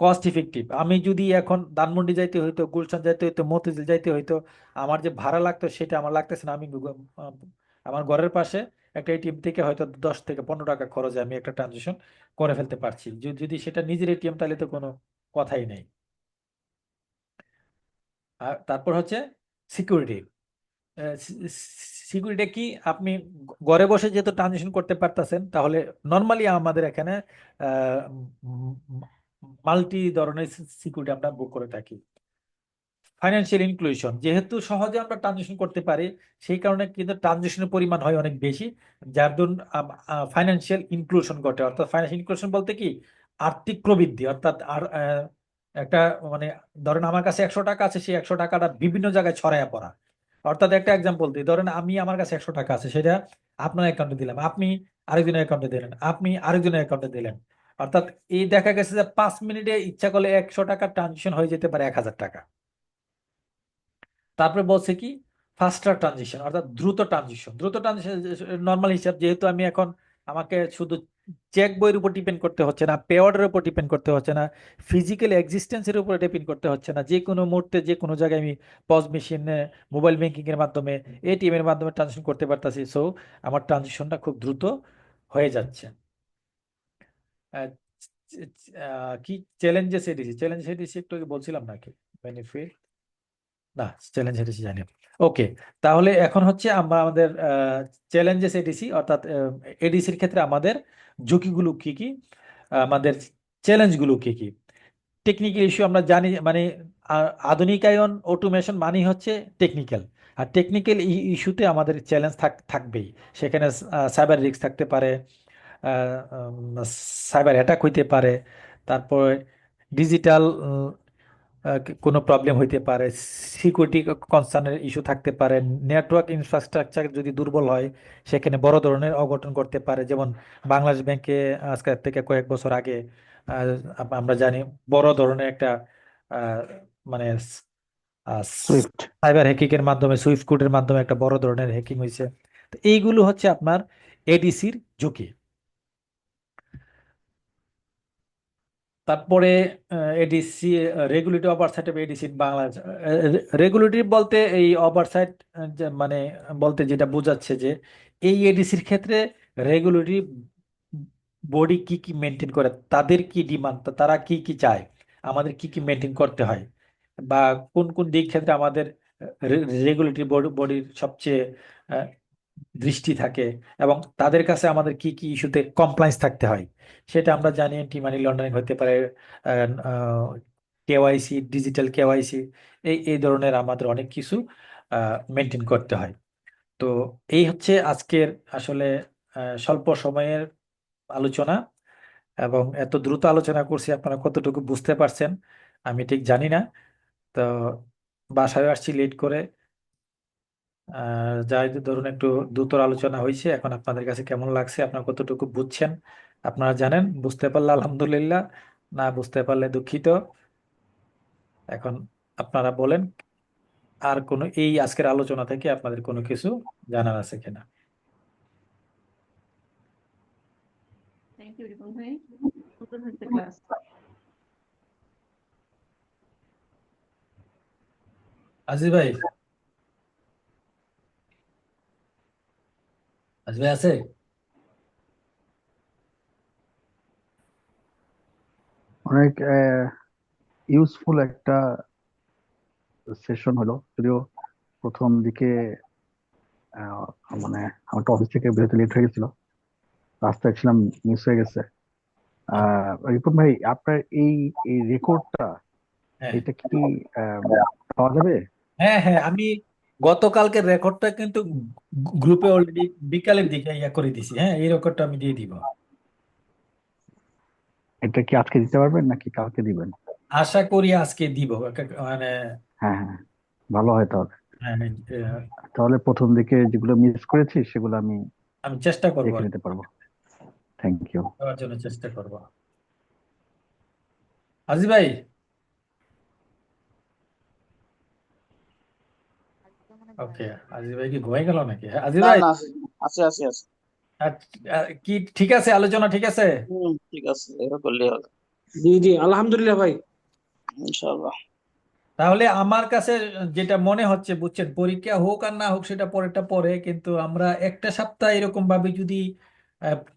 কস্ট ইফেক্টিভ, আমি যদি এখন ধানমন্ডি যাইতে হইতো, গুলশান যাইতে হইতো, মতিঝিল যাইতে হইতো, আমার যে ভাড়া লাগতো সেটা আমার লাগতেছে না। আমি আমার ঘরের পাশে একটা এটিএম থেকে হয়তো 10 থেকে 15 টাকা খরচে আমি একটা ট্রানজেকশন করে ফেলতে পারছি। যদি সেটা নিজের এটিএম, তাহলে তো কোনো কথাই নেই। আর তারপর হচ্ছে সিকিউরিটি। সিকিউরিটি কি, আপনি ঘরে বসে যেহেতু ট্রানজেকশন করতে পারতেছেন, তাহলে নর্মালি আমাদের এখানে মাল্টি ধরনের সিকিউরিটি আমরা বুক করে থাকি। ফাইন্যান্সিয়াল ইনক্লুশন, যেহেতু সহজে আমরা ট্রানজেকশন করতে পারি, সেই কারণে কিন্তু ট্রানজেকশনের পরিমাণ হয় অনেক বেশি, যার দরুন ফাইন্যান্সিয়াল ইনক্লুশন ঘটে। অর্থাৎ ফাইন্যান্সিয়াল ইনক্লুশন বলতে কি, আর্থিক প্রবৃদ্ধি, অর্থাৎ একটা মানে ধরেন আমার কাছে 100 টাকা আছে, সেই 100 টাকাটা বিভিন্ন জায়গায় ছড়াইয়া পড়া। অর্থাৎ একটা এক্সাম্পল দিই, ধরেন আমার কাছে 100 টাকা আছে, সেটা আপনার অ্যাকাউন্টে দিলাম, আপনি আরেকজনের অ্যাকাউন্টে দিলেন, আপনি আরেকজনের অ্যাকাউন্টে দিলেন। অর্থাৎ এই দেখা গেছে যে 5 মিনিটে ইচ্ছা করলে 100 টাকার ট্রানজেকশন হয়ে যেতে পারে 1000 টাকা। তারপরে বলছে কি ফাস্টার ট্রানজিশন, অর্থাৎ দ্রুত ট্রানজিশন। দ্রুত ট্রানজিশন নর্মাল হিসাব, যেহেতু আমি এখন আমাকে শুধু চেক বইয়ের উপর ডিপেন্ড করতে হচ্ছে না, পে অর্ডারের উপর ডিপেন্ড করতে হচ্ছে না, ফিজিক্যাল এক্সিস্টেন্সের উপর ডিপেন্ড করতে হচ্ছে না, যে কোনো মুহূর্তে যে কোনো জায়গায় আমি পজ মেশিনে, মোবাইল ব্যাংকিং এর মাধ্যমে, এটিএম এর মাধ্যমে ট্রানজেকশন করতে পারতাছি। সো আমার ট্রানজেকশনটা খুব দ্রুত হয়ে যাচ্ছে। আহ, কি চ্যালেঞ্জেস এডিসি, চ্যালেঞ্জ এডিসি একটু আগে বলছিলাম নাকি? বেনিফিট না, চ্যালেঞ্জ হেরেছি জানি। ওকে, তাহলে এখন হচ্ছে আমরা আমাদের চ্যালেঞ্জেস এডিসি, অর্থাৎ এডিসির ক্ষেত্রে আমাদের ঝুঁকিগুলো কি কি, আমাদের চ্যালেঞ্জগুলো কি কি। টেকনিক্যাল ইস্যু আমরা জানি, মানে আধুনিকায়ন অটোমেশন মানেই হচ্ছে টেকনিক্যাল। আর টেকনিক্যাল ইস্যুতে আমাদের চ্যালেঞ্জ থাকবেই। সেখানে সাইবার রিস্ক থাকতে পারে, সাইবার অ্যাটাক হইতে পারে, তারপর ডিজিটাল কোনো প্রবলেম হইতে পারে, সিকিউরিটি কনসার্নের ইস্যু থাকতে পারে, নেটওয়ার্ক ইনফ্রাস্ট্রাকচার যদি দুর্বল হয় সেখানে বড় ধরনের অঘটন করতে পারে। যেমন বাংলাদেশ ব্যাংকে আজকের থেকে কয়েক বছর আগে আমরা জানি বড় ধরনের একটা আহ, মানে সুইফট। সাইবার হ্যাকিং এর মাধ্যমে, সুইফট কোডের মাধ্যমে একটা বড় ধরনের হ্যাকিং হয়েছে। তো এইগুলো হচ্ছে আপনার এডিসির ঝুঁকি। তারপরে ADC, regulatory oversight of ADC Bangladesh. Regulatory বলতে এই ওভারসাইট মানে বলতে যেটা বোঝাচ্ছে যে এই এডিসির ক্ষেত্রে রেগুলেটরি বডি কি কি মেনটেন করে, তাদের কি ডিমান্ড, তারা কি কি চায়, আমাদের কি কি মেনটেন করতে হয়, বা কোন কোন দিক ক্ষেত্রে আমাদের রেগুলেটরি বডির সবচেয়ে আহ, দৃষ্টি থাকে, এবং তাদের কাছে আমাদের কি কি ইস্যুতে কমপ্লায়েন্স থাকতে হয়। সেটা আমরা জানি, এন্টি মানি লন্ডারিং হতে পারে, কেওয়াইসি, ডিজিটাল কেওয়াইসি, এই এই ধরনের আমাদের অনেক কিছু মেনটেন করতে হয়। তো এই হচ্ছে আজকের আসলে স্বল্প সময়ের আলোচনা, এবং এত দ্রুত আলোচনা করছি, আপনারা কতটুকু বুঝতে পারছেন আমি ঠিক জানি না। তো বাসায় আসছি লেট করে, যাই ধরুন একটু দ্রুত আলোচনা হয়েছে। এখন আপনাদের কাছে কেমন লাগছে, আপনারা কতটুকু বুঝছেন আপনারা জানেন। বুঝতে পারলে আলহামদুলিল্লাহ, না বুঝতে পারলে দুঃখিত। এখন আপনারা বলেন, আর কোনো এই আজকের আলোচনা থেকে আপনাদের কোনো কিছু জানার আছে কিনা? থ্যাংক ইউ রিপন ভাই, সুন্দর হয়েছে ক্লাস। আজিজ ভাই, আজিজ ভাই আছে? অনেক ইউজফুল একটা সেশন হলো, যদিও প্রথম দিকে আহ, মানে আমার অফিস থেকে বেরোতে লেট হয়ে গেছিল, রাস্তায় ছিলাম, মিস হয়ে গেছে। রিপন ভাই, আপনার এই এই রেকর্ডটা, হ্যাঁ, এটা কি আহ, পাওয়া যাবে? হ্যাঁ, হ্যাঁ, আমি গতকালকের রেকর্ডটা কিন্তু গ্রুপে অলরেডি বিকালের দিকে ইয়া করে দিছি। হ্যাঁ, এই রেকর্ডটা আমি দিয়ে দিব। এটা কি আজকে দিতে পারবেন নাকি কালকে দিবেন? আশা করি আজকে দিব, মানে হ্যাঁ হ্যাঁ, ভালো হয় তাহলে। হ্যাঁ, তাহলে প্রথম দিকে যেগুলো মিস করেছি সেগুলো আমি আমি চেষ্টা করবো দেখে নিতে পারবো। Thank you. দেওয়ার জন্য চেষ্টা করব। আজি ভাই, ওকে, আজি ভাই কি ঘুমাই গেল নাকি? হ্যাঁ, আজি না ভাই, না, আছে আছে আছে। আর, কি ঠিক আছে, আলোচনা ঠিক আছে? ঠিক আছে, এটা করলেই হবে জি জি, আলহামদুলিল্লাহ ভাই। ইনশাআল্লাহ। তাহলে আমার কাছে যেটা মনে হচ্ছে, বুঝছেন, পরীক্ষা হোক আর না হোক সেটা পরেরটা পরে, কিন্তু আমরা একটা সপ্তাহ এরকম ভাবে যদি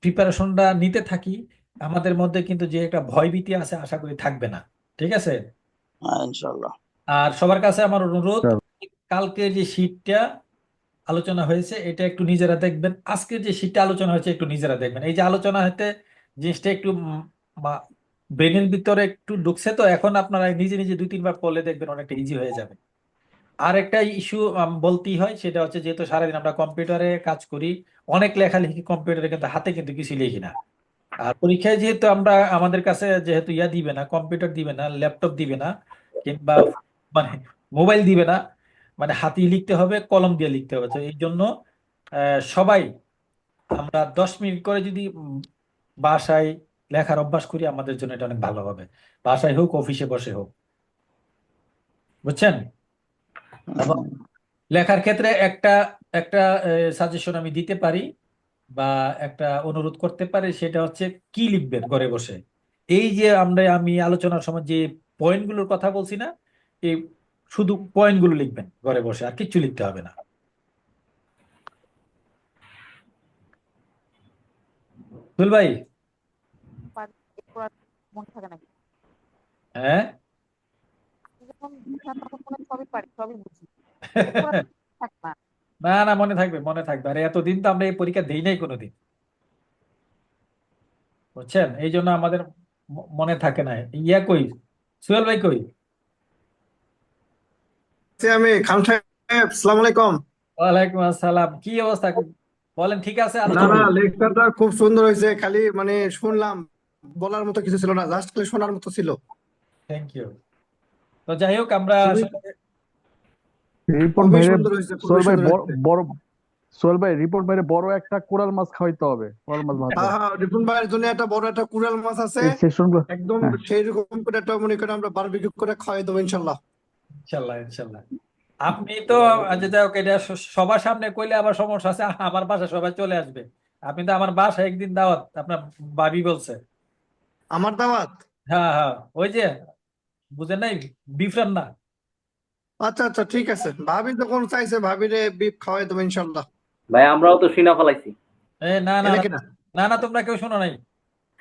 প্রিপারেশনটা নিতে থাকি, আমাদের মধ্যে কিন্তু যে একটা ভয়ভীতি আছে আশা করি থাকবে না। ঠিক আছে? হ্যাঁ, ইনশাআল্লাহ। আর সবার কাছে আমার অনুরোধ, কালকে যে শীটটা আলোচনা হয়েছে এটা একটু নিজেরা দেখবেন, আজকের যে শীটটা আলোচনা হয়েছে একটু নিজেরা দেখবেন। এই যে আলোচনা হতে জিনিসটা একটু ব্রেনের ভিতরে একটু ঢুকছে, তো এখন আপনারা নিজে নিজে 2-3 বার পড়লে দেখবেন অনেকটা ইজি হয়ে যাবে। আর একটা ইস্যু বলতেই হয়, সেটা হচ্ছে যেহেতু সারাদিন আমরা কম্পিউটারে কাজ করি, অনেক লেখালেখি কম্পিউটারে, কিন্তু হাতে কিন্তু কিছু লিখি না। আর পরীক্ষায় যেহেতু আমাদের কাছে যেহেতু দিবে না, কম্পিউটার দিবে না, ল্যাপটপ দিবে না, কিংবা মানে মোবাইল দিবে না, মানে হাতেই লিখতে হবে, কলম দিয়ে লিখতে হবে। তো এই জন্য সবাই আমরা 10 মিনিট করে যদি বাসায় লেখার অভ্যাস করি, আমাদের জন্য এটা অনেক ভালো হবে। বাসায় হোক, অফিসে বসে হোক, বুঝছেন? এবং লেখার ক্ষেত্রে একটা একটা সাজেশন আমি দিতে পারি বা একটা অনুরোধ করতে পারি, সেটা হচ্ছে কি লিখবেন ঘরে বসে। এই যে আমি আলোচনার সময় যে পয়েন্টগুলোর কথা বলছি না, এই শুধু পয়েন্টগুলো লিখবেন ঘরে বসে, আর কিচ্ছু লিখতে হবে না। সুল ভাই। পারি, এরপর আর মনে থাকে না। হ্যাঁ। আপনি যখন বুঝান তখন মনে হয় সবই পারি, সবই বুঝি। এরপর আর থাকে না। না না, মনে থাকবে, মনে থাকবে। আরে এতদিন তো আমরা এই পরীক্ষা দেই নাই কোনোদিন, বুঝছেন? এই জন্য আমাদের মনে থাকে না। কই, সুহেল ভাই কই? আমি খান সাহেব, সালাম আলাইকুম। ওয়ালাইকুম আসসালাম। কি অবস্থা? বলেন, ঠিক আছে, না আলোচনা না, করি। লেকচারটা খুব সুন্দর হয়েছে, খালি মানে শুনলাম, বলার মতো কিছু ছিল না, জাস্ট খালি শোনার মতো ছিল। Thank you. তো যাই হোক, আমরা খুবই আসলে রিপোর্ট খুবই বাইরে সুন্দর হয়েছে, খুবই সোহেল ভাই সুন্দর হয়েছে। বড় সোহেল ভাই, রিপোর্ট বাইরে বড় একটা কোরাল মাছ খাওয়াইতে হবে, কোরাল মাছ ভাজা। হ্যাঁ হ্যাঁ, রিপন ভাইয়ের জন্য একটা বড় একটা কুড়াল মাছ আছে, এই সেশন গুলো, একদম হ্যাঁ, সেই রকম করে একটা মনে করে আমরা বারবিকিউ করে খাওয়াই দেবো ইনশাল্লাহ। ইনশাল্লাহ ইনশাল্লাহ। আপনি তো যে যাই হোক, এটা সবার সামনে কইলে আবার সমস্যা আছে, আমার বাসায় সবাই চলে আসবে। আপনি তো আমার বাসায় একদিন দাওয়াত, আপনার ভাবি বলছে। আমার দাওয়াত? হ্যাঁ হ্যাঁ, ওই যে বুঝেন নাই, বিফ রান্না। আচ্ছা আচ্ছা, ঠিক আছে, ভাবি যখন চাইছে ভাবিরে বিফ খাওয়াই দেবো ইনশাল্লাহ। ভাই আমরাও তো শুনে ফেলাইছি। না না এনে না, কিনা না না, তোমরা কেউ শোনো নাই।